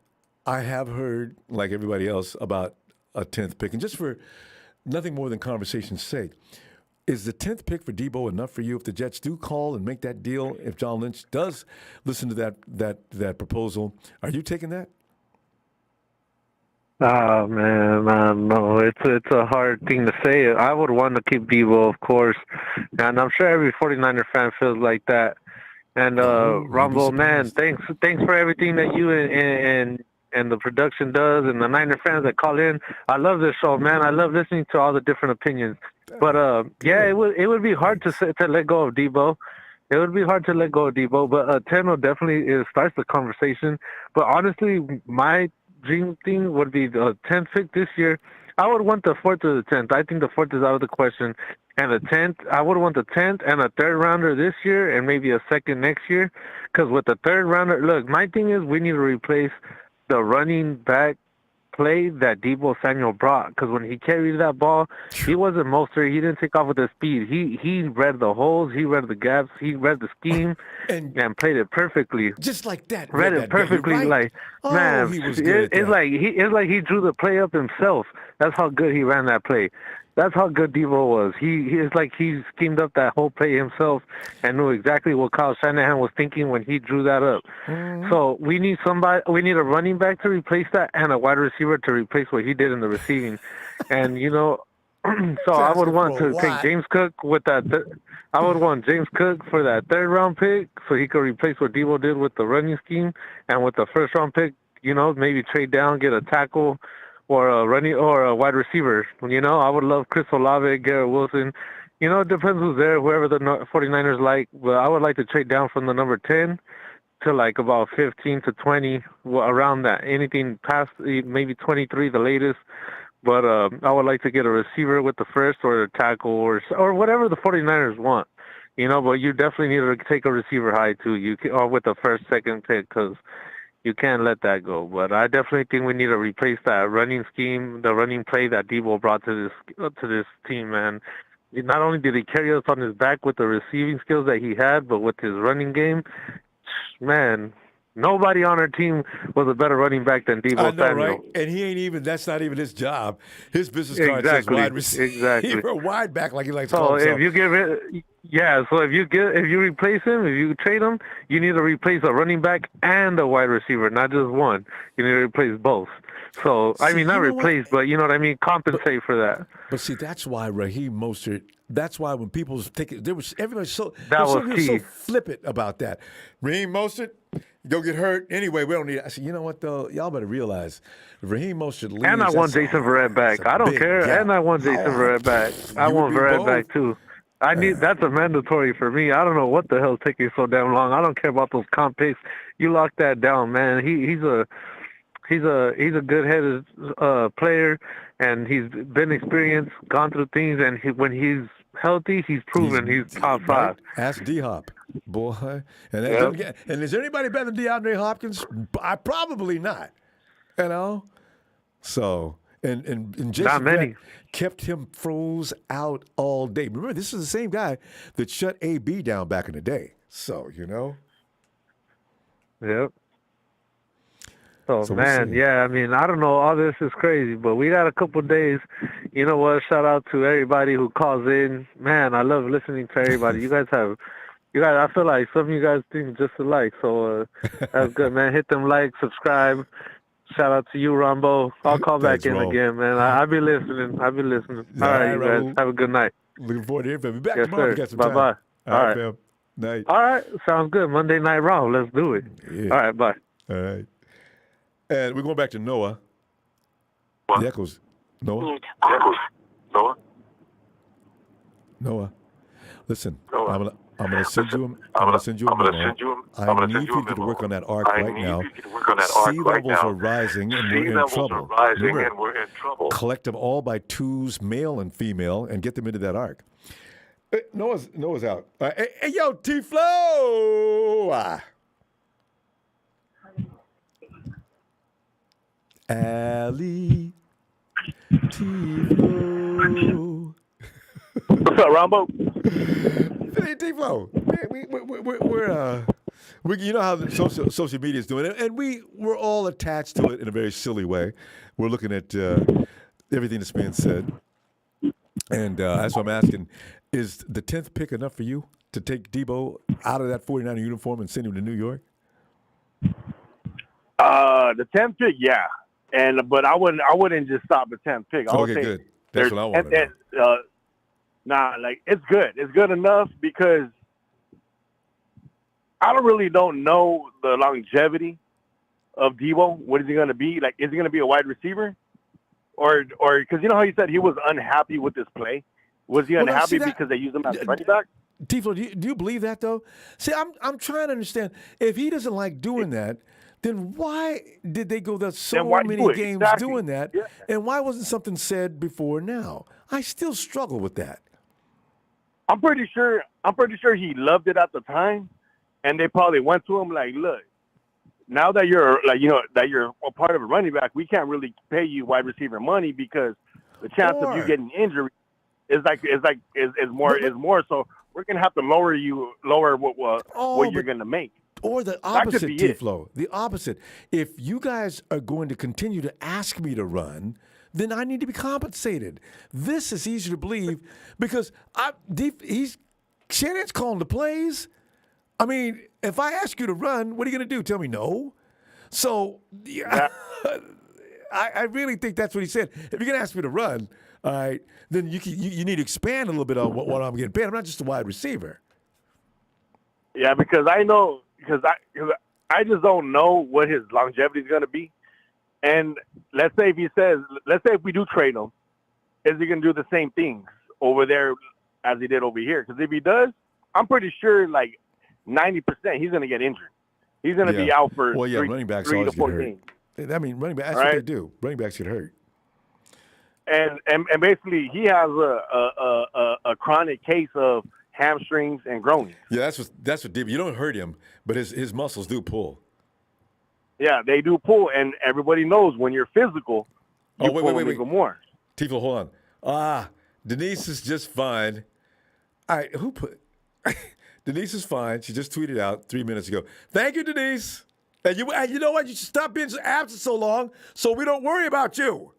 I have heard, like everybody else, about a 10th pick. And just for nothing more than conversation's sake, is the 10th pick for Deebo enough for you if the Jets do call and make that deal? If John Lynch does listen to that proposal, are you taking that? Oh, man, no, it's a hard thing to say. I would want to keep Deebo, of course, and I'm sure every 49er fan feels like that. And Ronbo, man, thanks for everything that you and the production does, and the Niner fans that call in. I love this show, man. I love listening to all the different opinions. But it would be hard to let go of Deebo. It would be hard to let go of Deebo, but 10 will definitely starts the conversation. But honestly, my dream thing would be the 10th pick this year. I would want the 4th or the 10th. I think the 4th is out of the question. And the 10th, I would want the 10th and a 3rd rounder this year and maybe a 2nd next year. Because with the 3rd rounder, look, my thing is we need to replace the running back play that Deebo Samuel brought. Because when he carried that ball, he wasn't Mostert. He didn't take off with the speed. He read the holes. He read the gaps. He read the scheme and played it perfectly. Just like that. Read it perfectly. Right? Man, he was good it's like he drew the play up himself. That's how good he ran that play. That's how good Deebo was. It's like he schemed up that whole play himself and knew exactly what Kyle Shanahan was thinking when he drew that up. Mm-hmm. So we need a running back to replace that and a wide receiver to replace what he did in the receiving. And, you know, so I would want to take James Cook with that. I would want James Cook for that 3rd round pick so he could replace what Deebo did with the running scheme. And with the 1st round pick, you know, maybe trade down, get a tackle, or a running or a wide receiver. You know, I would love Chris Olave, Garrett Wilson. You know, it depends who's there, whoever the 49ers like. But I would like to trade down from the number 10 to like about 15 to 20, around that. Anything past maybe 23, the latest. But I would like to get a receiver with the 1st or a tackle or whatever the 49ers want. You know, but you definitely need to take a receiver high too. Or with the 1st, 2nd pick because You can't let that go. But I definitely think we need to replace that running scheme, the running play that Deebo brought to this team, man. Not only did he carry us on his back with the receiving skills that he had, but with his running game, man, nobody on our team was a better running back than Deebo I know, Samuel. right? And that's not even his job. His business card says wide receiver. Exactly. Wide back, like he likes to So call himself. if you give it, so if you replace him, if you trade him, you need to replace a running back and a wide receiver, not just one. You need to replace both. So I mean, not replace, but you know what I mean. Compensate for that. But see, that's why Raheem Mostert. That's why when people take it, everybody so flippant about that. Raheem Mostert, go get hurt anyway. We don't need. I said, you know what though, y'all better realize, Raheem Mostert leaves. And I want Jason Verrett back. I don't care. Gap. And I want Jason Verrett back. I want Verrett back too. That's a mandatory for me. I don't know what the hell's taking so damn long. I don't care about those comp picks. You lock that down, man. He's a good-headed player, and he's been experienced, gone through things, and when he's healthy, he's proven he's top five. Ask D-Hop, boy. And is there anybody better than DeAndre Hopkins? Probably not. You know? So, and Jason Verrett kept him froze out all day. Remember, this is the same guy that shut AB down back in the day. So, you know? Yep. So man, yeah, I mean, I don't know, all this is crazy, but we got a couple of days. You know what? Shout out to everybody who calls in. Man, I love listening to everybody. You guys, I feel like some of you guys think just alike. So that's good, man. Hit them likes, subscribe. Shout out to you, Ronbo. I'll call back in again, man. I'll be listening. All right, you guys. Have a good night. Looking forward to hearing from you. Back yes, tomorrow. Sir. Got some Bye-bye. time. All right, fam. Night. All right. Sounds good. Monday Night Raw. Let's do it. Yeah. All right. Bye. All right. And we're going back to Noah. What? The echoes. Noah? Noah. Listen, I'm gonna send you a memo. I need you to work on that arc right now. Sea levels are rising and we're in trouble. Remember, collect them all by twos, male and female, and get them into that arc. Noah's out. Hey, yo, T-Flow! Allie T-Flow. What's up, Ronbo? Hey, T-Flow. We're you know how the social media is doing it, and we're all attached to it in a very silly way. We're looking at everything that's being said, and that's what I'm asking: is the 10th pick enough for you to take Deebo out of that 49er uniform and send him to New York? The 10th pick, yeah. But I wouldn't just stop at 10th pick. I would say good. That's what I want to know. It's good. It's good enough because I don't know the longevity of Deebo. What is he going to be? Like, is he going to be a wide receiver? Or because you know how you said he was unhappy with this play? Was he unhappy because they used him as a running back? T-Flow, do you believe that, though? See, I'm trying to understand. If he doesn't like doing that, then why did they go so many games doing that? Yeah. And why wasn't something said before now? I still struggle with that. I'm pretty sure he loved it at the time, and they probably went to him like, look, now that you're a part of a running back, we can't really pay you wide receiver money because the chance of you getting injured is more. So we're gonna have to lower what you're gonna make. Or the opposite, T-Flow. The opposite. If you guys are going to continue to ask me to run, then I need to be compensated. This is easy to believe because Shannon's calling the plays. I mean, if I ask you to run, what are you going to do? Tell me no? So I really think that's what he said. If you're going to ask me to run, all right, then you need to expand a little bit on what I'm getting paid. I'm not just a wide receiver. Yeah, because I just don't know what his longevity is going to be. And let's say if we do trade him, is he going to do the same things over there as he did over here? Because if he does, I'm pretty sure like 90% he's going to get injured. He's going to be out for running backs 3 to 4 get games. Hurt. I mean, running backs, that's what they do. Running backs get hurt. And basically he has a chronic case of hamstrings and groins. Yeah, that's what Deebo. You don't hurt him, but his muscles do pull. Yeah, they do pull, and everybody knows when you're physical, you pull them even more. Tifo, hold on. Denise is just fine. All right, who put Denise is fine. She just tweeted out 3 minutes ago. Thank you, Denise. And you know what? You should stop being absent so long so we don't worry about you.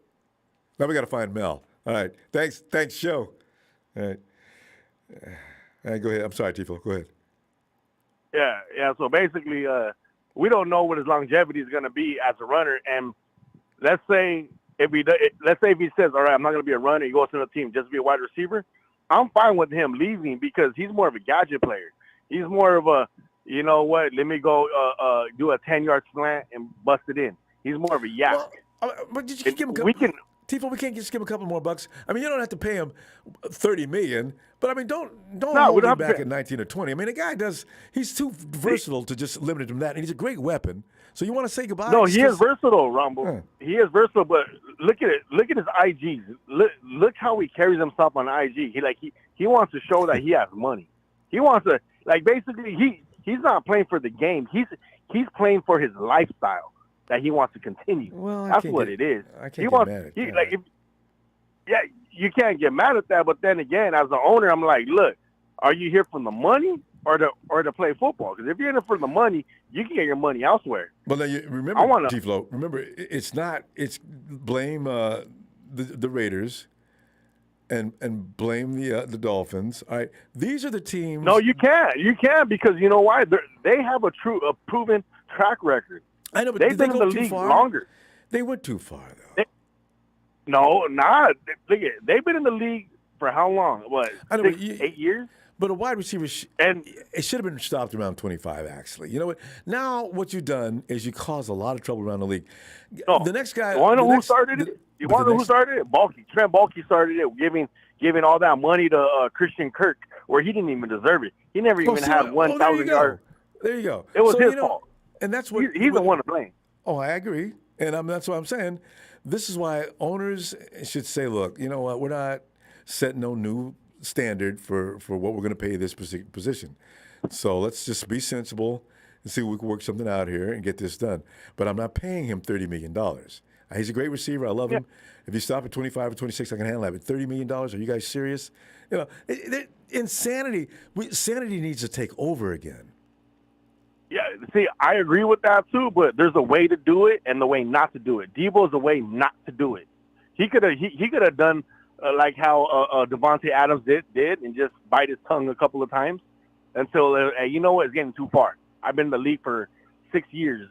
Now we got to find Mel. All right. Thanks, show. All right. Go ahead. I'm sorry, Tifo. Go ahead. Yeah. So basically, we don't know what his longevity is going to be as a runner. And let's say if he says, all right, I'm not going to be a runner, he goes to the team just to be a wide receiver, I'm fine with him leaving because he's more of a gadget player. He's more of a, you know what, let me go do a 10-yard slant and bust it in. He's more of a yak. But did you give him Tifo, we can't just give him a couple more bucks. I mean, you don't have to pay him $30 million, but I mean, don't hold him back at 19 or 20. I mean, the guy he's too versatile to just limit him to that, and he's a great weapon. So you want to say goodbye? No, he is versatile, Ronbo. He is versatile, but look at it. Look at his IGs. Look how he carries himself on IG. He wants to show that he has money. He wants to basically he's not playing for the game. He's playing for his lifestyle that he wants to continue. Well, that's what it is. I can't get mad at that. You can't get mad at that. But then again, as the owner, I'm like, look, are you here for the money or to play football? Because if you're in it for the money, you can get your money elsewhere. But then remember, Tifo, it's blame the Raiders and blame the Dolphins. All right, these are the teams. No, you can't. You can't because you know why? They have a proven track record. I know, but they've been in the league longer. They went too far, though. They've been in the league for how long? What, 8 years? But a wide receiver, it should have been stopped around 25, actually. You know what? Now what you've done is you caused a lot of trouble around the league. No. The next guy. You want to know who started it? You want to know who started it? Balky. Trent Balky started it, giving all that money to Christian Kirk, where he didn't even deserve it. He never even had 1,000 yards. There you go. It was his fault. And that's what he's the one to blame. Oh, I agree, and that's what I'm saying. This is why owners should say, "Look, you know what? We're not setting no new standard for what we're going to pay this position. So let's just be sensible and see if we can work something out here and get this done. But I'm not paying him $30 million. He's a great receiver. I love him. If you stop at 25 or 26, I can handle that. But $30 million? Are you guys serious? You know, insanity. Sanity needs to take over again." Yeah, see, I agree with that too, but there's a way to do it and the way not to do it. Deebo's a way not to do it. He could have done like how Devontae Adams did and just bite his tongue a couple of times until you know what, it's getting too far. I've been in the league for 6 years.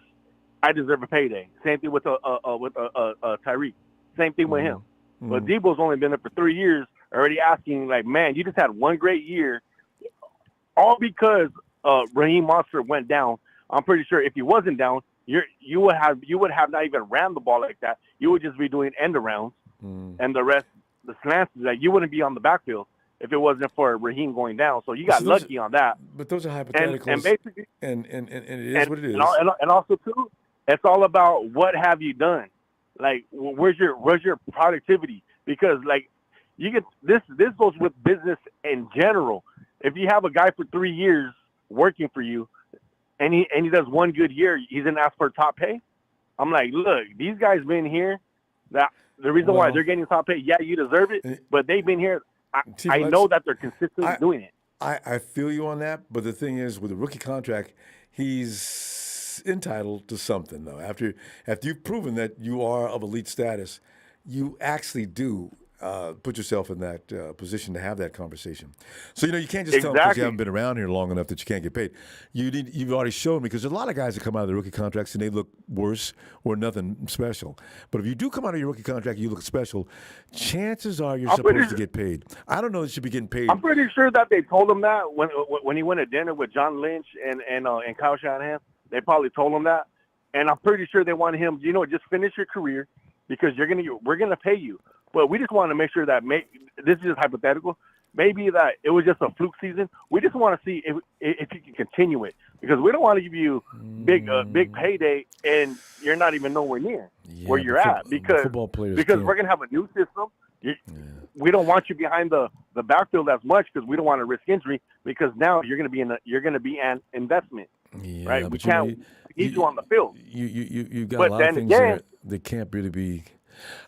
I deserve a payday. Same thing with Tyreek. Same thing with him. But Deebo's only been there for 3 years, already asking like, man, you just had one great year, all because Raheem Mostert went down. I'm pretty sure if he wasn't down, you would have not even ran the ball like that. You would just be doing end arounds, and the rest, the slants, that you wouldn't be on the backfield if it wasn't for Raheem going down. So you got lucky on that. But those are hypotheticals, and basically, and it is what it is. And also too, it's all about what have you done. Like, where's your productivity? Because like, you get this goes with business in general. If you have a guy for 3 years working for you, and he does one good year, he's gonna ask for top pay. I'm like, look, these guys been here. That the reason why they're getting top pay, yeah, you deserve it, but they've been here. I know that they're consistently doing it. I feel you on that, but the thing is, with a rookie contract, he's entitled to something though. After you've proven that you are of elite status, you actually do put yourself in that position to have that conversation. So, you can't just tell them because you haven't been around here long enough that you can't get paid. You've already shown me, because there's a lot of guys that come out of the rookie contracts and they look worse or nothing special. But if you do come out of your rookie contract and you look special, chances are you're supposed to get paid. I don't know if you should be getting paid. I'm pretty sure that they told him that when he went to dinner with John Lynch and Kyle Shanahan. They probably told him that. And I'm pretty sure they wanted him, just finish your career because we're gonna pay you. But we just want to make sure that this is just hypothetical. Maybe that it was just a fluke season. We just want to see if you can continue it, because we don't want to give you big payday and you're not even nowhere near where you're at, because we're gonna have a new system. We don't want you behind the backfield as much because we don't want to risk injury, because now you're gonna be an investment, right? We can't need you on the field. You got But a lot then of things again- there that can't really be.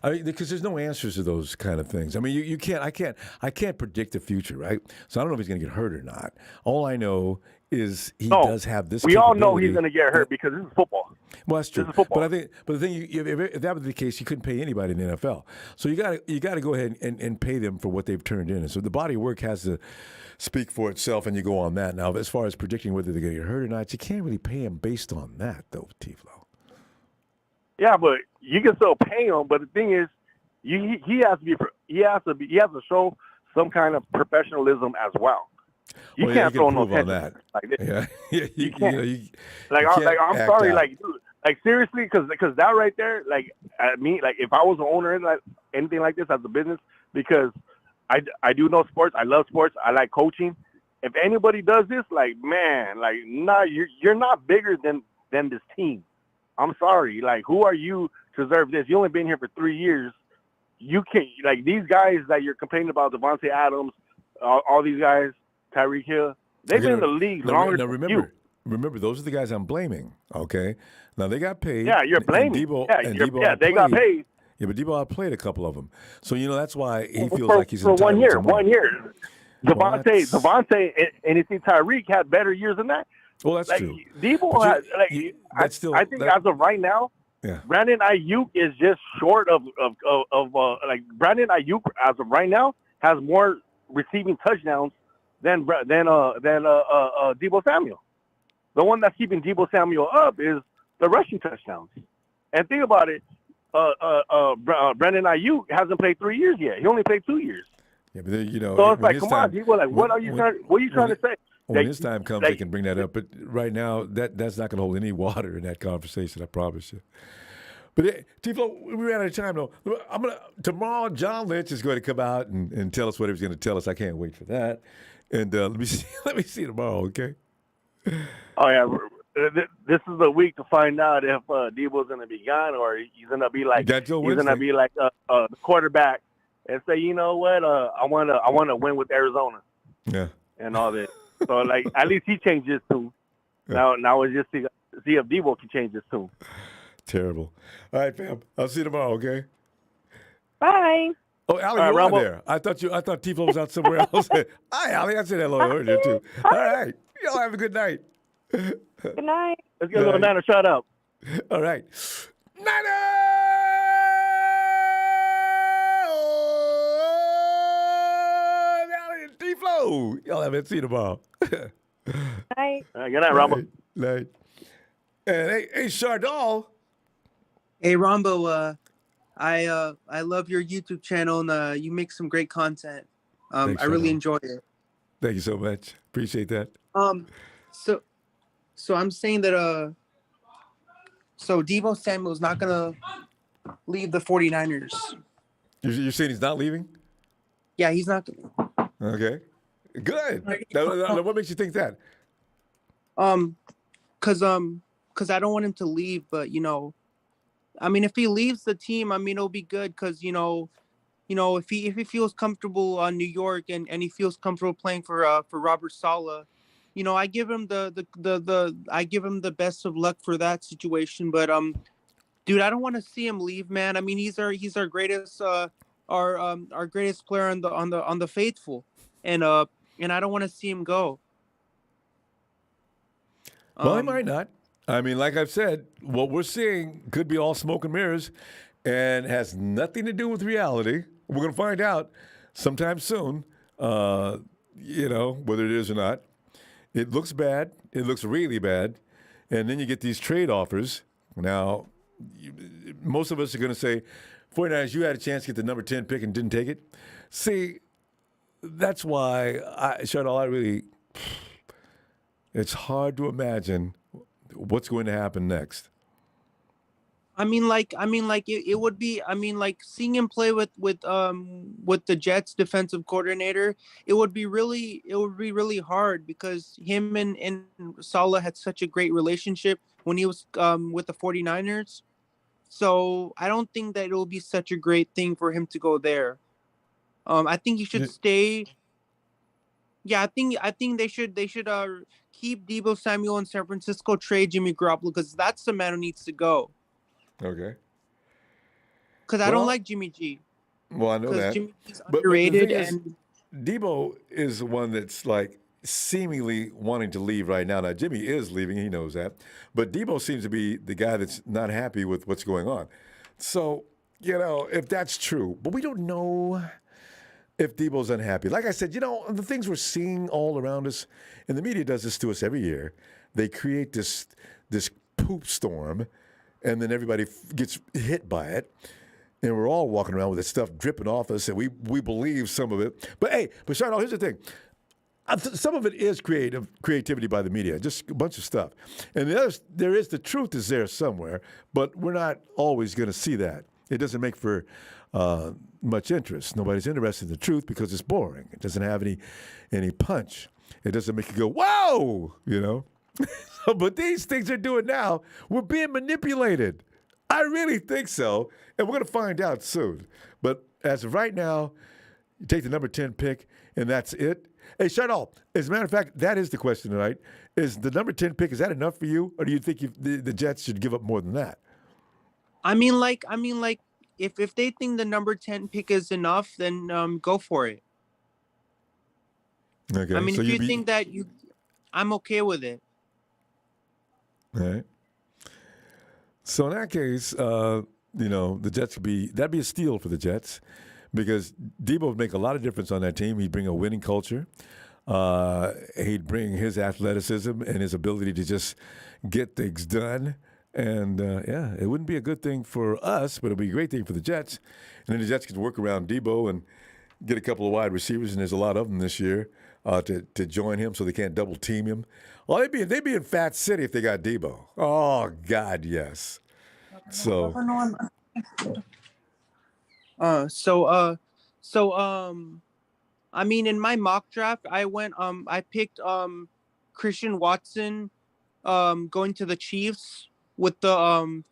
I mean, because there's no answers to those kind of things. I mean, you can't. I can't predict the future, right? So I don't know if he's going to get hurt or not. All I know is he does have this. We all know he's capability. going to get hurt because this is football. Well, that's true. This is football. But the thing, if that was the case, you couldn't pay anybody in the NFL. So you got to go ahead and pay them for what they've turned in. And so the body of work has to speak for itself, and you go on that. Now, as far as predicting whether they're going to get hurt or not, you can't really pay them based on that, though, Tiflo. Yeah, but you can still pay him. But the thing is, he has to show some kind of professionalism as well. You Well, can't you throw can no prove on tension that. like this. Yeah, You can't. you I'm act sorry, out. like seriously, because that right there, like if I was an owner in like anything like this as a business, because I do know sports, I love sports, I like coaching. If anybody does this, like man, like nah, you're not bigger than this team. I'm sorry, like who are you to deserve this? You only been here for 3 years. You can't like these guys that you're complaining about, Devontae Adams, all these guys, Tyreek Hill. They've been in the league longer than you. Remember, those are the guys I'm blaming. Okay, now they got paid. Yeah, you're blaming. They got paid. Yeah, but Deebo outplayed a couple of them. So that's why he feels for, like he's for entitled 1 year. to more. 1 year. Devontae, and you see Tyreek had better years than that. Well, that's like, true. Deebo, I think as of right now, yeah. Brandon Ayuk is just short of Brandon Ayuk as of right now has more receiving touchdowns than Deebo Samuel. The one that's keeping Deebo Samuel up is the rushing touchdowns. And think about it, Brandon Ayuk hasn't played 3 years yet. He only played 2 years. Yeah, but then, so it's like, come on, Deebo. Like, what are you trying to say? When this time comes, they can bring that up. But right now, that's not going to hold any water in that conversation. I promise you. But Tiflo, we ran out of time though. Tomorrow, John Lynch is going to come out and tell us what he was going to tell us. I can't wait for that. And let me see tomorrow, okay? Oh yeah, this is the week to find out if Deebo's going to be gone or he's going to be like the quarterback and say, you know what, I want to win with Arizona. Yeah. And all that. So like at least he changed his tune. Yeah. Now it's just see if Deebo can change his tune. Terrible. All right, fam. I'll see you tomorrow, okay? Bye. Oh, Allie, you are there. I thought Tiflo was out somewhere else. Hi, Allie. I said hello earlier too. All right. Y'all have a good night. Good night. Let's get a little Nana shout out. All right. Nana! Allie and Tiflo. Y'all have it. See you tomorrow. Night. Good night, Ronbo. Night. And hey, Chardal. Hey, Ronbo. I love your YouTube channel, and you make some great content. Thanks, I really Chardal. enjoy it. Thank you so much. Appreciate that. So I'm saying that so Deebo Samuel's not gonna leave the 49ers. You're saying he's not leaving? Yeah, he's not. Okay. Good. Now, what makes you think that? Cause I don't want him to leave, but I mean, if he leaves the team, I mean, it'll be good because if he feels comfortable on New York and he feels comfortable playing for Robert Saleh, I give him the best of luck for that situation. But dude, I don't want to see him leave, man. I mean, he's our greatest our greatest player on the faithful, and I don't want to see him go. Well, he might not. I mean, like I've said, what we're seeing could be all smoke and mirrors and has nothing to do with reality. We're going to find out sometime soon, whether it is or not. It looks bad. It looks really bad. And then you get these trade offers. Now, most of us are going to say, 49ers, you had a chance to get the number 10 pick and didn't take it. See, that's why, it's hard to imagine what's going to happen next. I mean, it would be. I mean, like seeing him play with the Jets defensive coordinator. It would be really hard because him and Saleh had such a great relationship when he was with the 49ers. So I don't think that it will be such a great thing for him to go there. I think he should stay. Yeah, I think they should keep Deebo Samuel in San Francisco, trade Jimmy Garoppolo because that's the man who needs to go. Okay. Because I don't like Jimmy G. Well, I know Because that. Jimmy G's But the underrated thing is, and Deebo is the one that's like seemingly wanting to leave right now. Now, Jimmy is leaving. He knows that. But Deebo seems to be the guy that's not happy with what's going on. So, if that's true, but we don't know if Deebo's unhappy. Like I said, the things we're seeing all around us, and the media does this to us every year. They create this poop storm, and then everybody gets hit by it. And we're all walking around with this stuff dripping off us, and we believe some of it. But hey, Charlotte, here's the thing. Some of it is creativity by the media, just a bunch of stuff. And the truth is there somewhere, but we're not always going to see that. It doesn't make for much interest. Nobody's interested in the truth because it's boring. It doesn't have any punch. It doesn't make you go, whoa, But these things they're doing now, we're being manipulated. I really think so, and we're going to find out soon. But as of right now, you take the number 10 pick, and that's it. Hey, Chantal, as a matter of fact, that is the question tonight. Is the number 10 pick, is that enough for you, or do you think the Jets should give up more than that? I mean, if they think the number 10 pick is enough, then go for it. Okay. I mean, so if you think that I'm okay with it. All right. So in that case, the Jets that'd be a steal for the Jets because Deebo would make a lot of difference on that team. He'd bring a winning culture. He'd bring his athleticism and his ability to just get things done. And, it wouldn't be a good thing for us, but it'd be a great thing for the Jets. And then the Jets can work around Deebo and get a couple of wide receivers, and there's a lot of them this year, to join him so they can't double team him. Well, they'd be in Fat City if they got Deebo. Oh, God, yes. So. I mean, in my mock draft, I picked Christian Watson, going to the Chiefs with the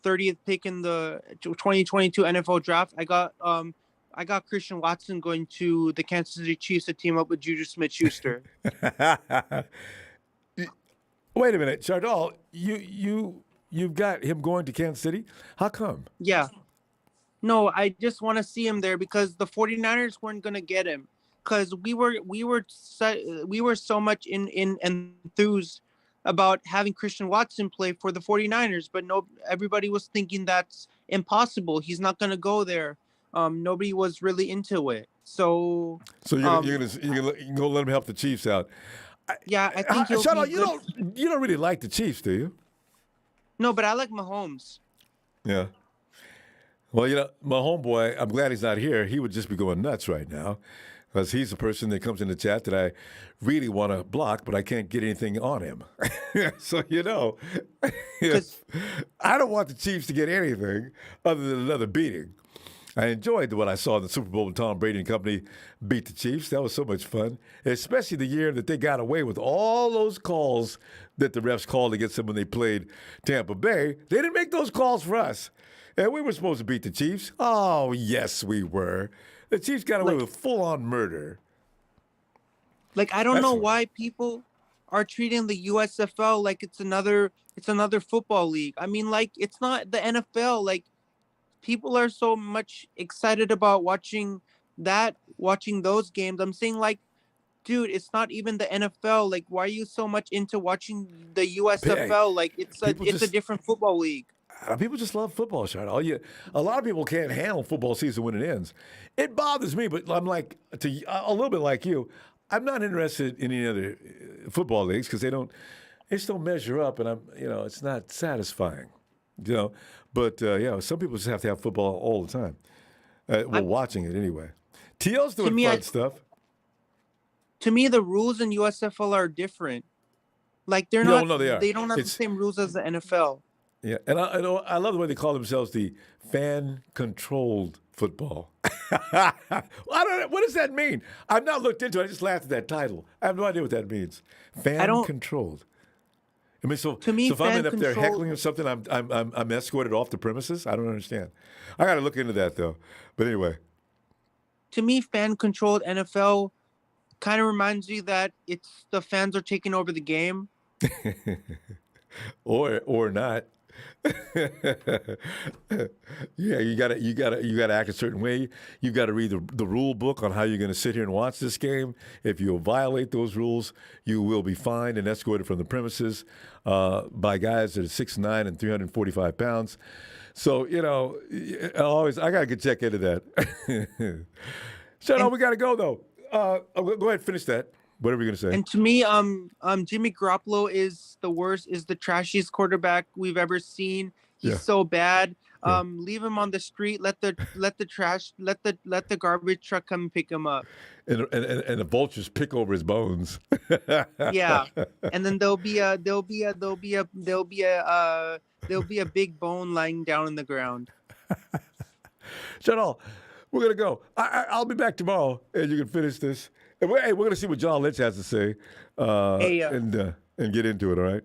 30th pick in the 2022 NFL draft. I got Christian Watson going to the Kansas City Chiefs to team up with Juju Smith-Schuster. Wait a minute, Chardal, you've got him going to Kansas City? How come? Yeah. No, I just want to see him there because the 49ers weren't going to get him because we were so much enthused about having Christian Watson play for the 49ers, but everybody was thinking that's impossible. He's not going to go there. Nobody was really into it. So you're gonna let him help the Chiefs out. I think he'll Shut up, be you don't really like the Chiefs, do you? No, but I like Mahomes. Yeah. Well, my homeboy, I'm glad he's not here. He would just be going nuts right now because he's the person that comes in the chat that I really want to block, but I can't get anything on him. So, I don't want the Chiefs to get anything other than another beating. I enjoyed what I saw in the Super Bowl when Tom Brady and company beat the Chiefs. That was so much fun, especially the year that they got away with all those calls that the refs called against them when they played Tampa Bay. They didn't make those calls for us. And we were supposed to beat the Chiefs. Oh, yes, we were. The Chiefs got away with full-on murder. I don't know why people are treating the USFL like it's another football league. I mean, it's not the NFL. People are so much excited about watching those games. I'm saying, dude, it's not even the NFL. Why are you so much into watching the USFL? It's a different football league. People just love football, Charlotte. A lot of people can't handle football season when it ends. It bothers me, but I'm a little bit like you. I'm not interested in any other football leagues because they just don't measure up, and it's not satisfying. But some people just have to have football all the time. Watching it anyway. TL's doing fun stuff. To me, the rules in USFL are different. They're not. No, they are. They don't have the same rules as the NFL. Yeah, and I love the way they call themselves the fan-controlled football. I don't know. What does that mean? I've not looked into it. I just laughed at that title. I have no idea what that means. Fan-controlled. I mean, so if I'm up there heckling or something, I'm escorted off the premises? I don't understand. I got to look into that, though. But anyway. To me, fan-controlled NFL kind of reminds me that it's the fans are taking over the game. or not. Yeah, you gotta act a certain way. You gotta read the rule book on how you're gonna sit here and watch this game. If you violate those rules, you will be fined and escorted from the premises by guys that are 6'9" and 345 pounds. So I gotta check into that. Shut we gotta go though. Go ahead, finish that. Whatever you're gonna say. And to me, Jimmy Garoppolo is the worst, is the trashiest quarterback we've ever seen. He's so bad. Leave him on the street. Let the garbage truck come and pick him up. And the vultures pick over his bones. Yeah, and then there'll be a big bone lying down in the ground. Shut we're gonna go. I'll be back tomorrow, and you can finish this. And we're gonna see what John Lynch has to say, and get into it. All right.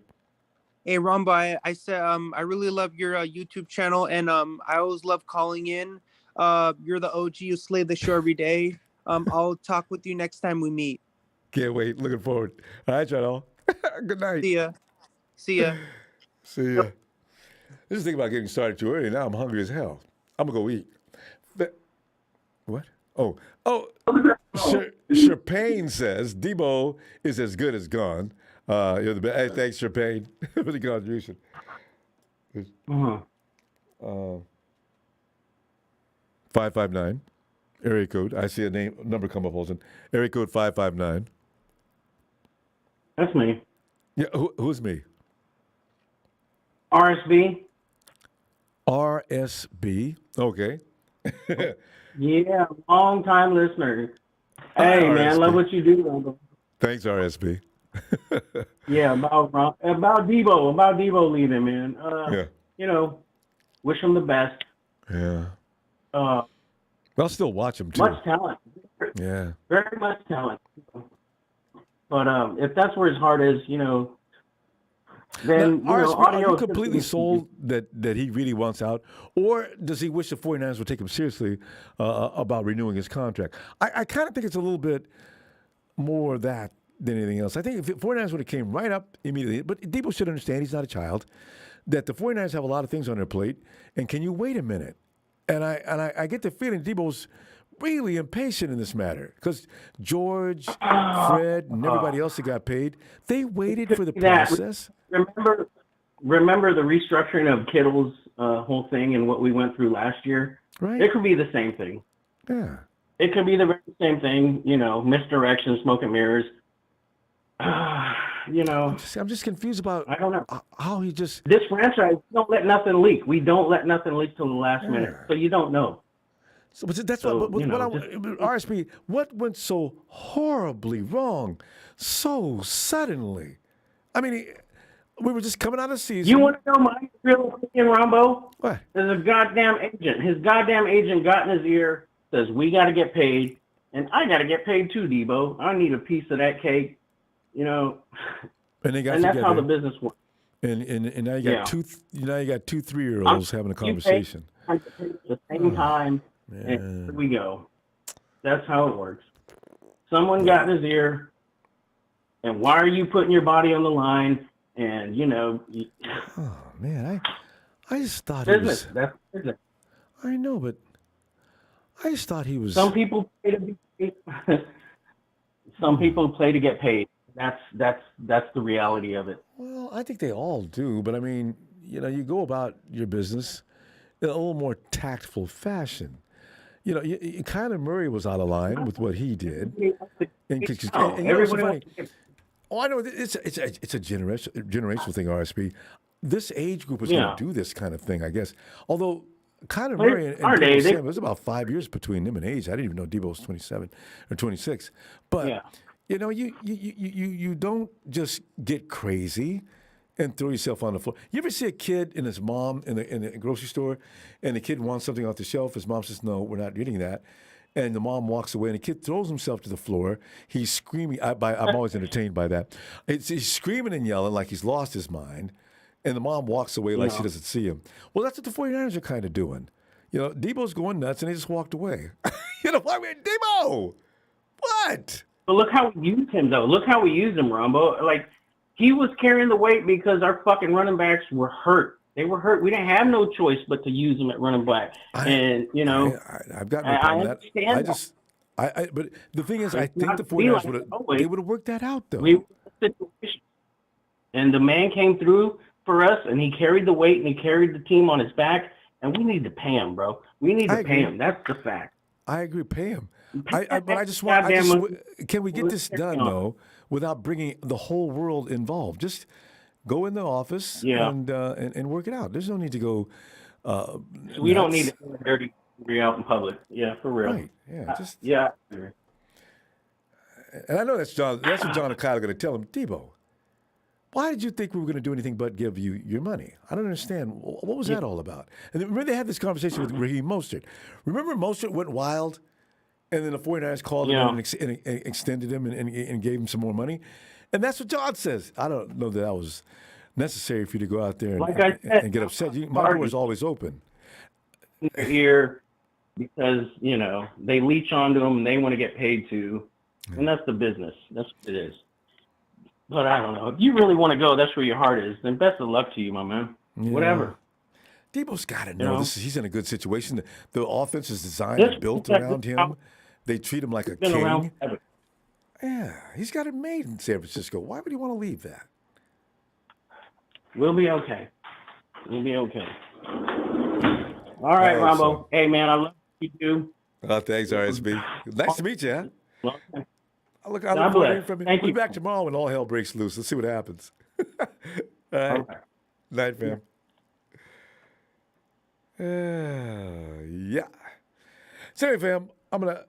Hey, Ronbo, I said I really love your YouTube channel, and I always love calling in. You're the OG. You slay the show every day. I'll talk with you next time we meet. Can't wait. Looking forward. All right, John. Good night. See ya. See ya. See ya. Just think about getting started too early. Now I'm hungry as hell. I'm gonna go eat. What? Oh. Sherpain says Deebo is as good as gone. You're the best. Hey, thanks, Sherpain, for the contribution. 559 area code. I see a number come up, Olsen. Area code 559. That's me. Yeah, who's me? RSB. RSB. Okay. Yeah, long time listener. Hey man, love what you do, Ronbo. Thanks, RSB. Yeah, about Deebo leaving, man. Wish him the best. Yeah. I'll still watch him too. Much talent. Yeah. Very much talent. But if that's where his heart is, then are you completely sold that he really wants out, or does he wish the 49ers would take him seriously about renewing his contract? I kind of think it's a little bit more of that than anything else. I think if the 49ers would have came right up immediately, but Deebo should understand he's not a child, that the 49ers have a lot of things on their plate, and can you wait a minute? And I get the feeling Deebo's really impatient in this matter because George, Fred, and everybody else that got paid, they waited for the process. Remember the restructuring of Kittle's whole thing and what we went through last year? Right. It could be the same thing. Yeah. It could be the very same thing, misdirection, smoke and mirrors. I'm just confused about I don't know how he just. This franchise, don't let nothing leak. We don't let nothing leak till the last minute, so you don't know. So, but that's RSP. What went so horribly wrong, so suddenly? I mean, we were just coming out of season. You want to know my real opinion, Ronbo? What? There's a goddamn agent. His goddamn agent got in his ear, says we got to get paid, and I got to get paid too, Deebo. I need a piece of that cake, And they got and that's how the business works. And now you got two 3-year-olds having a conversation. At the same time, and here we go. That's how it works. Someone got in his ear, and why are you putting your body on the line? And oh man, I just thought business. He was. That's business. I know, but I just thought he was. Some people play to be paid. Some people play to get paid. That's the reality of it. Well, I think they all do, but I mean, you go about your business in a little more tactful fashion. Kyler Murray was out of line with what he did. And everyone. Oh, I know. It's a generational thing, RSP. This age group is going to do this kind of thing, I guess. Although Kyler Murray and Deebo Samuel, there's about 5 years between them in age. I didn't even know Deebo was 27 or 26. But you don't just get crazy and throw yourself on the floor. You ever see a kid and his mom in the grocery store, and the kid wants something off the shelf? His mom says, "No, we're not getting that." And the mom walks away, and the kid throws himself to the floor. He's screaming. I'm always entertained by that. He's screaming and yelling like he's lost his mind. And the mom walks away like she doesn't see him. Well, that's what the 49ers are kind of doing. Deebo's going nuts, and he just walked away. Deebo! What? But look how we used him, though. Look how we used him, Ronbo. Like, he was carrying the weight because our fucking running backs were hurt. They were hurt. We didn't have no choice but to use them at running back. And, you know, I've got no problem with that. understand I just, but the thing is, I It's think not the to be 49ers like would that have, always. they would have worked that out, though. We were in a situation. And the man came through for us, and he carried the weight, and he carried the team on his back, and we need to pay him, bro. We need to pay him. That's the fact. I agree, pay him. But I just want, can we get this done, though, without bringing the whole world involved? Just go in the office and work it out. There's no need to go. We don't need to do a dirty out in public. Yeah, for real. Right. Yeah. Just yeah. And I know that's John. That's what John and Kyle are going to tell him. Deebo, why did you think we were going to do anything but give you your money? I don't understand. What was that all about? And remember they had this conversation with Raheem Mostert. Remember Mostert went wild, and then the 49ers called him and extended him and gave him some more money? And that's what John says. I don't know that was necessary for you to go out there and get upset. My door is always open. Here, because, you know, they leech onto them and they want to get paid too. And that's the business. That's what it is. But I don't know. If you really want to go, that's where your heart is. Then best of luck to you, my man. Yeah. Whatever. Deebo's got to know he's in a good situation. The offense is designed and built around him. They treat him like a king. Yeah, he's got it made in San Francisco. Why would he want to leave that? We'll be okay. We'll be okay. All right, Ronbo. So. Hey, man, I love you too. Oh, thanks, RSB. Nice to meet you, huh? Okay. I look forward to hearing from you. We'll be back tomorrow when all hell breaks loose. Let's see what happens. All right. Okay. Night, fam. Yeah. So, anyway, fam, I'm going to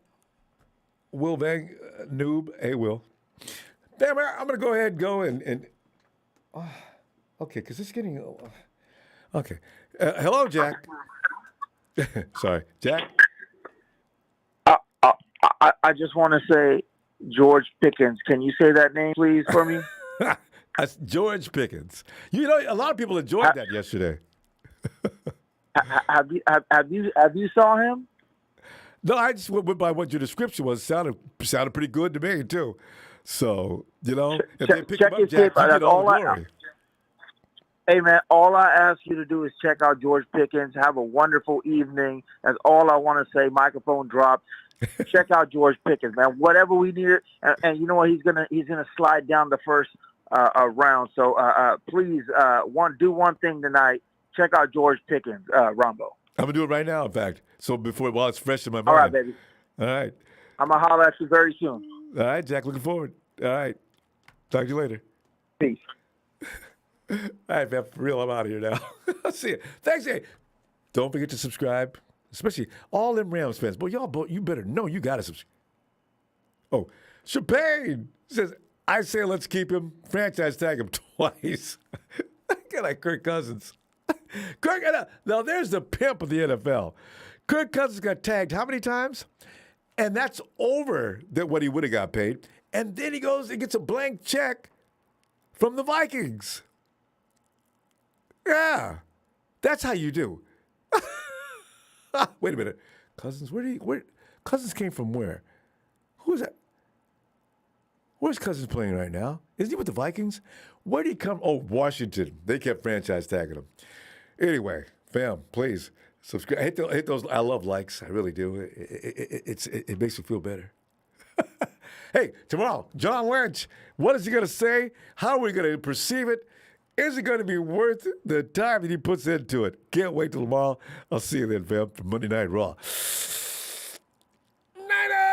Will Bang, noob. Hey, Will. Damn, I'm going to go ahead and go and okay, because it's getting... okay. Hello, Jack. Sorry, Jack. I just want to say George Pickens. Can you say that name, please, for me? That's George Pickens. You know, a lot of people enjoyed that yesterday. Have you saw him? No, I just went by what your description was. Sounded pretty good to me too. So if they pick him up, Jack, you get all the glory. Hey man, all I ask you to do is check out George Pickens. Have a wonderful evening. That's all I want to say. Microphone dropped. Check out George Pickens, man. Whatever we need, and you know what? He's gonna slide down the first round. So please, do one thing tonight. Check out George Pickens, Ronbo. I'm gonna do it right now. In fact, so while it's fresh in my mind. All right, baby. All right. I'm gonna holler at you very soon. All right, Jack. Looking forward. All right. Talk to you later. Peace. All right, man. For real, I'm out of here now. I'll see you. Thanks, hey. Don't forget to subscribe, especially all them Rams fans. But y'all, you better know you got to subscribe. Oh, Champagne says, I say let's keep him. Franchise tag him twice. Get like Kirk Cousins. Now, there's the pimp of the NFL. Kirk Cousins got tagged how many times? And that's over what he would have got paid. And then he goes and gets a blank check from the Vikings. Yeah, that's how you do. Wait a minute, Cousins. Where Cousins came from? Where? Who's that? Where's Cousins playing right now? Isn't he with the Vikings? Where did he come? Oh, Washington. They kept franchise tagging him. Anyway, fam, please subscribe. Hit those. I love likes. I really do. It makes me feel better. Hey, tomorrow, John Lynch. What is he going to say? How are we going to perceive it? Is it going to be worth the time that he puts into it? Can't wait till tomorrow. I'll see you then, fam, for Monday Night Raw. Niners!